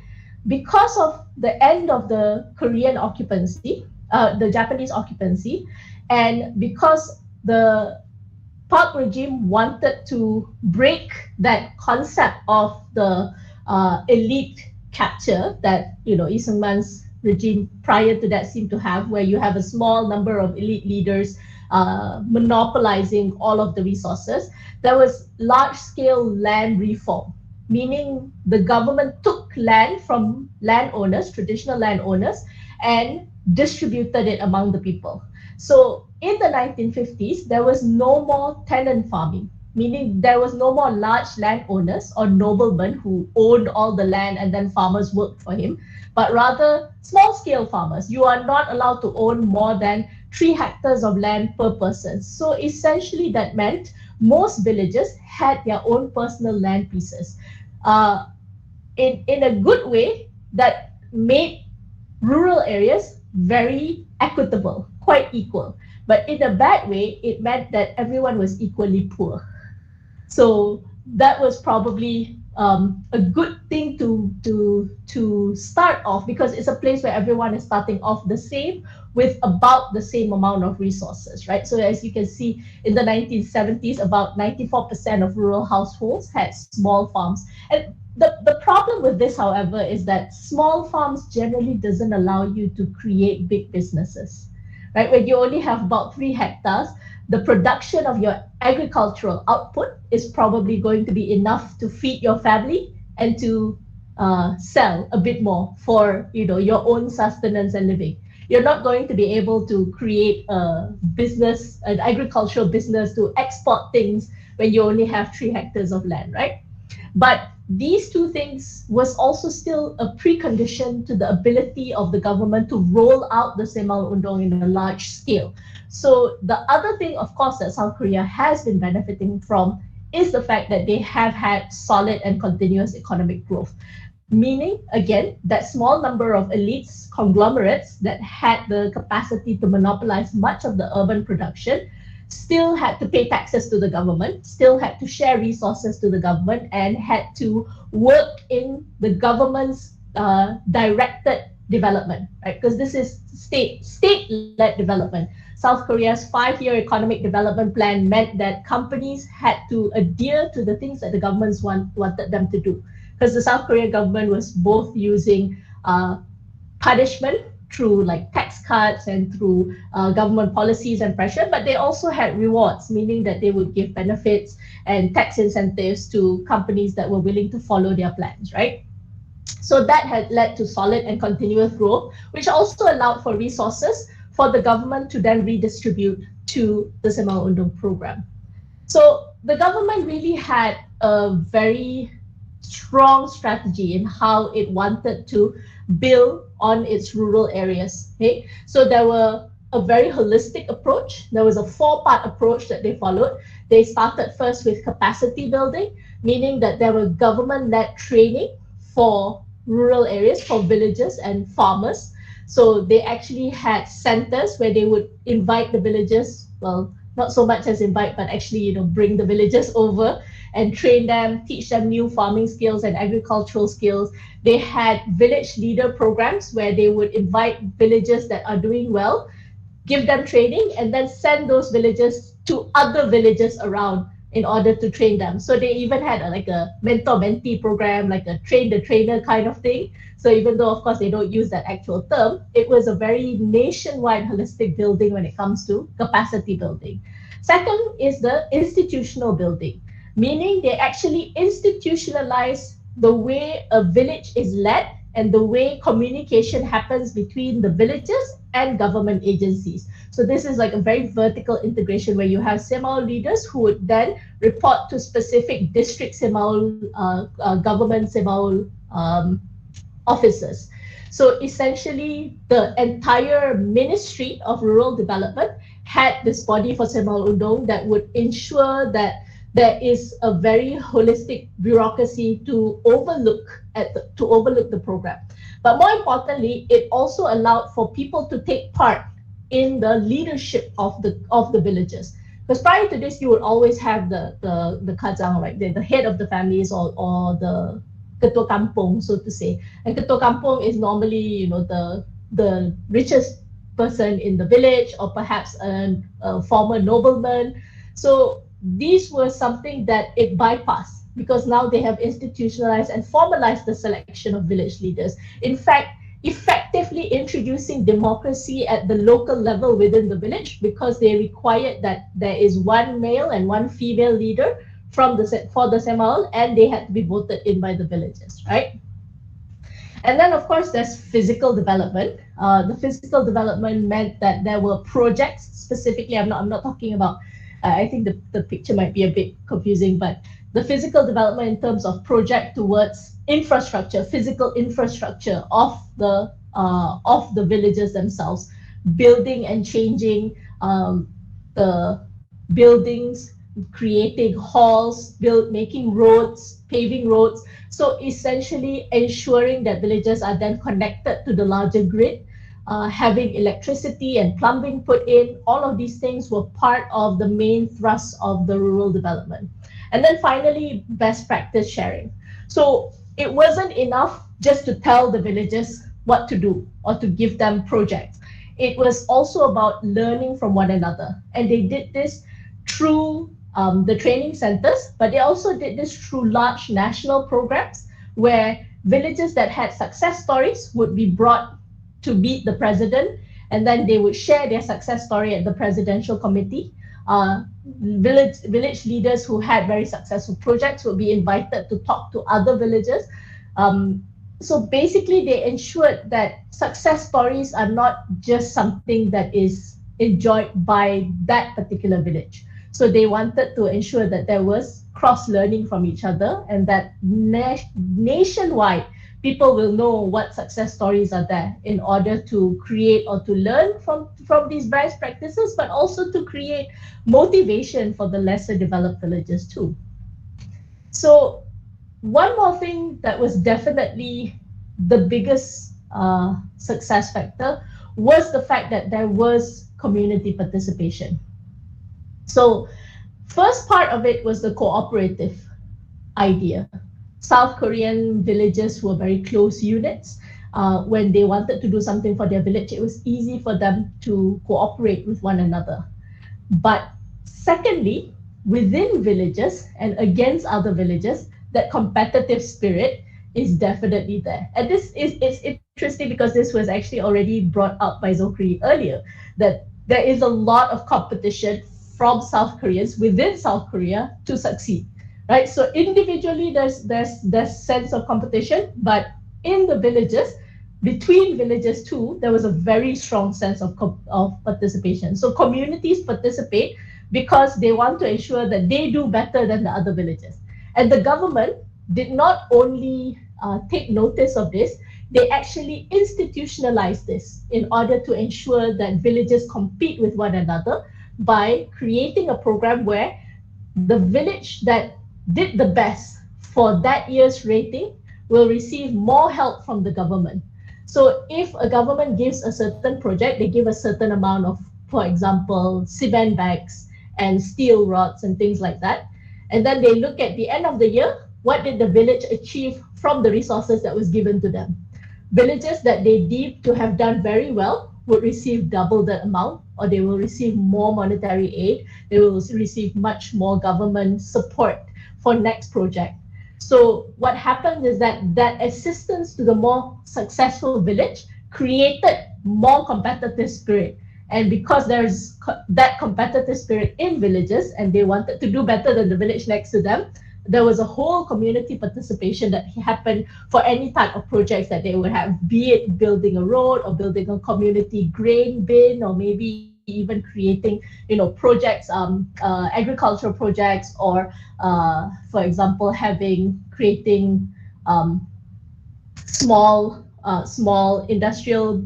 because of the end of the Korean occupancy, the Japanese occupancy, and because the Park regime wanted to break that concept of the elite capture that Lee Seung-man's regime prior to that seemed to have, where you have a small number of elite leaders monopolizing all of the resources. There was large-scale land reform, meaning the government took land from landowners, traditional landowners, and distributed it among the people. So in the 1950s, there was no more tenant farming, meaning there was no more large landowners or noblemen who owned all the land and then farmers worked for him, but rather small-scale farmers. You are not allowed to own more than 3 hectares of land per person. So essentially that meant most villages had their own personal land pieces. In a good way, that made rural areas very equitable, quite equal. But in a bad way, it meant that everyone was equally poor. So that was probably a good thing to start off, because it's a place where everyone is starting off the same with about the same amount of resources, right? So as you can see, in the 1970s, about 94% of rural households had small farms. And the problem with this, however, is that small farms generally doesn't allow you to create big businesses, right? When you only have about 3 hectares, the production of your agricultural output is probably going to be enough to feed your family and to sell a bit more for your own sustenance and living. You're not going to be able to create a business, an agricultural business to export things when you only have 3 hectares of land, right? But these two things was also still a precondition to the ability of the government to roll out the Semang Undang in a large scale. So the other thing, of course, that South Korea has been benefiting from is the fact that they have had solid and continuous economic growth. Meaning, again, that small number of elites, conglomerates that had the capacity to monopolize much of the urban production still had to pay taxes to the government, still had to share resources to the government, and had to work in the government's directed development, right? Because this is state-led development. South Korea's 5-year economic development plan meant that companies had to adhere to the things that the governments wanted them to do. Because the South Korean government was both using punishment through like tax cuts and through government policies and pressure, but they also had rewards, meaning that they would give benefits and tax incentives to companies that were willing to follow their plans, right? So that had led to solid and continuous growth, which also allowed for resources for the government to then redistribute to the Semang Undang program. So the government really had a very strong strategy in how it wanted to build on its rural areas. Okay, so there were a very holistic approach. There was a 4-part approach that they followed. They started first with capacity building, meaning that there were government-led training for rural areas, for villages and farmers. So they actually had centers where they would invite the villagers, well, not so much as invite, but actually, bring the villagers over and train them, teach them new farming skills and agricultural skills. They had village leader programs where they would invite villagers that are doing well, give them training, and then send those villagers to other villages around in order to train them. So they even had like a mentor-mentee program, like a train-the-trainer kind of thing. So even though, of course, they don't use that actual term, it was a very nationwide holistic building when it comes to capacity building. Second is the institutional building, meaning they actually institutionalize the way a village is led and the way communication happens between the villages and government agencies. So this is like a very vertical integration where you have Semaul leaders who would then report to specific district Semaul, government Semaul officers. So essentially the entire Ministry of Rural Development had this body for Semaul Udong that would ensure that there is a very holistic bureaucracy to overlook the program. But more importantly, it also allowed for people to take part in the leadership of the villages. Because prior to this, you would always have the kajang, right? The head of the families or the ketua kampung, so to say. And ketua kampung is normally, you know, the richest person in the village, or perhaps a former nobleman. So these were something that it bypassed, because now they have institutionalized and formalized the selection of village leaders. In fact, effectively introducing democracy at the local level within the village, because they required that there is one male and one female leader for the Semaul, and they had to be voted in by the villagers, right? And then, of course, there's physical development. The physical development meant that there were projects specifically. I'm not talking about. I think the picture might be a bit confusing, but the physical development in terms of project towards infrastructure, physical infrastructure of the villages themselves, building and changing the buildings, creating halls, making roads, paving roads. So essentially ensuring that villages are then connected to the larger grid, having electricity and plumbing put in. All of these things were part of the main thrust of the rural development. And then finally, best practice sharing. So it wasn't enough just to tell the villagers what to do or to give them projects. It was also about learning from one another. And they did this through the training centers, but they also did this through large national programs where villages that had success stories would be brought to meet the president, and then they would share their success story at the presidential committee. Village leaders who had very successful projects would be invited to talk to other villages. So basically they ensured that success stories are not just something that is enjoyed by that particular village. So they wanted to ensure that there was cross-learning from each other, and that nationwide people will know what success stories are there in order to create or to learn from these best practices, but also to create motivation for the lesser developed villages too. So one more thing that was definitely the biggest success factor was the fact that there was community participation. So first part of it was the cooperative idea. South Korean villages were very close units. When they wanted to do something for their village, it was easy for them to cooperate with one another. But secondly, within villages and against other villages, that competitive spirit is definitely there. And it's interesting because this was actually already brought up by Zokri earlier, that there is a lot of competition from South Koreans within South Korea to succeed. Right, so individually there's sense of competition, but in the villages, between villages too, there was a very strong sense of participation. So communities participate because they want to ensure that they do better than the other villages. And the government did not only take notice of this, they actually institutionalized this in order to ensure that villages compete with one another by creating a program where the village that did the best for that year's rating will receive more help from the government. So if a government gives a certain project, they give a certain amount of, for example, cement bags and steel rods and things like that. And then they look at the end of the year, what did the village achieve from the resources that was given to them? Villages that they deemed to have done very well would receive double that amount. or they will receive more monetary aid, they will receive much more government support for next project. So what happened is that assistance to the more successful village created more competitive spirit. And because there's that competitive spirit in villages and they wanted to do better than the village next to them, there was a whole community participation that happened for any type of projects that they would have, be it building a road or building a community grain bin, or maybe even creating, projects, agricultural projects, or for example, creating small industrial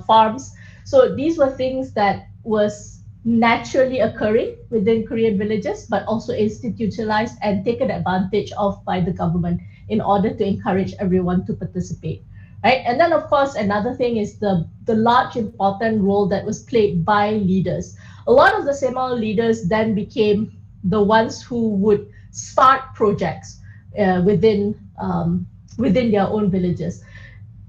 farms. So these were things that was naturally occurring within Korean villages, but also institutionalized and taken advantage of by the government in order to encourage everyone to participate, right? And then, of course, another thing is the large important role that was played by leaders. A lot of the Semal leaders then became the ones who would start projects within their own villages.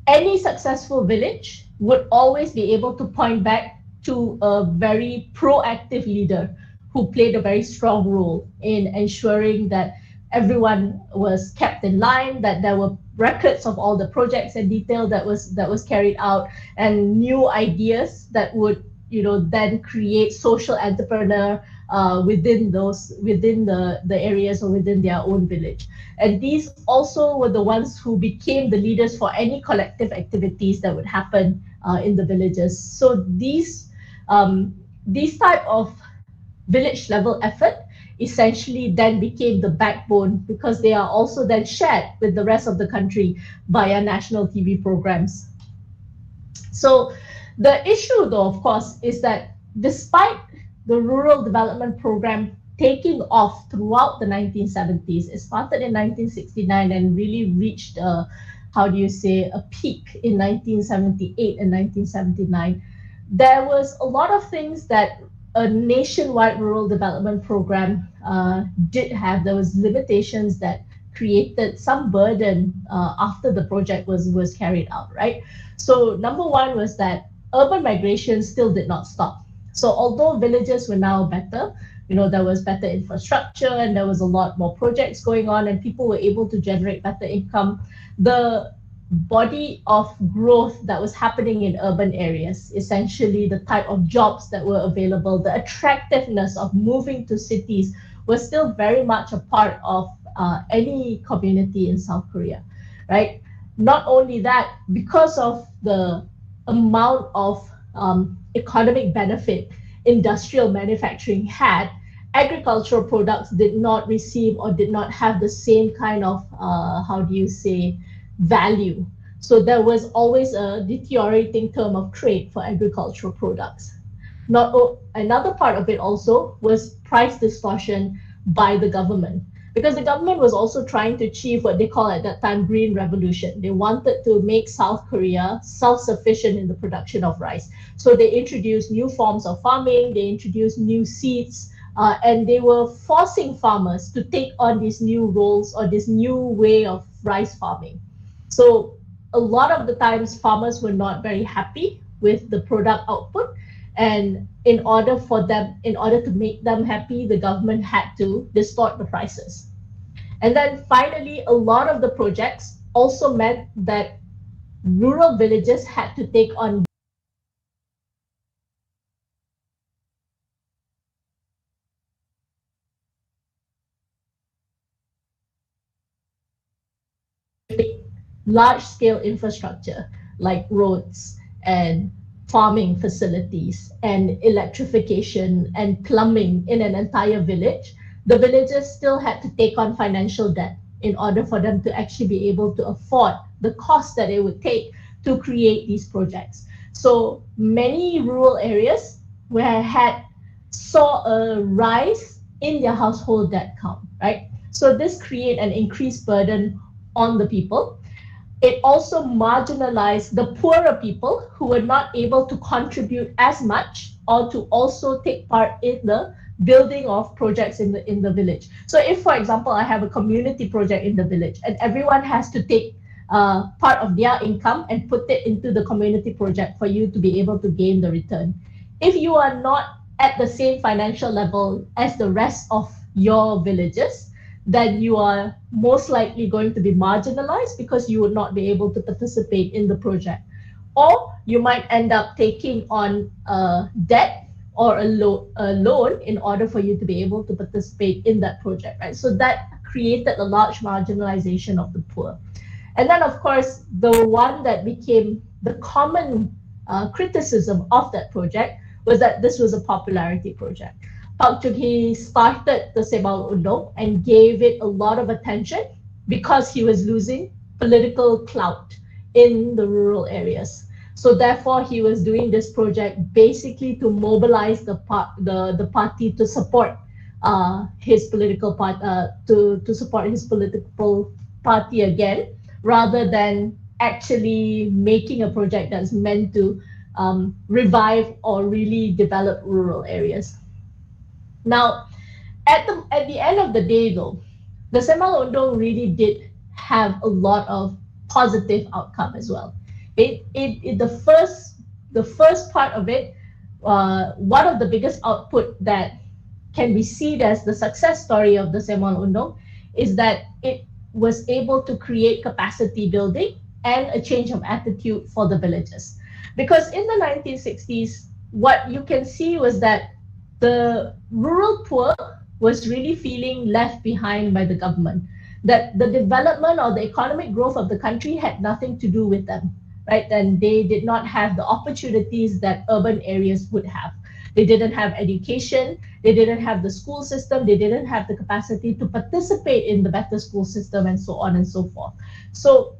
Any successful village would always be able to point back to a very proactive leader who played a very strong role in ensuring that everyone was kept in line, that there were records of all the projects and detail that was carried out, and new ideas that would then create social entrepreneur within the areas or within their own village. And these also were the ones who became the leaders for any collective activities that would happen in the villages. So these type of village level effort essentially then became the backbone, because they are also then shared with the rest of the country via national TV programs. So the issue, though, of course, is that despite the rural development program taking off throughout the 1970s, it started in 1969 and really reached a peak in 1978 and 1979. There was a lot of things that a nationwide rural development program did have. There was limitations that created some burden after the project was carried out, right? So number one was that urban migration still did not stop. So although villages were now better, there was better infrastructure and there was a lot more projects going on and people were able to generate better income, the body of growth that was happening in urban areas, essentially the type of jobs that were available, the attractiveness of moving to cities, was still very much a part of any community in South Korea, right? Not only that, because of the amount of economic benefit industrial manufacturing had, agricultural products did not receive or did not have the same kind of, value. So there was always a deteriorating term of trade for agricultural products. Another part of it also was price distortion by the government, because the government was also trying to achieve what they call at that time green revolution. They wanted to make South Korea self-sufficient in the production of rice. So they introduced new forms of farming, they introduced new seeds, and they were forcing farmers to take on these new roles or this new way of rice farming. So a lot of the times farmers were not very happy with the product output, and in order to make them happy, the government had to distort the prices. And then finally, a lot of the projects also meant that rural villages had to take on large-scale infrastructure like roads and farming facilities and electrification and plumbing in an entire village. The villagers still had to take on financial debt in order for them to actually be able to afford the cost that it would take to create these projects. So many rural areas saw a rise in their household debt count, right? So this created an increased burden on the people. It also marginalized the poorer people who were not able to contribute as much or to also take part in the building of projects in the village. So if, for example, I have a community project in the village and everyone has to take part of their income and put it into the community project for you to be able to gain the return. if you are not at the same financial level as the rest of your villages, then you are most likely going to be marginalized because you would not be able to participate in the project. Or you might end up taking on debt or a loan in order for you to be able to participate in that project, right? So that created a large marginalization of the poor. And then, of course, the one that became the common criticism of that project was that this was a popularity project. Park Chung-hee started the Sebal Undong and gave it a lot of attention because he was losing political clout in the rural areas. So therefore, he was doing this project basically to mobilize the party to support his political to support his political party again, rather than actually making a project that's meant to revive or really develop rural areas. Now, at the end of the day, though, the Sebal Undong really did have a lot of positive outcome as well. The first part of it, one of the biggest output that can be seen as the success story of the Sebal Undong is that it was able to create capacity building and a change of attitude for the villagers. Because in the 1960s, what you can see was that the rural poor was really feeling left behind by the government, that the development or the economic growth of the country had nothing to do with them, right? And they did not have the opportunities that urban areas would have. They didn't have education, they didn't have the school system, they didn't have the capacity to participate in the better school system, and so on and so forth. So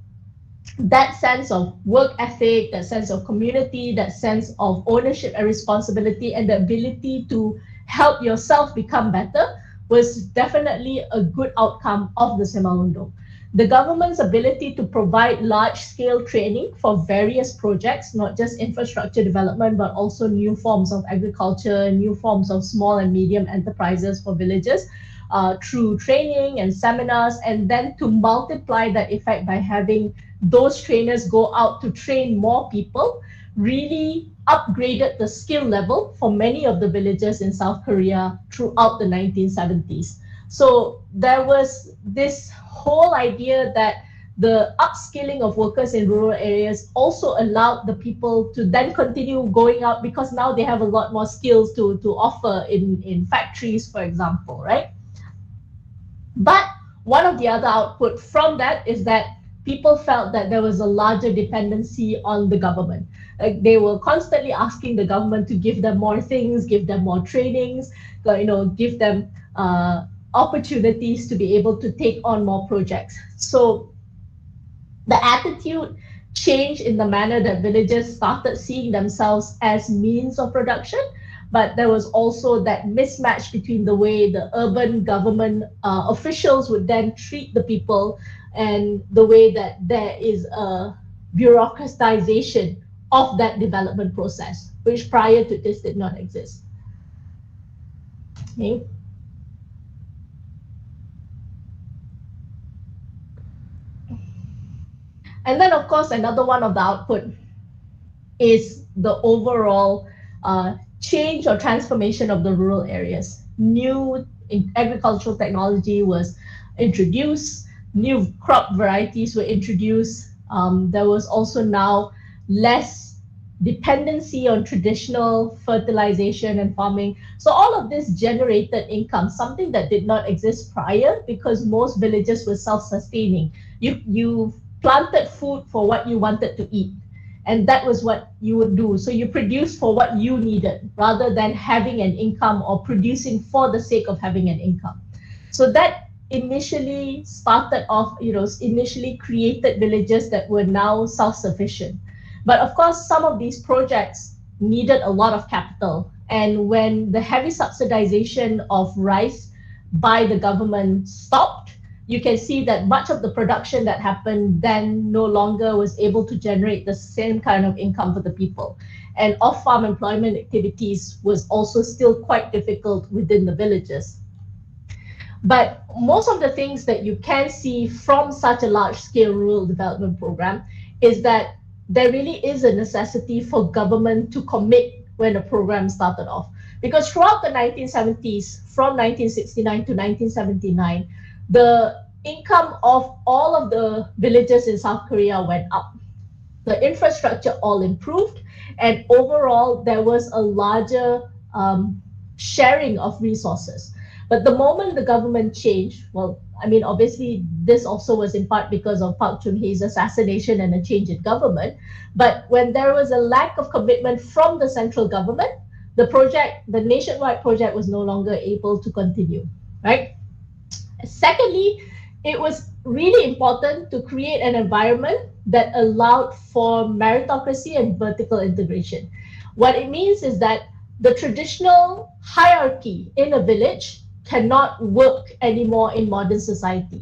that sense of work ethic, that sense of community, that sense of ownership and responsibility, and the ability to help yourself become better was definitely a good outcome of the Sebal Undong. The government's ability to provide large-scale training for various projects, not just infrastructure development, but also new forms of agriculture, new forms of small and medium enterprises for villages, through training and seminars, and then to multiply that effect by having those trainers go out to train more people, really upgraded the skill level for many of the villages in South Korea throughout the 1970s. So there was this whole idea that the upskilling of workers in rural areas also allowed the people to then continue going out, because now they have a lot more skills to offer in factories, for example, right? But one of the other output from that is that people felt that there was a larger dependency on the government. Like they were constantly asking the government to give them more things, give them more trainings, give them opportunities to be able to take on more projects. So the attitude changed in the manner that villagers started seeing themselves as means of production, but there was also that mismatch between the way the urban government officials would then treat the people and the way that there is a bureaucratization of that development process, which prior to this did not exist. Okay. And then, of course, another one of the output is the overall change or transformation of the rural areas. New agricultural technology was introduced, new crop varieties were introduced. There was also now less dependency on traditional fertilization and farming. So all of this generated income, something that did not exist prior because most villages were self-sustaining. You planted food for what you wanted to eat, and that was what you would do. So you produced for what you needed rather than having an income or producing for the sake of having an income. So that initially started off, initially created villages that were now self-sufficient. But of course, some of these projects needed a lot of capital. And when the heavy subsidization of rice by the government stopped, you can see that much of the production that happened then no longer was able to generate the same kind of income for the people. And off-farm employment activities was also still quite difficult within the villages. But most of the things that you can see from such a large-scale rural development program is that there really is a necessity for government to commit when the program started off. Because throughout the 1970s, from 1969 to 1979, the income of all of the villages in South Korea went up. The infrastructure all improved, and overall there was a larger sharing of resources. But the moment the government changed, well, I mean, obviously this also was in part because of Park Geun-hye's assassination and a change in government. But when there was a lack of commitment from the central government, the project, the nationwide project, was no longer able to continue, right? Secondly, it was really important to create an environment that allowed for meritocracy and vertical integration. What it means is that the traditional hierarchy in a village cannot work anymore in modern society.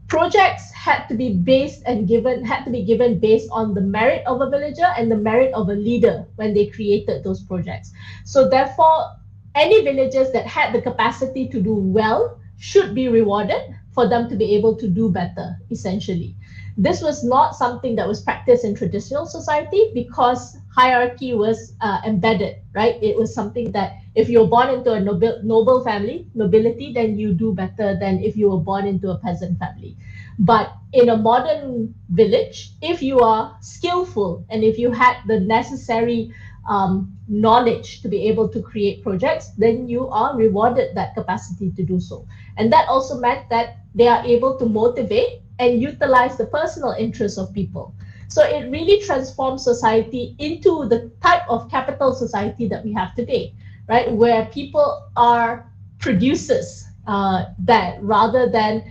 Projects had to be based and given based on the merit of a villager and the merit of a leader when they created those projects. So therefore, any villagers that had the capacity to do well should be rewarded for them to be able to do better, essentially. This was not something that was practiced in traditional society because hierarchy was embedded, right? It was something that if you're born into a noble family, nobility, then you do better than if you were born into a peasant family. But in a modern village, if you are skillful and if you had the necessary knowledge to be able to create projects, then you are rewarded that capacity to do so. And that also meant that they are able to motivate and utilize the personal interests of people. So it really transforms society into the type of capital society that we have today, right? Where people are producers that rather than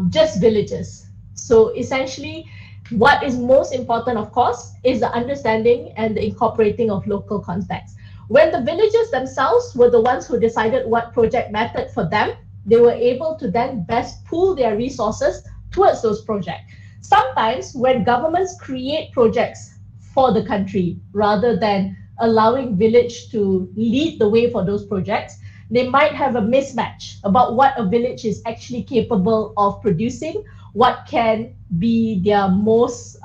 just villagers. So essentially, what is most important, of course, is the understanding and the incorporating of local context. When the villagers themselves were the ones who decided what project mattered for them, they were able to then best pool their resources towards those projects. Sometimes when governments create projects for the country, rather than allowing village to lead the way for those projects, they might have a mismatch about what a village is actually capable of producing, what can be their most,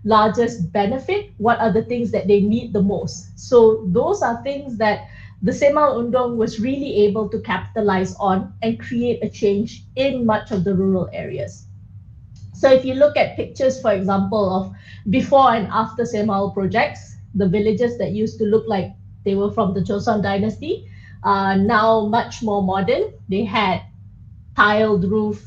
largest benefit, what are the things that they need the most. So those are things that the Semal Undong was really able to capitalize on and create a change in much of the rural areas. So if you look at pictures, for example, of before and after Semal projects, the villages that used to look like they were from the Joseon dynasty are now much more modern. They had tiled roof,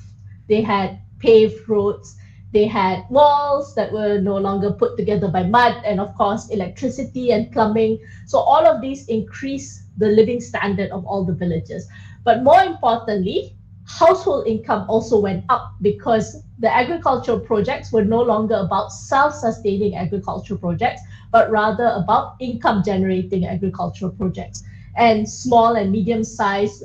they had paved roads, they had walls that were no longer put together by mud, and of course, electricity and plumbing. So all of these increase the living standard of all the villages. But more importantly, household income also went up because the agricultural projects were no longer about self-sustaining agricultural projects, but rather about income-generating agricultural projects and small and medium-sized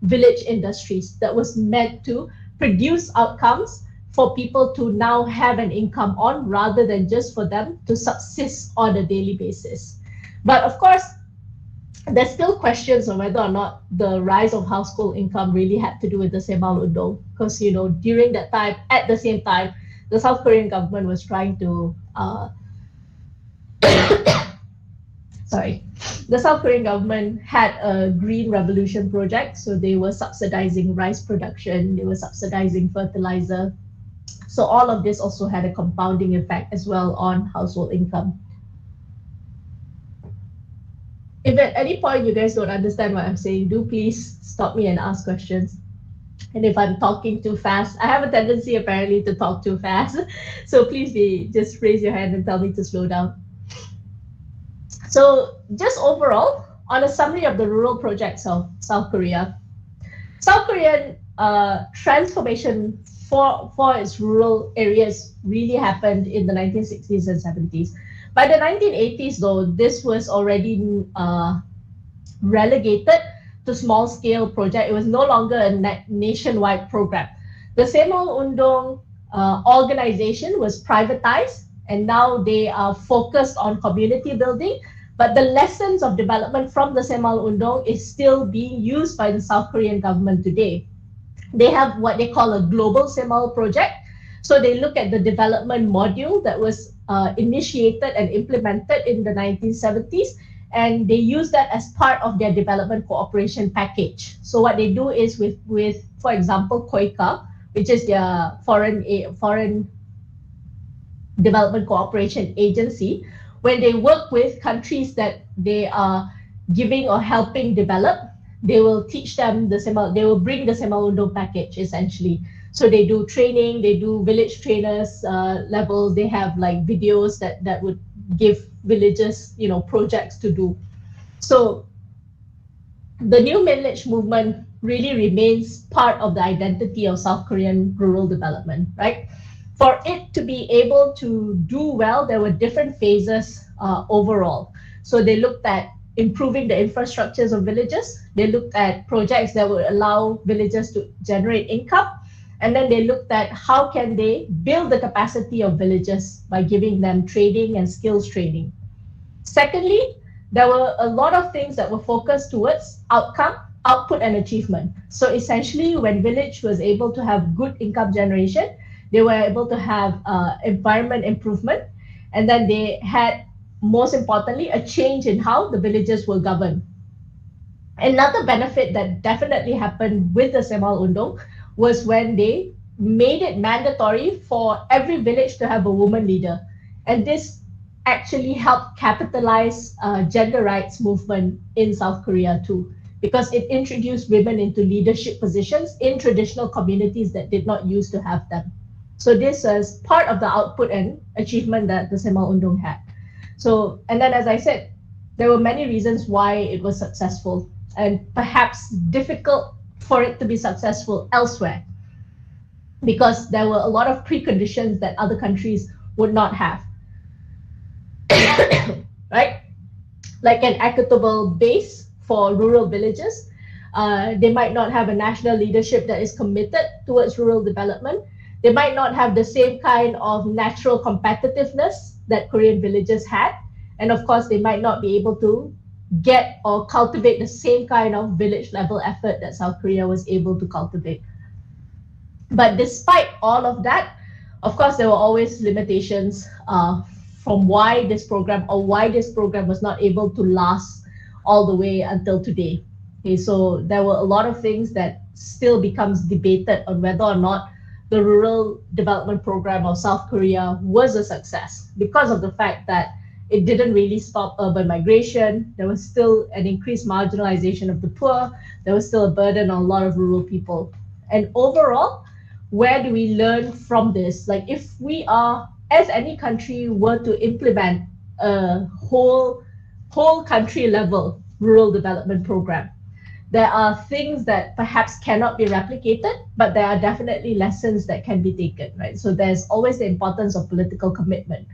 village industries that was meant to produce outcomes for people to now have an income on, rather than just for them to subsist on a daily basis. But of course, there's still questions on whether or not the rise of household income really had to do with the Semal Undong, because during that time, at the same time, the South Korean government was trying to the South Korean government had a green revolution project, so they were subsidizing rice production, they were subsidizing fertilizer. So all of this also had a compounding effect as well on household income. If at any point you guys don't understand what I'm saying, do please stop me and ask questions. And if I'm talking too fast, I have a tendency apparently to talk too fast. So please just raise your hand and tell me to slow down. So just overall, on a summary of the rural projects of South Korea, South Korean transformation for its rural areas really happened in the 1960s and 70s. By the 1980s, though, this was already relegated to small-scale project. It was no longer a nationwide program. The Semal Undong organization was privatized, and now they are focused on community building. But the lessons of development from the Semal Undong is still being used by the South Korean government today. They have what they call a global Semal project. So they look at the development module that was initiated and implemented in the 1970s, and they use that as part of their development cooperation package. So what they do is with for example, KOICA, which is their foreign development cooperation agency, when they work with countries that they are giving or helping develop, they will teach them they will bring the Semalundo package essentially. So they do training, they do village trainers level, they have like videos that would give villages, projects to do. So the new village movement really remains part of the identity of South Korean rural development, right? For it to be able to do well, there were different phases overall. So they looked at improving the infrastructures of villages. They looked at projects that would allow villagers to generate income. And then they looked at how can they build the capacity of villages by giving them training and skills training. Secondly, there were a lot of things that were focused towards outcome, output, and achievement. So essentially, when village was able to have good income generation, they were able to have environment improvement, and then they had, most importantly, a change in how the villages were governed. Another benefit that definitely happened with the Semalundo was when they made it mandatory for every village to have a woman leader. And this actually helped capitalize gender rights movement in South Korea too, because it introduced women into leadership positions in traditional communities that did not used to have them. So this was part of the output and achievement that the Semalundo had. So, and then as I said, there were many reasons why it was successful and perhaps difficult for it to be successful elsewhere, because there were a lot of preconditions that other countries would not have, right? Like an equitable base for rural villages. They might not have a national leadership that is committed towards rural development. They might not have the same kind of natural competitiveness that Korean villages had. And of course, they might not be able to get or cultivate the same kind of village level effort that South Korea was able to cultivate. But despite all of that, of course, there were always limitations from why this program was not able to last all the way until today. Okay, so there were a lot of things that still becomes debated on whether or not the rural development program of South Korea was a success, because of the fact that it didn't really stop urban migration. There was still an increased marginalization of the poor. There was still a burden on a lot of rural people. And overall, where do we learn from this? Like, if we are, as any country, were to implement a whole country level rural development program, there are things that perhaps cannot be replicated, but there are definitely lessons that can be taken, right? So there's always the importance of political commitment.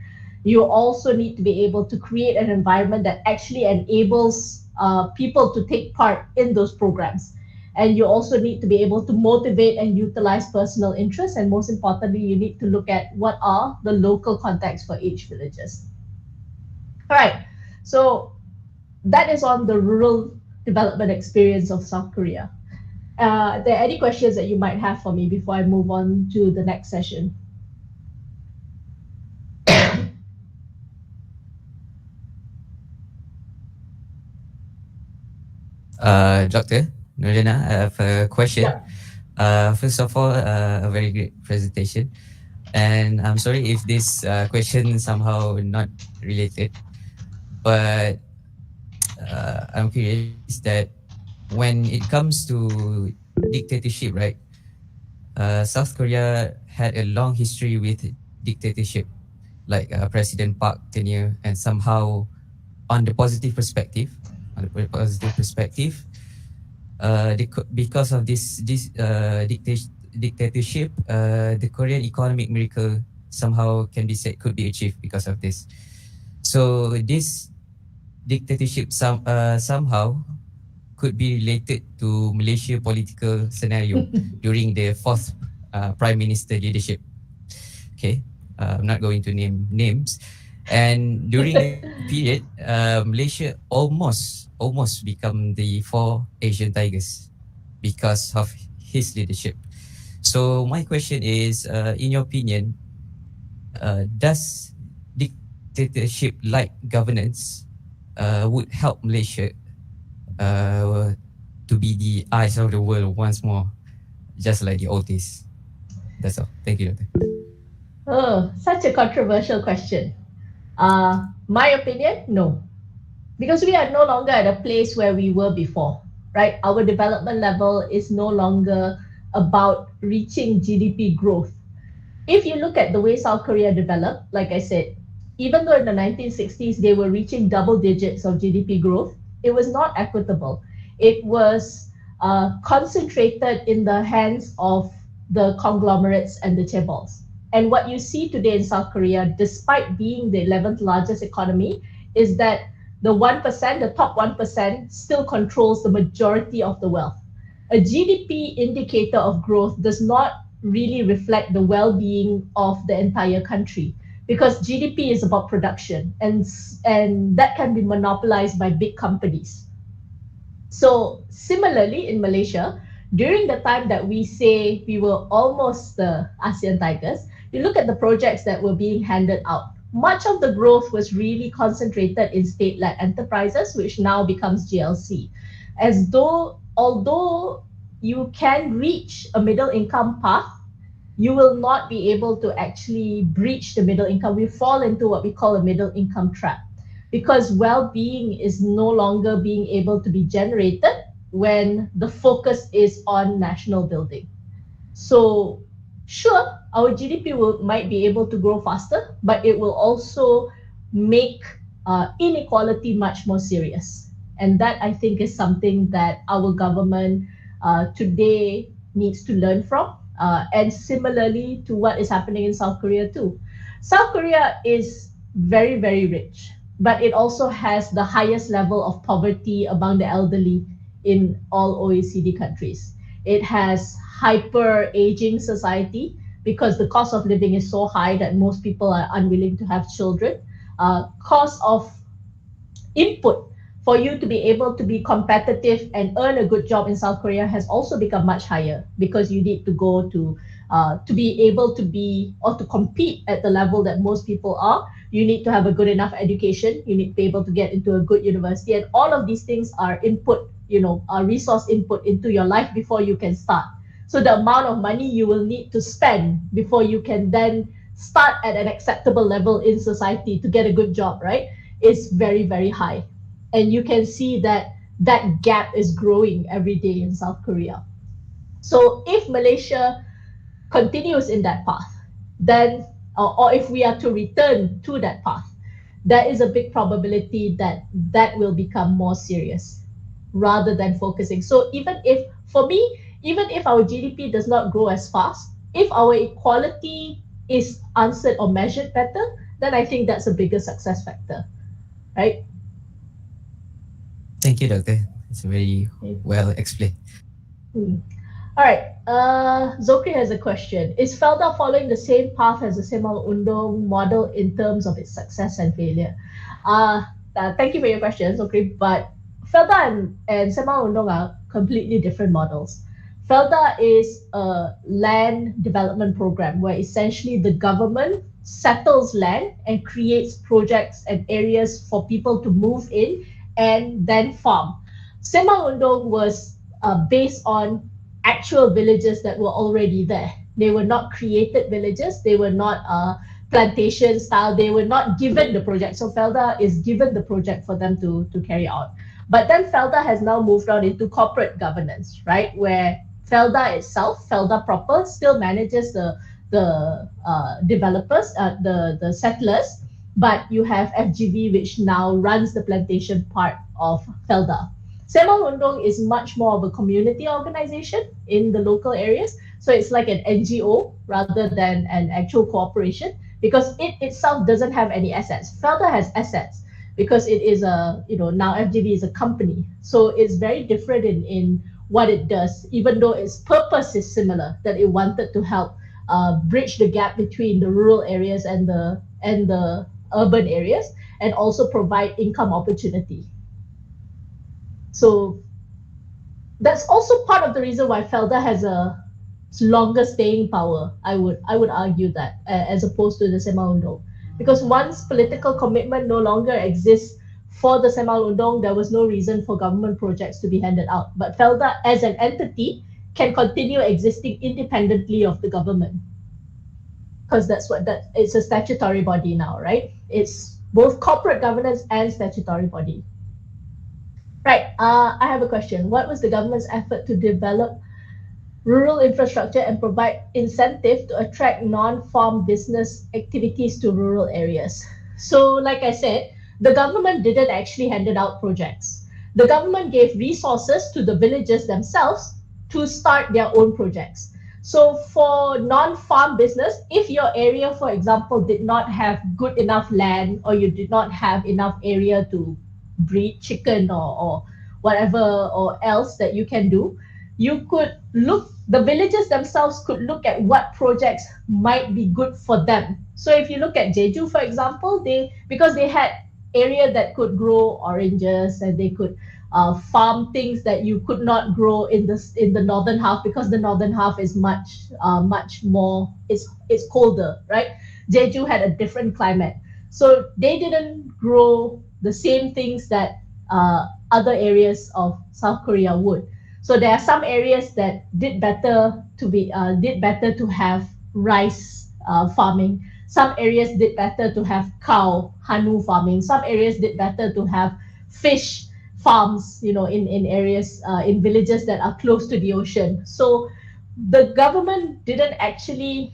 You also need to be able to create an environment that actually enables people to take part in those programs. And you also need to be able to motivate and utilize personal interests. And most importantly, you need to look at what are the local contexts for each villages. All right, so that is on the rural development experience of South Korea. Are there any questions that you might have for me before I move on to the next session? Dr. Nurlina, I have a question. First of all, a very great presentation. And I'm sorry if this question is somehow not related, but I'm curious that when it comes to dictatorship, right? South Korea had a long history with dictatorship, like President Park tenure, and somehow on the positive perspective, because of this dictatorship, the Korean economic miracle somehow can be said could be achieved because of this. So this dictatorship somehow could be related to Malaysia political scenario during the fourth Prime Minister leadership. Okay, I'm not going to name names. And during the period, Malaysia almost become the 4 Asian tigers because of his leadership. So my question is, in your opinion, does dictatorship-like governance would help Malaysia to be the eyes of the world once more, just like the old days? That's all. Thank you, Doctor. Oh, such a controversial question. My opinion, no. Because we are no longer at a place where we were before, right? Our development level is no longer about reaching GDP growth. If you look at the way South Korea developed, like I said, even though in the 1960s they were reaching double digits of GDP growth, it was not equitable. It was concentrated in the hands of the conglomerates and the chaebols. And what you see today in South Korea, despite being the 11th largest economy, is that the 1%, the top 1%, still controls the majority of the wealth. A GDP indicator of growth does not really reflect the well-being of the entire country, because GDP is about production, and that can be monopolized by big companies. So similarly in Malaysia, during the time that we say we were almost the ASEAN Tigers, you look at the projects that were being handed out. Much of the growth was really concentrated in state-led enterprises, which now becomes GLC. As though, although you can reach a middle income path, you will not be able to actually breach the middle income. We fall into what we call a middle income trap, because well-being is no longer being able to be generated when the focus is on national building. So sure, our GDP might be able to grow faster, but it will also make inequality much more serious. And that, I think, is something that our government today needs to learn from. And similarly to what is happening in South Korea too. South Korea is very, very rich, but it also has the highest level of poverty among the elderly in all OECD countries. It has hyper-aging society because the cost of living is so high that most people are unwilling to have children. Cost of input for you to be able to be competitive and earn a good job in South Korea has also become much higher, because you need to go to be able to be or to compete at the level that most people are. You need to have a good enough education. You need to be able to get into a good university, and all of these things are input, resource input into your life before you can start. So the amount of money you will need to spend before you can then start at an acceptable level in society to get a good job, right, is very, very high. And you can see that that gap is growing every day in South Korea. So if Malaysia continues in that path, then, or if we are to return to that path, there is a big probability that that will become more serious rather than focusing. So even if, for me, even if our GDP does not grow as fast, if our equality is answered or measured better, then I think that's a bigger success factor, right? Thank you, Doctor. It's very well explained. All right. Zokri has a question. Is Felda following the same path as the Semang Undang model in terms of its success and failure? Thank you for your question, Zokri. But Felda and Semang Undang are completely different models. Felda is a land development program where essentially the government settles land and creates projects and areas for people to move in and then farm. Semang Undang was based on actual villages that were already there. They were not created villages. They were not plantation style. They were not given the project. So Felda is given the project for them to carry out. But then Felda has now moved on into corporate governance, right? Where Felda itself, Felda proper, still manages the developers, the settlers, but you have FGV, which now runs the plantation part of Felda. Semang Undang is much more of a community organization in the local areas. So it's like an NGO rather than an actual corporation, because it itself doesn't have any assets. Felda has assets because it is now FGV is a company. So it's very different in what it does, even though its purpose is similar, that it wanted to help bridge the gap between the rural areas and the urban areas, and also provide income opportunity. So that's also part of the reason why Felda has a longer staying power. I would argue that as opposed to the Semal Undang, because once political commitment no longer exists for the Semal Undang, there was no reason for government projects to be handed out. But Felda as an entity can continue existing independently of the government, because it's a statutory body now, right? It's both corporate governance and statutory body. Right, I have a question. What was the government's effort to develop rural infrastructure and provide incentive to attract non-farm business activities to rural areas? So like I said, the government didn't actually hand out projects. The government gave resources to the villagers themselves to start their own projects. So for non-farm business, if your area, for example, did not have good enough land, or you did not have enough area to breed chicken or whatever or else that you can do, you could look, the villagers themselves could look at what projects might be good for them. So if you look at Jeju, for example, because they had area that could grow oranges, and they could farm things that you could not grow in the northern half, because the northern half is much more, it's colder, right? Jeju had a different climate, so they didn't grow the same things that other areas of South Korea would. So there are some areas that did better to have rice farming. Some areas did better to have cow hanu farming. Some areas did better to have fish farms, in areas in villages that are close to the ocean. So the government didn't actually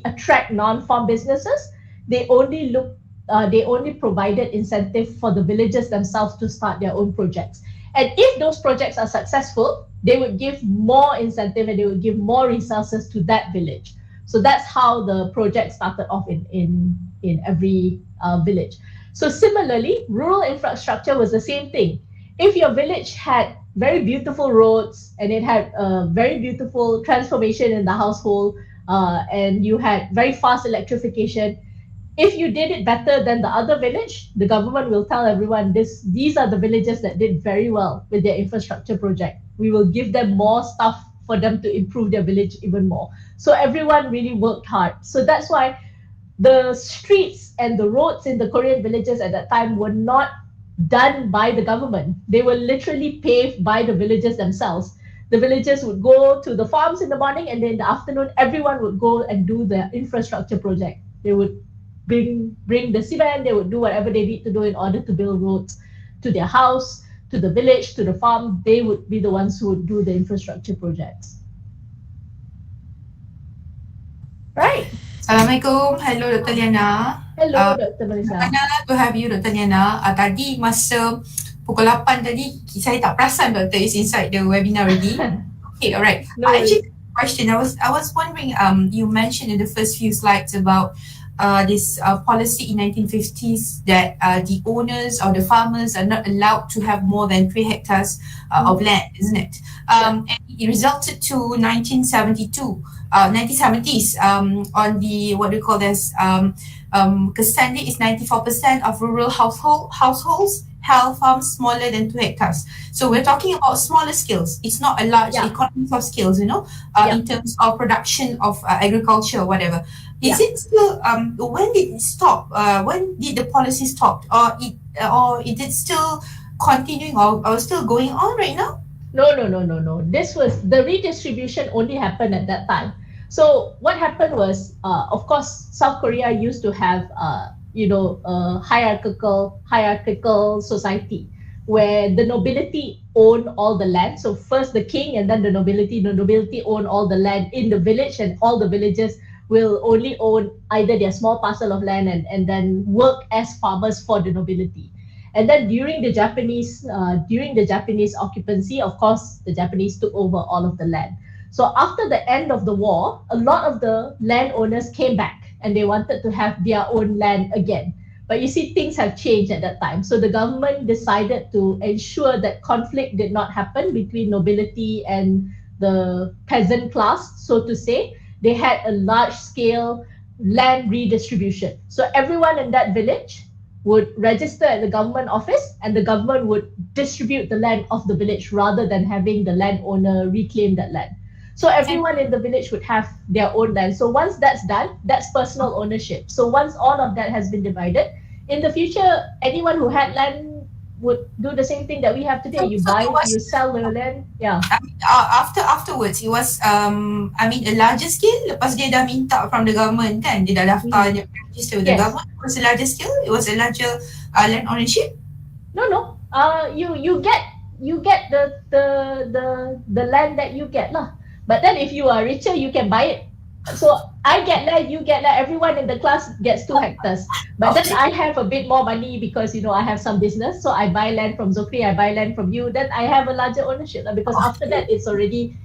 attract non-farm businesses. They only provided incentive for the villagers themselves to start their own projects. And if those projects are successful, they would give more incentive and they would give more resources to that village. So that's how the project started off in every village. So similarly, rural infrastructure was the same thing. If your village had very beautiful roads and it had a very beautiful transformation in the household, and you had very fast electrification, if you did it better than the other village, the government will tell everyone these are the villages that did very well with their infrastructure project. We will give them more stuff for them to improve their village even more. So everyone really worked hard. So that's why the streets and the roads in the Korean villages at that time were not done by the government. They were literally paved by the villagers themselves. The villagers would go to the farms in the morning, and then in the afternoon, everyone would go and do the infrastructure project. They would bring the cement, they would do whatever they need to do in order to build roads to their house, to the village, to the farm. They would be the ones who would do the infrastructure projects. Right. Assalamualaikum. Hello, Dr. Liana. Hello, Dr. Melissa. Mana to have you, Dr. Liana. Tadi masa pukul 8 tadi, saya tak perasan Dr. is inside the webinar already. Okay, alright. No Actually, question. I was wondering, you mentioned in the first few slides about this policy in 1950s that the owners or the farmers are not allowed to have more than 3 hectares of land, isn't it? And it resulted to 1970s on the, what we call this, Kesandik is 94% of rural households have farms smaller than 2 hectares. So we're talking about smaller scales. It's not a large economies of scales, in terms of production of agriculture or whatever. Is it still, when did it stop? When did the policy stop? Or is it still continuing or still going on right now? No. This was, the redistribution only happened at that time. So what happened was, of course, South Korea used to have, a hierarchical society where the nobility owned all the land. So first the king and then the nobility own all the land in the village, and all the villagers will only own either their small parcel of land and then work as farmers for the nobility. And then during the Japanese occupancy, of course, the Japanese took over all of the land. So after the end of the war, a lot of the landowners came back and they wanted to have their own land again. But you see, things have changed at that time. So the government decided to ensure that conflict did not happen between nobility and the peasant class, so to say. They had a large-scale land redistribution. So everyone in that village would register at the government office, and the government would distribute the land of the village rather than having the landowner reclaim that land. So everyone in the village would have their own land. So once that's done, that's personal ownership. So once all of that has been divided, in the future, anyone who had land would do the same thing that we have today. You buy, you sell the land. Yeah. Afterwards, it was a larger scale. Lepas dia dah minta from the government kan, dia dah daftar, dia register with the government. It was a larger scale. It was a larger land ownership. No. You get the land that you get lah. But then if you are richer, you can buy it. So I get land, you get land, everyone in the class gets 2 hectares. But then I have a bit more money because, I have some business. So I buy land from Zokri, I buy land from you. Then I have a larger ownership because after that, it's already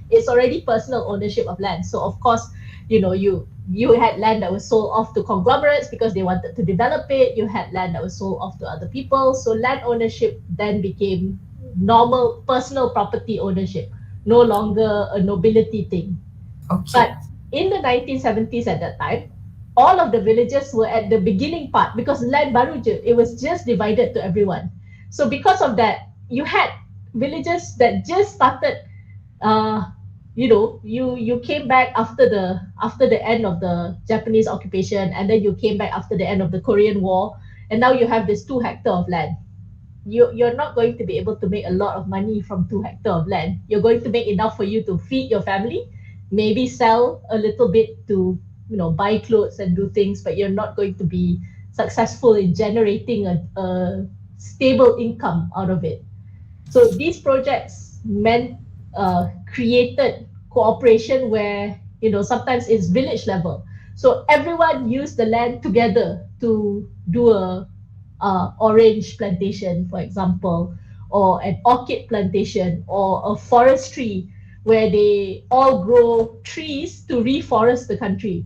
personal ownership of land. So of course, you had land that was sold off to conglomerates because they wanted to develop it. You had land that was sold off to other people. So land ownership then became normal personal property ownership, no longer a nobility thing. Okay. But in the 1970s at that time, all of the villages were at the beginning part because land baru je, it was just divided to everyone. So because of that, you had villages that just started, you came back after the end of the Japanese occupation, and then you came back after the end of the Korean War, and now you have this 2 hectares of land. You're not going to be able to make a lot of money from 2 hectares of land. You're going to make enough for you to feed your family, maybe sell a little bit to buy clothes and do things, but you're not going to be successful in generating a stable income out of it. So these projects created cooperation where sometimes it's village level. So everyone used the land together to do a orange plantation, for example, or an orchid plantation, or a forestry where they all grow trees to reforest the country.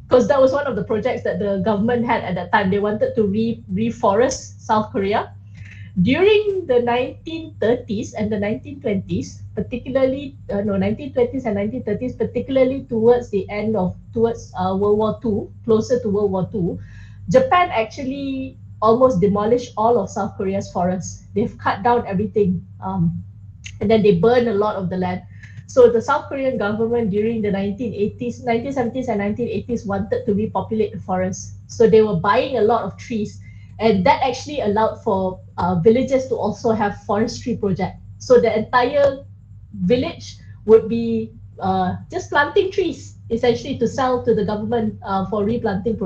Because that was one of the projects that the government had at that time. They wanted to reforest South Korea. During the 1930s and the 1920s, particularly, 1920s and 1930s, particularly towards World War II, closer to World War II, Japan actually almost demolished all of South Korea's forests. They've cut down everything, and then they burned a lot of the land. So the South Korean government during the 1970s and 1980s wanted to repopulate the forests. So they were buying a lot of trees, and that actually allowed for villages to also have forestry projects. So the entire village would be just planting trees, essentially to sell to the government for replantation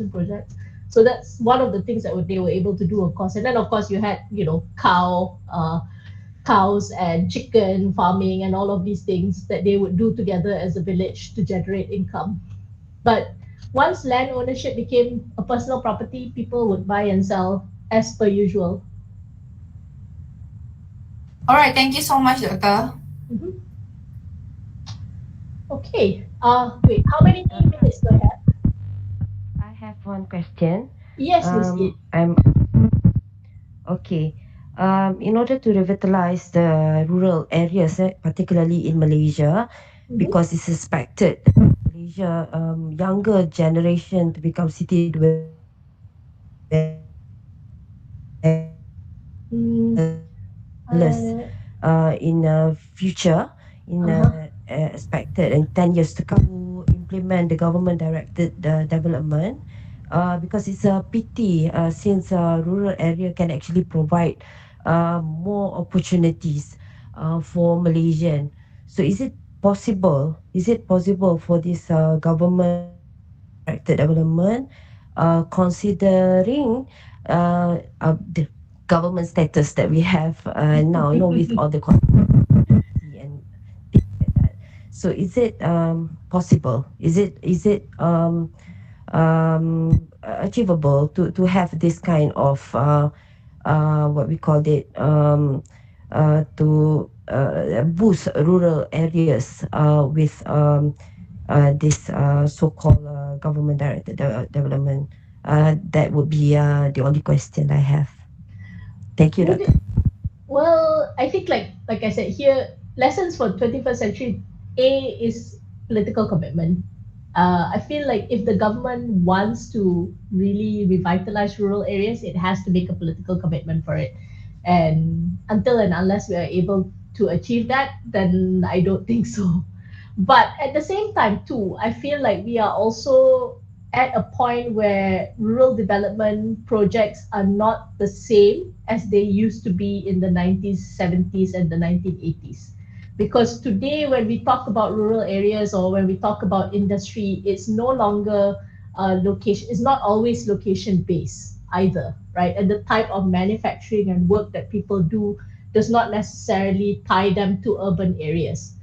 projects. So that's one of the things that they were able to do, of course. And then, of course, you had, cows and chicken farming and all of these things that they would do together as a village to generate income. But once land ownership became a personal property, people would buy and sell as per usual. All right, thank you so much, Doctor. Okay. Wait, how many minutes do I have? I have one question. Yes, Miss Yin. Okay. In order to revitalize the rural areas, particularly in Malaysia, because it's expected Malaysia younger generation to become city dwellers in future, expected in 10 years to come to implement the government directed development, because it's a pity since rural area can actually provide more opportunities for Malaysian. So is it possible for this government directed development, considering the government status that we have now, with all the and things like that. So is it possible? Is it achievable to have this kind of what we call it, to boost rural areas with this so-called government directed development? That would be the only question I have. Thank you, Doctor. Well, I think like I said here, lessons for 21st century, A is political commitment. I feel like if the government wants to really revitalize rural areas, it has to make a political commitment for it. And until and unless we are able to achieve that, then I don't think so. But at the same time, too, I feel like we are also at a point where rural development projects are not the same as they used to be in the 90s, 70s, and the 1980s. Because today, when we talk about rural areas or when we talk about industry, it's no longer location, it's not always location based either, right? And the type of manufacturing and work that people do does not necessarily tie them to urban areas.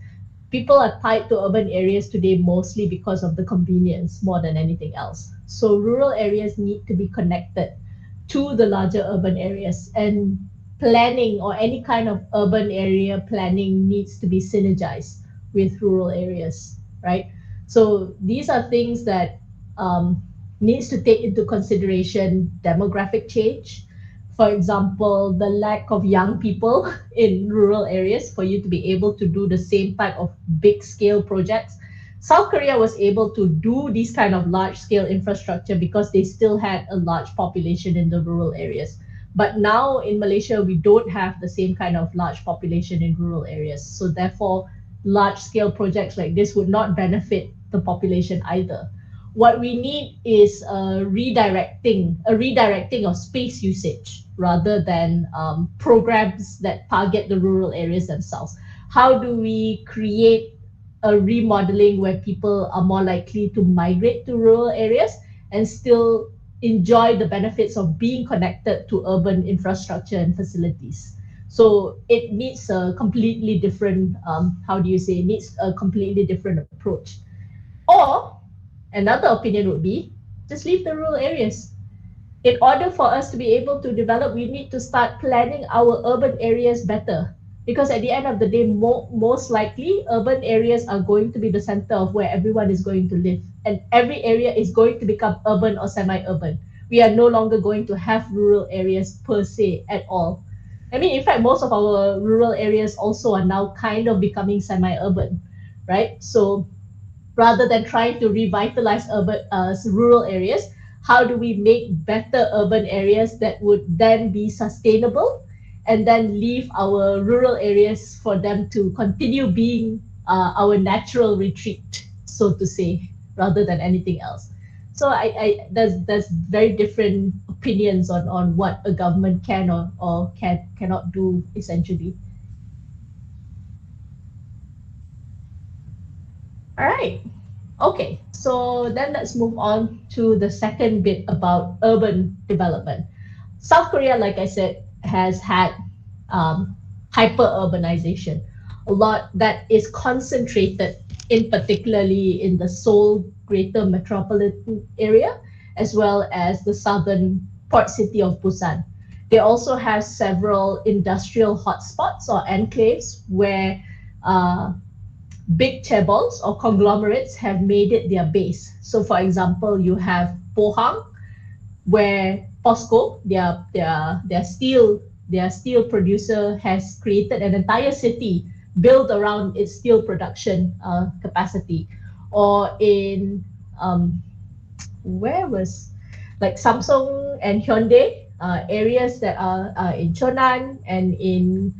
People are tied to urban areas today mostly because of the convenience more than anything else. So rural areas need to be connected to the larger urban areas, and planning or any kind of urban area planning needs to be synergized with rural areas, right? So these are things that needs to take into consideration demographic change. For example, the lack of young people in rural areas for you to be able to do the same type of big scale projects. South Korea was able to do these kind of large scale infrastructure because they still had a large population in the rural areas. But now in Malaysia, we don't have the same kind of large population in rural areas. So therefore, large scale projects like this would not benefit the population either. What we need is a redirecting of space usage rather than programs that target the rural areas themselves. How do we create a remodeling where people are more likely to migrate to rural areas and still enjoy the benefits of being connected to urban infrastructure and facilities? So it needs a completely different, it needs a completely different approach. Or another opinion would be, just leave the rural areas. In order for us to be able to develop, we need to start planning our urban areas better. Because at the end of the day, most likely, urban areas are going to be the center of where everyone is going to live. And every area is going to become urban or semi-urban. We are no longer going to have rural areas per se at all. I mean, in fact, most of our rural areas also are now kind of becoming semi-urban, right? So rather than trying to revitalize rural areas, how do we make better urban areas that would then be sustainable, and then leave our rural areas for them to continue being our natural retreat, so to say, rather than anything else. So there's very different opinions on what a government can or cannot do essentially. All right. Okay, so then let's move on to the second bit about urban development. South Korea, like I said, has had hyper-urbanization, a lot that is concentrated in particularly in the Seoul greater metropolitan area, as well as the southern port city of Busan. They also have several industrial hotspots or enclaves where big chaebols or conglomerates have made it their base. So for example, you have Pohang, where POSCO, their steel producer, has created an entire city built around its steel production capacity. Or in like Samsung and Hyundai, areas that are in Cheonan and in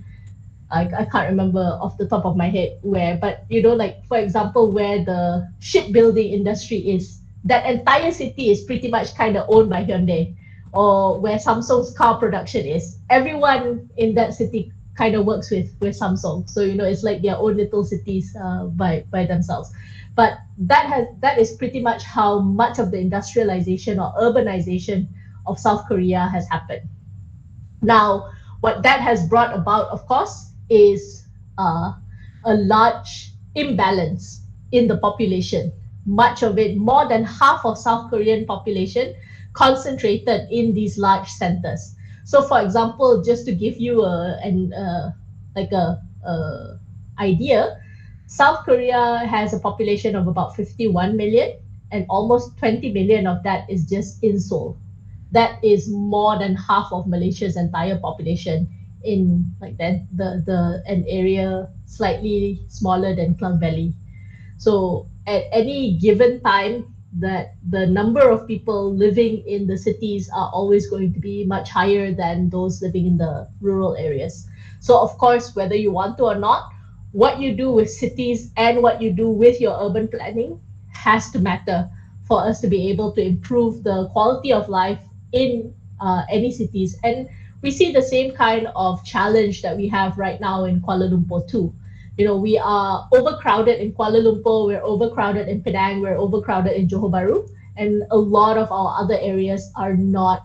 I can't remember off the top of my head where, but like for example, where the shipbuilding industry is, that entire city is pretty much kind of owned by Hyundai. Or where Samsung's car production is, everyone in that city kind of works with Samsung. So it's like their own little cities by themselves. But that is pretty much how much of the industrialization or urbanization of South Korea has happened. Now, what that has brought about, of course, is a large imbalance in the population. Much of it, more than half of South Korean population, concentrated in these large centers. So, for example, just to give you an idea, South Korea has a population of about 51 million, and almost 20 million of that is just in Seoul. That is more than half of Malaysia's entire population in like that an area slightly smaller than Klang Valley. So at any given time, that the number of people living in the cities are always going to be much higher than those living in the rural areas. So of course, whether you want to or not, what you do with cities and what you do with your urban planning has to matter for us to be able to improve the quality of life in any cities. And we see the same kind of challenge that we have right now in Kuala Lumpur too. You know, we are overcrowded in Kuala Lumpur, we're overcrowded in Penang, we're overcrowded in Johor Bahru, and a lot of our other areas are not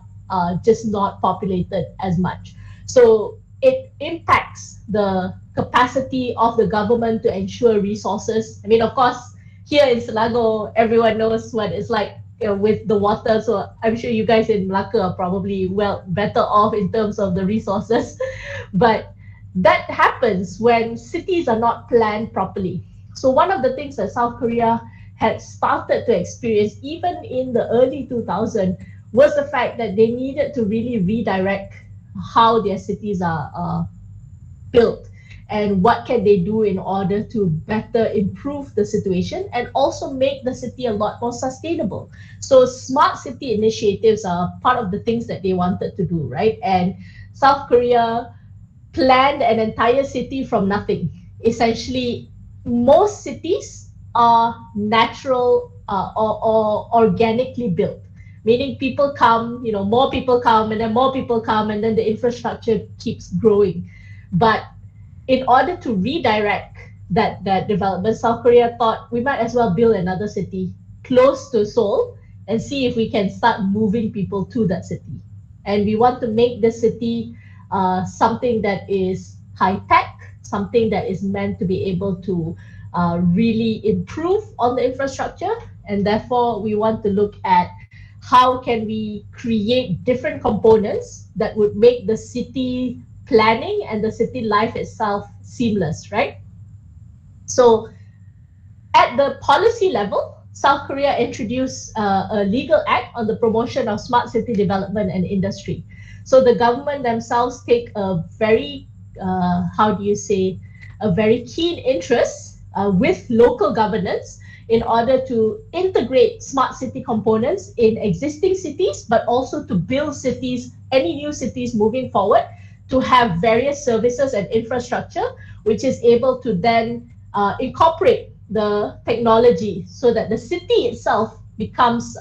just not populated as much. So it impacts the capacity of the government to ensure resources. I mean, of course, here in Selangor, everyone knows what it's like with the water. So I'm sure you guys in Melaka are probably better off in terms of the resources. But that happens when cities are not planned properly. So one of the things that South Korea had started to experience even in the early 2000s was the fact that they needed to really redirect how their cities are built and what can they do in order to better improve the situation and also make the city a lot more sustainable. So smart city initiatives are part of the things that they wanted to do, right? And South Korea planned an entire city from nothing. Essentially, most cities are natural or organically built, meaning people come, you know, more people come and then more people come and then the infrastructure keeps growing. But in order to redirect that development, South Korea thought we might as well build another city close to Seoul and see if we can start moving people to that city. And we want to make the city something that is high-tech, something that is meant to be able to really improve on the infrastructure. And therefore, we want to look at how can we create different components that would make the city planning and the city life itself seamless, right? So at the policy level, South Korea introduced a legal act on the promotion of smart city development and industry. So the government themselves take a very, a very keen interest with local governance in order to integrate smart city components in existing cities, but also to build cities, any new cities moving forward, to have various services and infrastructure, which is able to then incorporate the technology so that the city itself becomes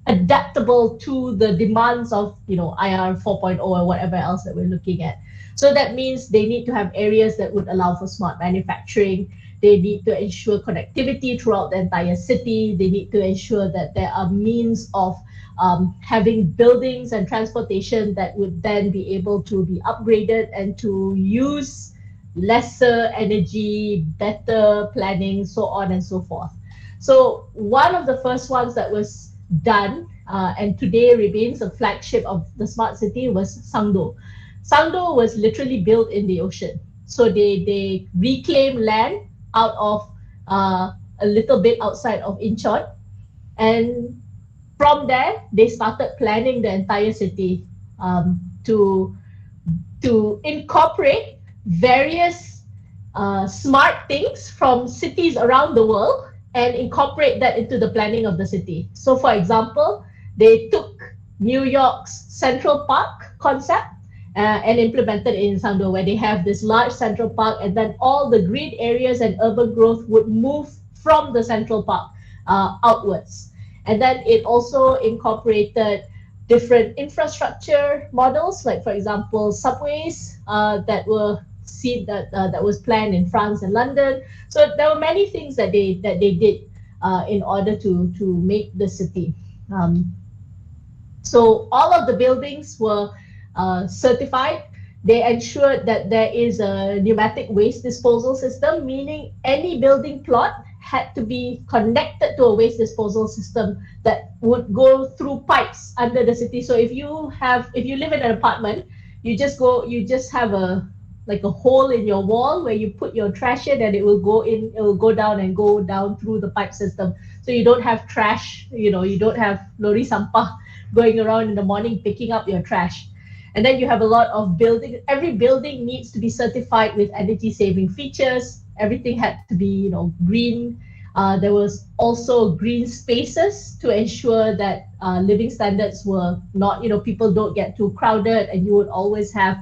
adaptable to the demands of, you know, IR 4.0 or whatever else that we're looking at. So that means they need to have areas that would allow for smart manufacturing. They need to ensure connectivity throughout the entire city. They need to ensure that there are means of having buildings and transportation that would then be able to be upgraded and to use lesser energy, better planning, so on and so forth. So one of the first ones that was done and today remains a flagship of the smart city was Sangdo. Sangdo was literally built in the ocean. So they reclaimed land out of a little bit outside of Incheon, and from there they started planning the entire city to incorporate various smart things from cities around the world and incorporate that into the planning of the city. So for example, they took New York's Central Park concept and implemented it in Sangdo, where they have this large Central Park, and then all the green areas and urban growth would move from the Central Park outwards. And then it also incorporated different infrastructure models, like for example, subways that was planned in France and London. So there were many things that they did in order to make the city. So all of the buildings were certified. They ensured that there is a pneumatic waste disposal system, meaning any building plot had to be connected to a waste disposal system that would go through pipes under the city. So if you live in an apartment, you just have a hole in your wall where you put your trash in, and it will go down through the pipe system. So you don't have trash, you don't have lori sampah going around in the morning picking up your trash. And then you have a lot of buildings. Every building needs to be certified with energy saving features. Everything had to be, green. There was also green spaces to ensure that living standards were not, people don't get too crowded, and you would always have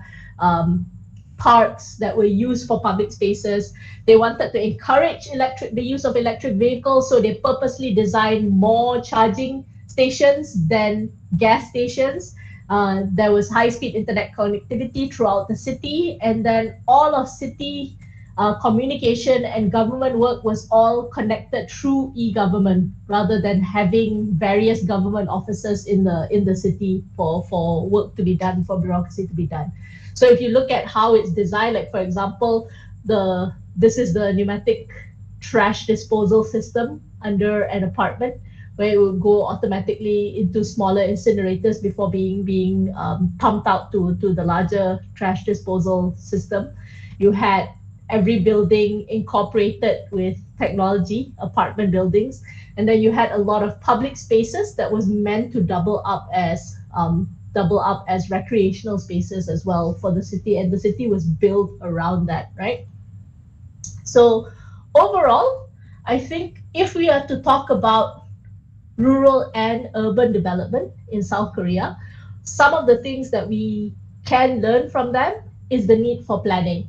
parks that were used for public spaces. They wanted to encourage the use of electric vehicles, so they purposely designed more charging stations than gas stations. There was high-speed internet connectivity throughout the city, and then all of city communication and government work was all connected through e-government, rather than having various government offices in the city for work to be done, for bureaucracy to be done. So if you look at how it's designed, like for example, this is the pneumatic trash disposal system under an apartment, where it will go automatically into smaller incinerators before being pumped out to the larger trash disposal system. You had every building incorporated with technology, apartment buildings, and then you had a lot of public spaces that was meant to double up as recreational spaces as well for the city, and the city was built around that, right? So overall, I think if we are to talk about rural and urban development in South Korea, some of the things that we can learn from them is the need for planning.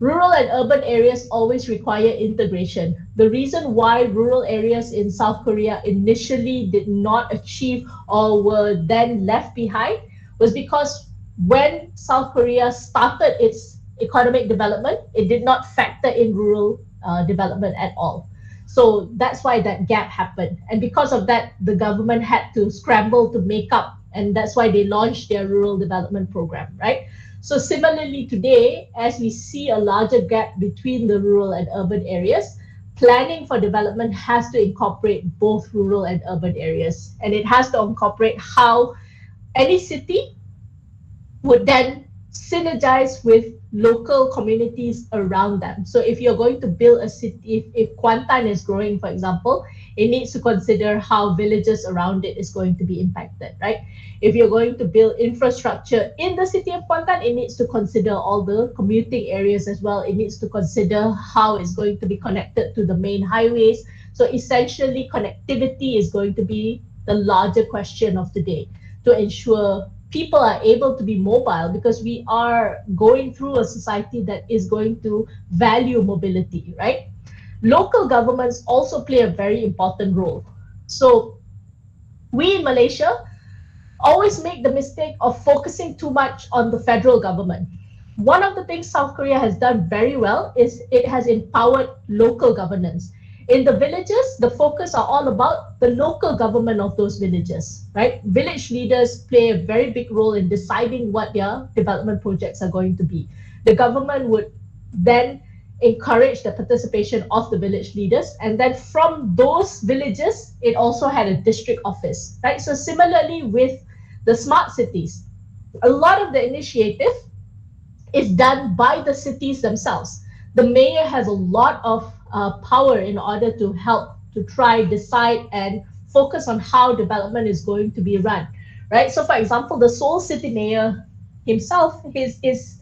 Rural and urban areas always require integration. The reason why rural areas in South Korea initially did not achieve or were then left behind was because when South Korea started its economic development, it did not factor in rural development at all. So that's why that gap happened. And because of that, the government had to scramble to make up, and that's why they launched their rural development program, right? So similarly today, as we see a larger gap between the rural and urban areas, planning for development has to incorporate both rural and urban areas. And it has to incorporate how any city would then synergize with local communities around them. So if you're going to build a city, if Kuantan is growing, for example, it needs to consider how villages around it is going to be impacted, right? If you're going to build infrastructure in the city of Kuantan, it needs to consider all the commuting areas as well. It needs to consider how it's going to be connected to the main highways. So essentially, connectivity is going to be the larger question of the day to ensure people are able to be mobile, because we are going through a society that is going to value mobility, right? Local governments also play a very important role. So we in Malaysia always make the mistake of focusing too much on the federal government. One of the things South Korea has done very well is it has empowered local governance. In the villages, the focus are all about the local government of those villages, right? Village leaders play a very big role in deciding what their development projects are going to be. The government would then encourage the participation of the village leaders, and then from those villages, it also had a district office, right? So similarly with the smart cities, a lot of the initiative is done by the cities themselves. The mayor has a lot of power in order to help to try, decide, and focus on how development is going to be run, right? So for example, the Seoul city mayor himself is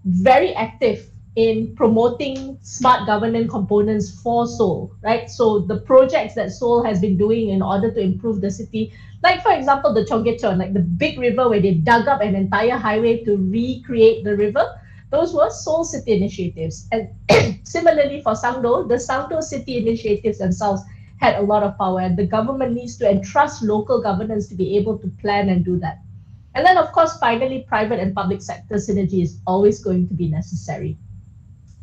very active in promoting smart governance components for Seoul, right? So the projects that Seoul has been doing in order to improve the city, like for example, the Cheonggyecheon, like the big river where they dug up an entire highway to recreate the river, those were Seoul city initiatives. And similarly for Sangdo, the Sangdo city initiatives themselves had a lot of power, and the government needs to entrust local governance to be able to plan and do that. And then of course, finally, private and public sector synergy is always going to be necessary.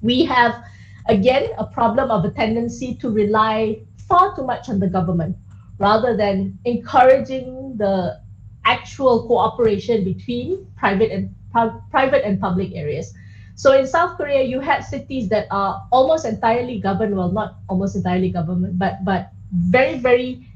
We have, again, a problem of a tendency to rely far too much on the government rather than encouraging the actual cooperation between private and public areas. So in South Korea, you had cities that are almost entirely governed, well, not almost entirely government, but very, very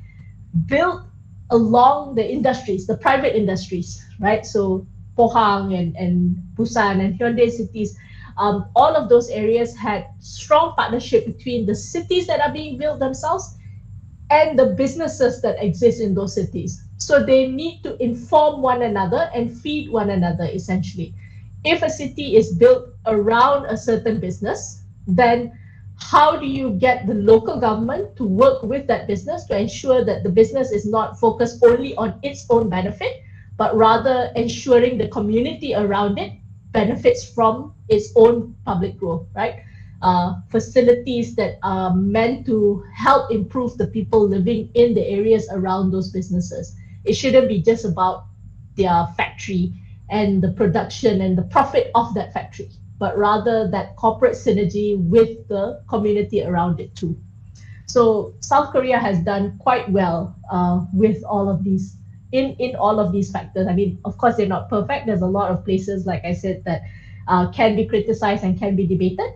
built along the industries, the private industries, right? So Pohang and Busan and Hyundai cities, all of those areas had strong partnership between the cities that are being built themselves and the businesses that exist in those cities. So they need to inform one another and feed one another, essentially. If a city is built around a certain business, then how do you get the local government to work with that business to ensure that the business is not focused only on its own benefit, but rather ensuring the community around it benefits from its own public growth, right? Facilities that are meant to help improve the people living in the areas around those businesses. It shouldn't be just about their factory and the production and the profit of that factory, but rather that corporate synergy with the community around it too. So South Korea has done quite well with all of these, in all of these factors. I mean, of course, they're not perfect. There's a lot of places, like I said, that can be criticized and can be debated,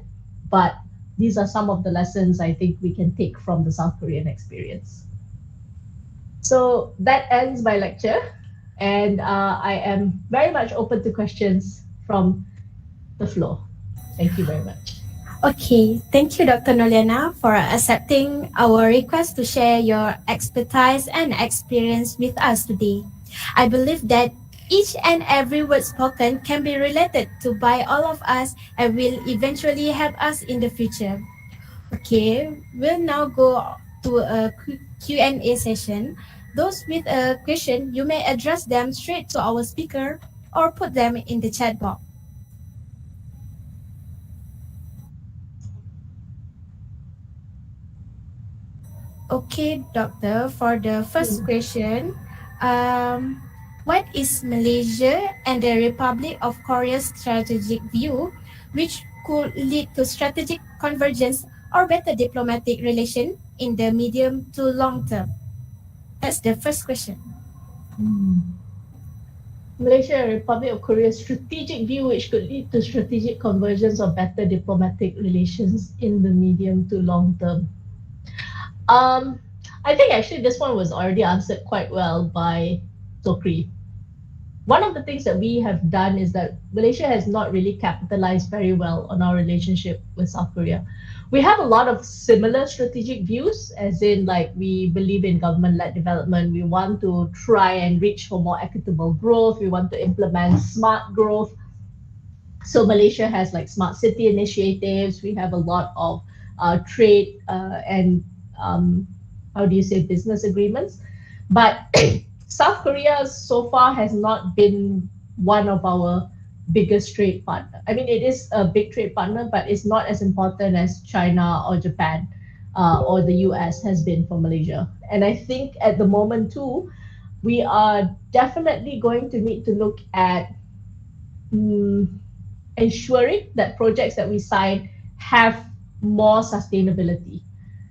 but these are some of the lessons I think we can take from the South Korean experience. So that ends my lecture, and I am very much open to questions from the floor. Thank you very much. Okay, thank you, Dr. Noliana, for accepting our request to share your expertise and experience with us today. I believe that each and every word spoken can be related to by all of us and will eventually help us in the future. Okay, we'll now go to a Q&A session. Those with a question, you may address them straight to our speaker or put them in the chat box. Okay, Doctor, for the first question, what is Malaysia and the Republic of Korea's strategic view, which could lead to strategic convergence or better diplomatic relation in the medium to long term? That's the first question. Malaysia and Republic of Korea's strategic view, which could lead to strategic convergence or better diplomatic relations in the medium to long term. I think actually this one was already answered quite well by Zokri. One of the things that we have done is that Malaysia has not really capitalized very well on our relationship with South Korea. We have a lot of similar strategic views, as in like we believe in government-led development. We want to try and reach for more equitable growth. We want to implement smart growth. So Malaysia has like smart city initiatives. We have a lot of trade and business agreements. But South Korea so far has not been one of our biggest trade partner. I mean, it is a big trade partner, but it's not as important as China or Japan or the US has been for Malaysia. And I think at the moment too, we are definitely going to need to look at ensuring that projects that we sign have more sustainability,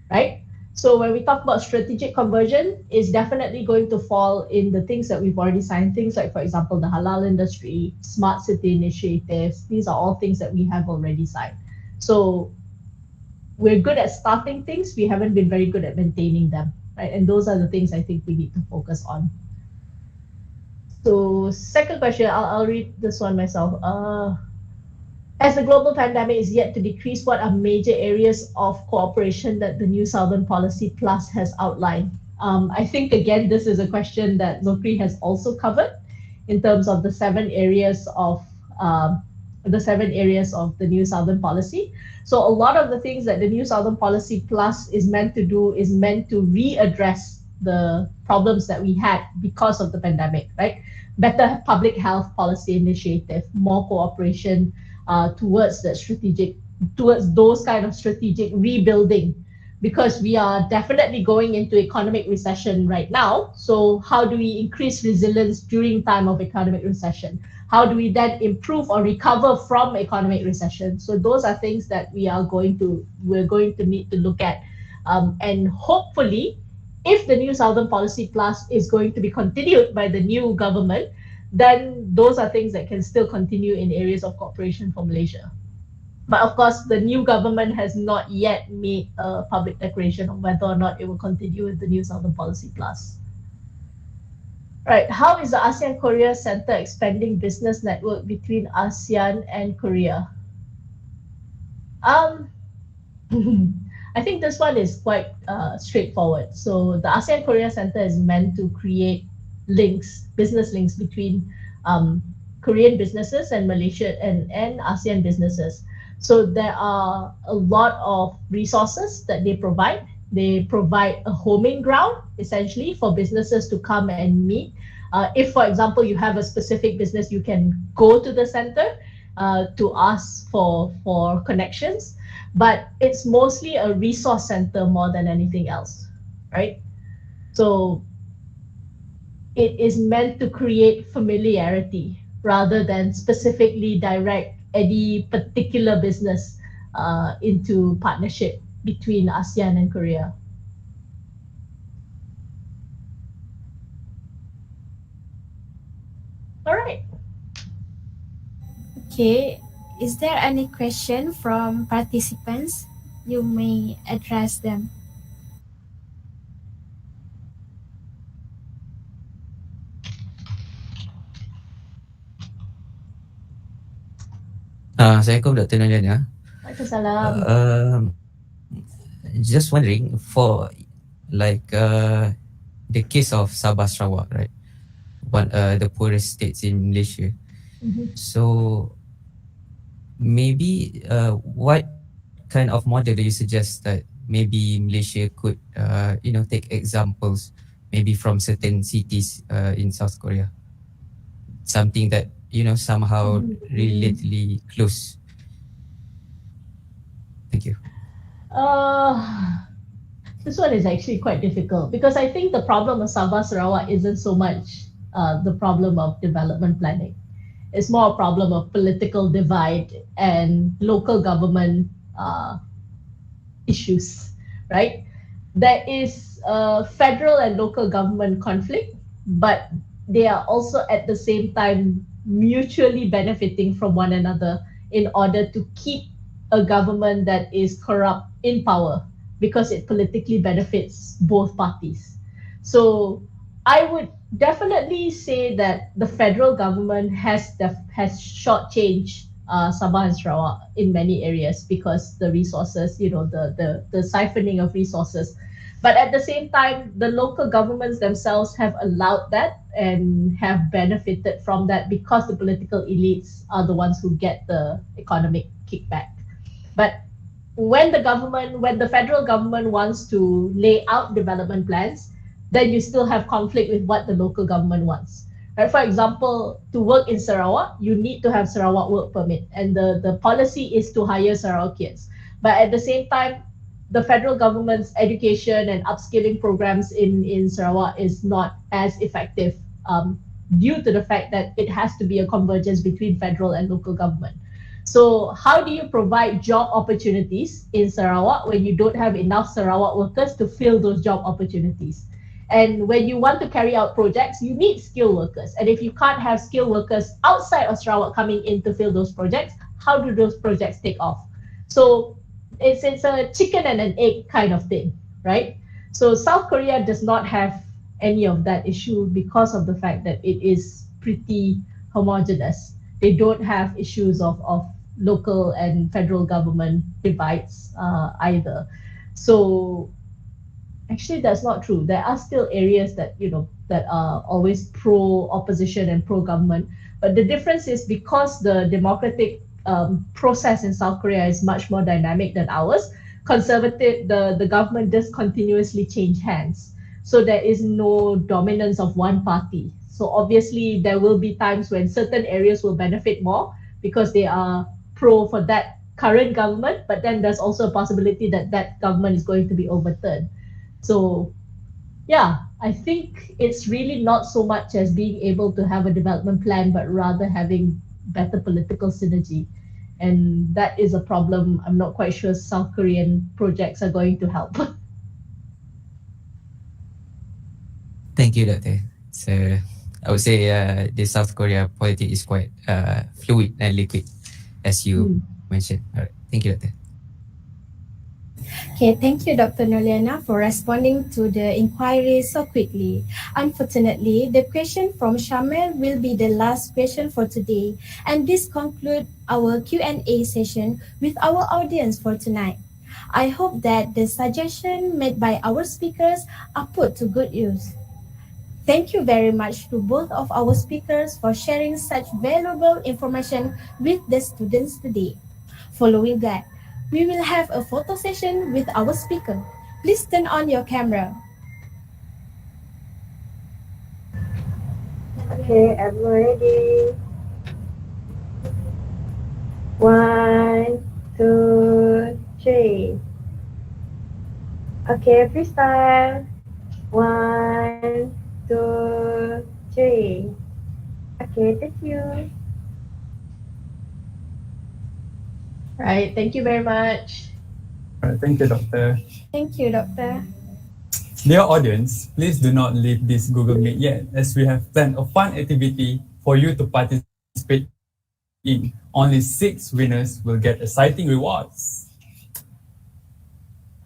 right? So when we talk about strategic conversion, it's definitely going to fall in the things that we've already signed, things like, for example, the halal industry, smart city initiatives. These are all things that we have already signed. So we're good at starting things. We haven't been very good at maintaining them, right? And those are the things I think we need to focus on. So second question, I'll read this one myself. As the global pandemic is yet to decrease, what are major areas of cooperation that the New Southern Policy Plus has outlined? I think, again, this is a question that Zokri has also covered in terms of the 7 areas of the New Southern Policy. So a lot of the things that the New Southern Policy Plus is meant to do is meant to readdress the problems that we had because of the pandemic, right? Better public health policy initiative, more cooperation towards those kind of strategic rebuilding, because we are definitely going into economic recession right now. So how do we increase resilience during time of economic recession? How do we then improve or recover from economic recession? So those are things that we're going to need to look at, and hopefully, if the New Southern Policy Plus is going to be continued by the new government, then those are things that can still continue in areas of cooperation for Malaysia. But of course, the new government has not yet made a public declaration on whether or not it will continue with the New Southern Policy Plus. Right, how is the ASEAN Korea Center expanding business network between ASEAN and Korea? I think this one is quite straightforward. So the ASEAN Korea Center is meant to create business links between Korean businesses and Malaysia and ASEAN businesses. So there are a lot of resources that they provide. They provide a homing ground, essentially, for businesses to come and meet. If, for example, you have a specific business, you can go to the center to ask for connections. But it's mostly a resource center more than anything else, right? So it is meant to create familiarity rather than specifically direct any particular business into partnership between ASEAN and Korea. All right. Okay, is there any question from participants? You may address them. Assalamualaikum Dr. Noliana. Waalaikumsalam. Just wondering for like the case of Sabah Sarawak, right? One the poorest states in Malaysia. So maybe what kind of model do you suggest that maybe Malaysia could take examples maybe from certain cities in South Korea? Something that somehow relatively close. Thank you. This one is actually quite difficult because I think the problem of Sabah Sarawak isn't so much the problem of development planning. It's more a problem of political divide and local government issues, right? There is federal and local government conflict, but they are also at the same time mutually benefiting from one another in order to keep a government that is corrupt in power because it politically benefits both parties. So I would definitely say that the federal government has shortchanged Sabah and Sarawak in many areas because the resources, the siphoning of resources. But at the same time, the local governments themselves have allowed that and have benefited from that because the political elites are the ones who get the economic kickback. But when the federal government wants to lay out development plans, then you still have conflict with what the local government wants. Right? For example, to work in Sarawak, you need to have Sarawak work permit, and the policy is to hire Sarawakians. But at the same time, the federal government's education and upskilling programs in Sarawak is not as effective due to the fact that it has to be a convergence between federal and local government. So how do you provide job opportunities in Sarawak when you don't have enough Sarawak workers to fill those job opportunities? And when you want to carry out projects, you need skilled workers. And if you can't have skilled workers outside of Sarawak coming in to fill those projects, how do those projects take off? So it's a chicken and an egg kind of thing, right? So South Korea does not have any of that issue because of the fact that it is pretty homogeneous. They don't have issues of local and federal government divides either. So actually that's not true. There are still areas that that are always pro opposition and pro government. But the difference is because the democratic process in South Korea is much more dynamic than ours. The government does continuously change hands. So there is no dominance of one party. So obviously there will be times when certain areas will benefit more because they are pro for that current government, but then there's also a possibility that that government is going to be overturned. So yeah, I think it's really not so much as being able to have a development plan, but rather having better political synergy. And that is a problem I'm not quite sure South Korean projects are going to help. Thank you, Doctor. So I would say the South Korea politics is quite fluid and liquid, as you mentioned. All right. Thank you, Doctor. Okay, thank you, Dr. Noliana, for responding to the inquiry so quickly. Unfortunately, the question from Shamel will be the last question for today, and this concludes our Q&A session with our audience for tonight. I hope that the suggestions made by our speakers are put to good use. Thank you very much to both of our speakers for sharing such valuable information with the students today. Following that, we will have a photo session with our speaker. Please turn on your camera. Okay, everyone ready? 1, 2, 3. Okay, freestyle. 1, 2, 3. Okay, thank you. Right, thank you very much. Alright, thank you, Doctor. Thank you, Doctor. Dear audience, please do not leave this Google Meet yet, as we have planned a fun activity for you to participate in. Only 6 winners will get exciting rewards.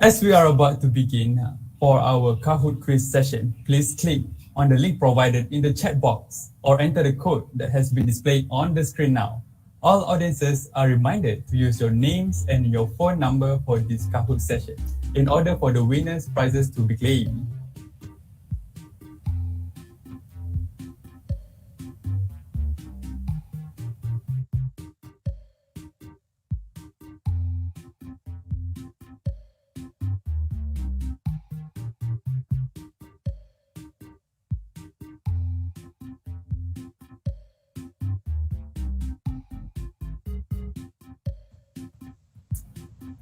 As we are about to begin for our Kahoot quiz session, please click on the link provided in the chat box or enter the code that has been displayed on the screen now. All audiences are reminded to use your names and your phone number for this Kahoot session in order for the winners' prizes to be claimed.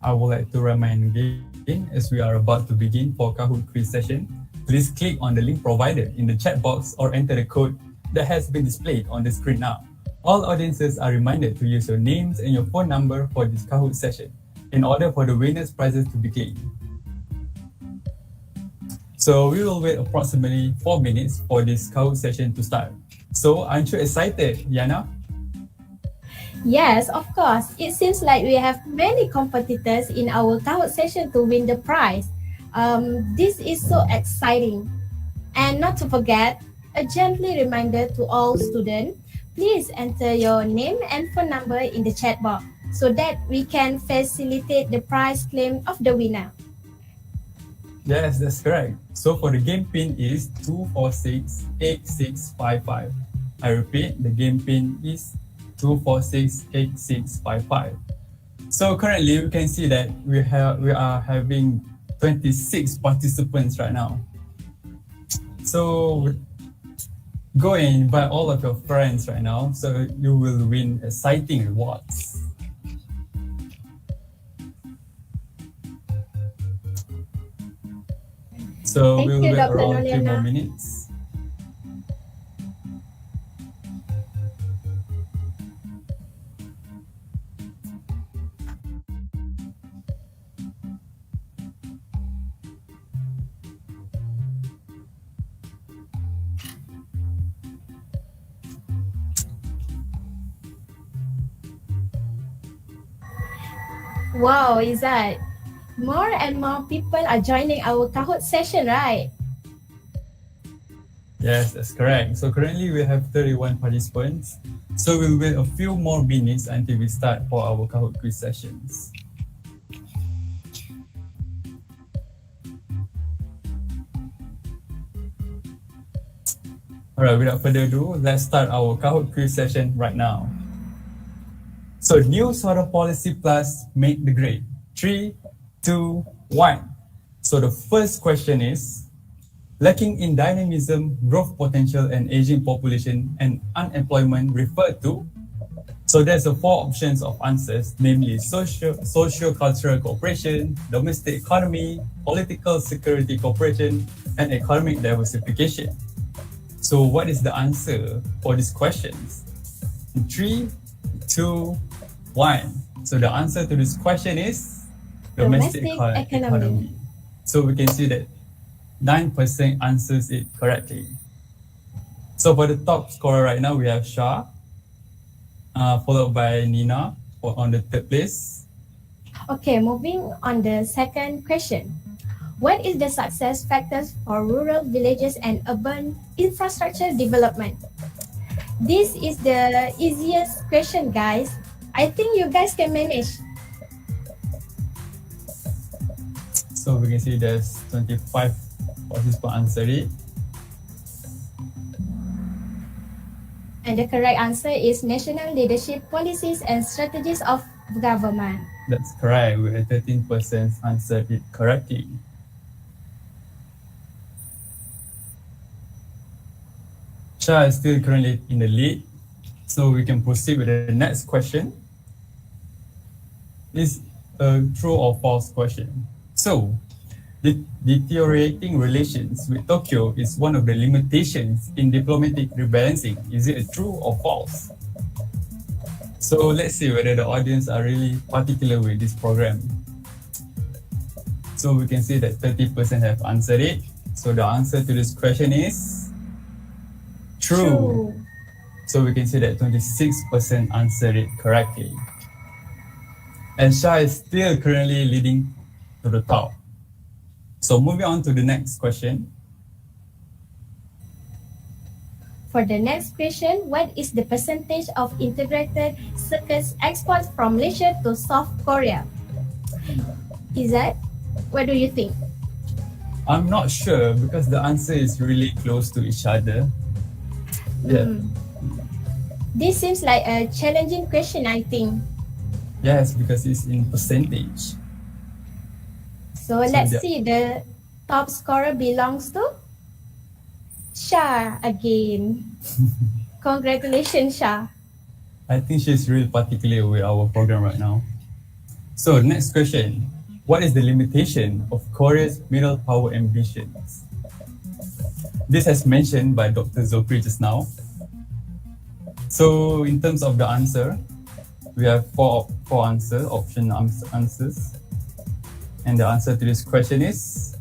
I would like to remind again, as we are about to begin for Kahoot quiz session, please click on the link provided in the chat box or enter the code that has been displayed on the screen now. All audiences are reminded to use your names and your phone number for this Kahoot session in order for the winners' prizes to be claimed. So we will wait approximately 4 minutes for this Kahoot session to start. So aren't you excited, Yana? Yes, of course. It seems like we have many competitors in our Kahoot session to win the prize. This is so exciting. And not to forget, a gently reminder to all students, please enter your name and phone number in the chat box so that we can facilitate the prize claim of the winner. Yes, that's correct. So for the game pin is 2468655. I repeat, the game pin is 2468655. So currently we can see that we are having 26 participants right now. So go and invite all of your friends right now so you will win exciting rewards. So Thank we'll you, wait Dr. around 3 more Noliana. minutes. Wow, Izzat. More and more people are joining our Kahoot session, right? Yes, that's correct. So currently we have 31 participants. So we'll wait a few more minutes until we start for our Kahoot quiz sessions. Alright, without further ado, let's start our Kahoot quiz session right now. So New Southern Policy Plus make the grade. 3, 2, 1. So the first question is, lacking in dynamism, growth potential, and aging population and unemployment referred to? So there's 4 options of answers, namely socio-cultural cooperation, domestic economy, political security cooperation, and economic diversification. So what is the answer for these questions? 3, 2, 1. So the answer to this question is domestic economy. So we can see that 9% answers it correctly. So for the top scorer right now, we have Shah, followed by Nina on the 3rd place. Okay, moving on the second question. What is the success factors for rural villages and urban infrastructure development? This is the easiest question, guys. I think you guys can manage. So we can see there's 25 participants answered it. And the correct answer is national leadership policies and strategies of government. That's correct. We had 13% answered it correctly. Shah is still currently in the lead, so we can proceed with the next question. It's a true or false question. So, deteriorating relations with Tokyo is one of the limitations in diplomatic rebalancing. Is it a true or false? So let's see whether the audience are really particular with this program. So we can see that 30% have answered it. So the answer to this question is true. So we can see that 26% answered it correctly. And Shah is still currently leading to the top. So moving on to the next question. For the next question, what is the percentage of integrated circuits exports from Malaysia to South Korea? Izzat, what do you think? I'm not sure because the answer is really close to each other. Yeah. This seems like a challenging question, I think. Yes, because it's in percentage. So let's see, the top scorer belongs to Shah again. Congratulations, Shah. I think she's really particular with our program right now. So next question. What is the limitation of Korea's middle power ambitions? This has mentioned by Dr. Zokri just now. So in terms of the answer, we have four option answers. And the answer to this question is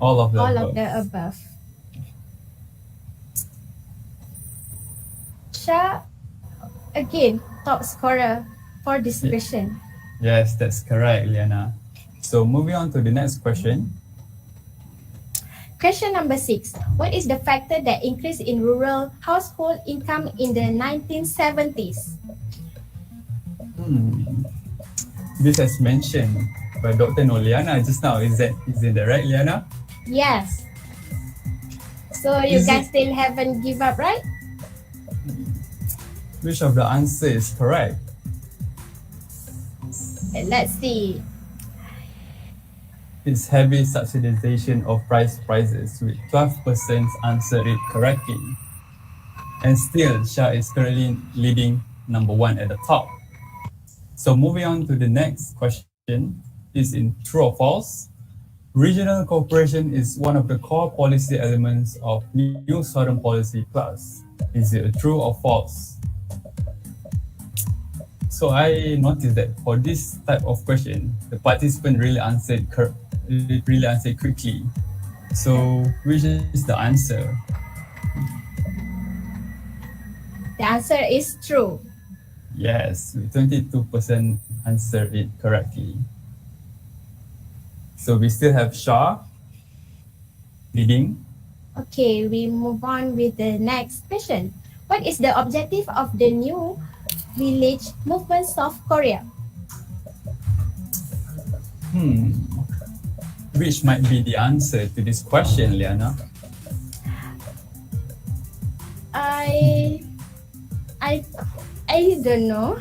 all of the above. Shah, again, top scorer for this question. Yes, that's correct, Liana. So moving on to the next question. Question number 6. What is the factor that increased in rural household income in the 1970s? This has mentioned by Dr. Noliana just now. Is it right, Liana? Yes. So you guys still haven't give up, right? Which of the answer is correct? Let's see. It's heavy subsidization of prices with 12% answered it correctly. And still, Shah is currently leading number 1 at the top. So moving on to the next question is in true or false. Regional cooperation is one of the core policy elements of New Southern Policy Plus. Is it a true or false? So I noticed that for this type of question, the participant really answered quickly. So which is the answer? The answer is true. Yes, 22% answered it correctly. So we still have Shah leading. Okay, we move on with the next question. What is the objective of the New Village Movement South Korea? Which might be the answer to this question, Liana? I don't know.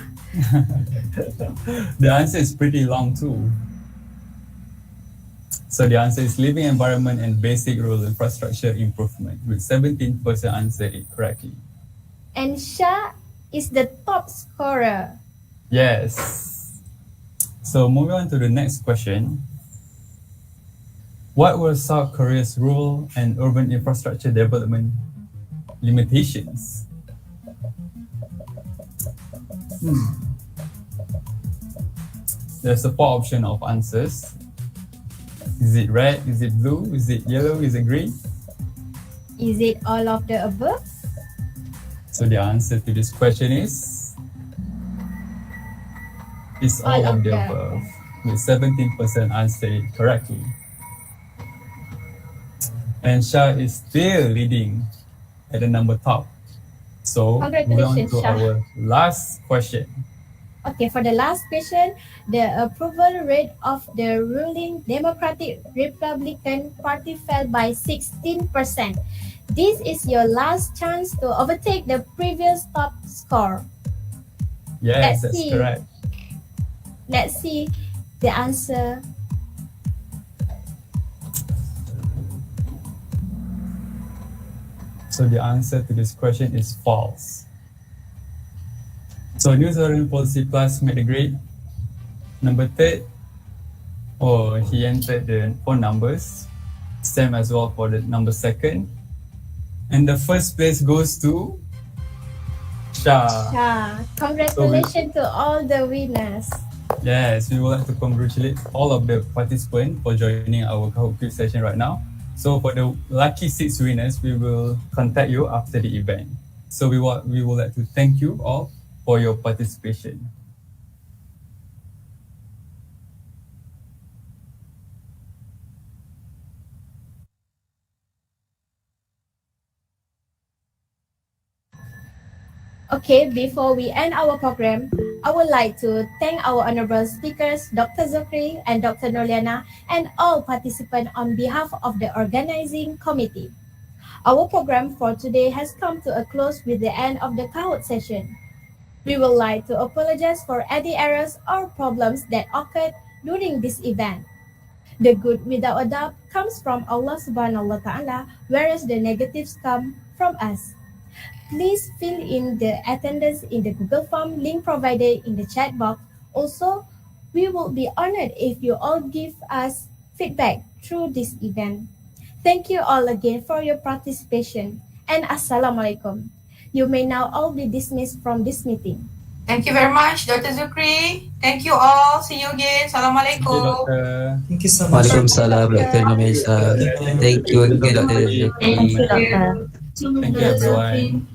The answer is pretty long too. So the answer is living environment and basic rural infrastructure improvement, with 17% answered it correctly. And Shah is the top scorer. Yes. So moving on to the next question. What were South Korea's rural and urban infrastructure development limitations? There's a 4 option of answers. Is it red? Is it blue? Is it yellow? Is it green? Is it all of the above? So the answer to this question is all of the above, with 17% answered it correctly. And Shah is still leading at the number top. So moving on to our last question. Okay, for the last question, the approval rate of the ruling Democratic Republican Party fell by 16%. This is your last chance to overtake the previous top score. Yes, Let's that's see. correct. Let's see the answer. So the answer to this question is false. So New Southern Policy Plus made the grade. Number third, he entered the four numbers. Same as well for the number second. And the first place goes to Shah. Yeah, congratulations to all the winners. Yes, we would like to congratulate all of the participants for joining our Kahoot quiz session right now. So for the lucky 6 winners, we will contact you after the event. So we would like to thank you all for your participation. Okay, before we end our program, I would like to thank our honorable speakers, Dr. Zukri and Dr. Nurliana, and all participants on behalf of the organizing committee. Our program for today has come to a close with the end of the Kahoot session. We would like to apologize for any errors or problems that occurred during this event. The good without a doubt comes from Allah Subhanahu wa Ta'ala, whereas the negatives come from us. Please fill in the attendance in the Google form link provided in the chat box. Also, we will be honored if you all give us feedback through this event. Thank you all again for your participation, and Assalamualaikum. You may now all be dismissed from this meeting. Thank you very much, Dr. Zukri. Thank you all. See you again. Assalamualaikum. Thank you so much. Waalaikumsalam, Dr. Nomesa. Thank you again, Dr. Zukri. Thank you, Doctor. Thank you, everyone.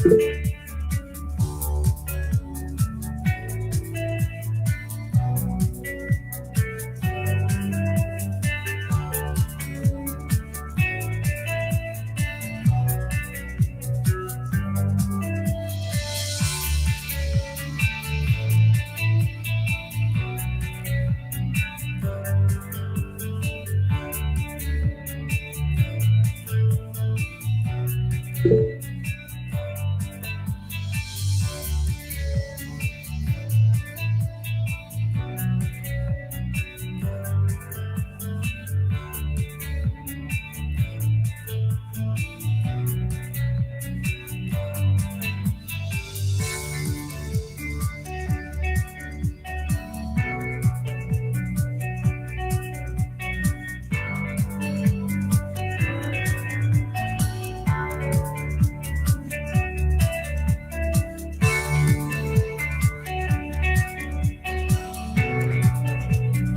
you.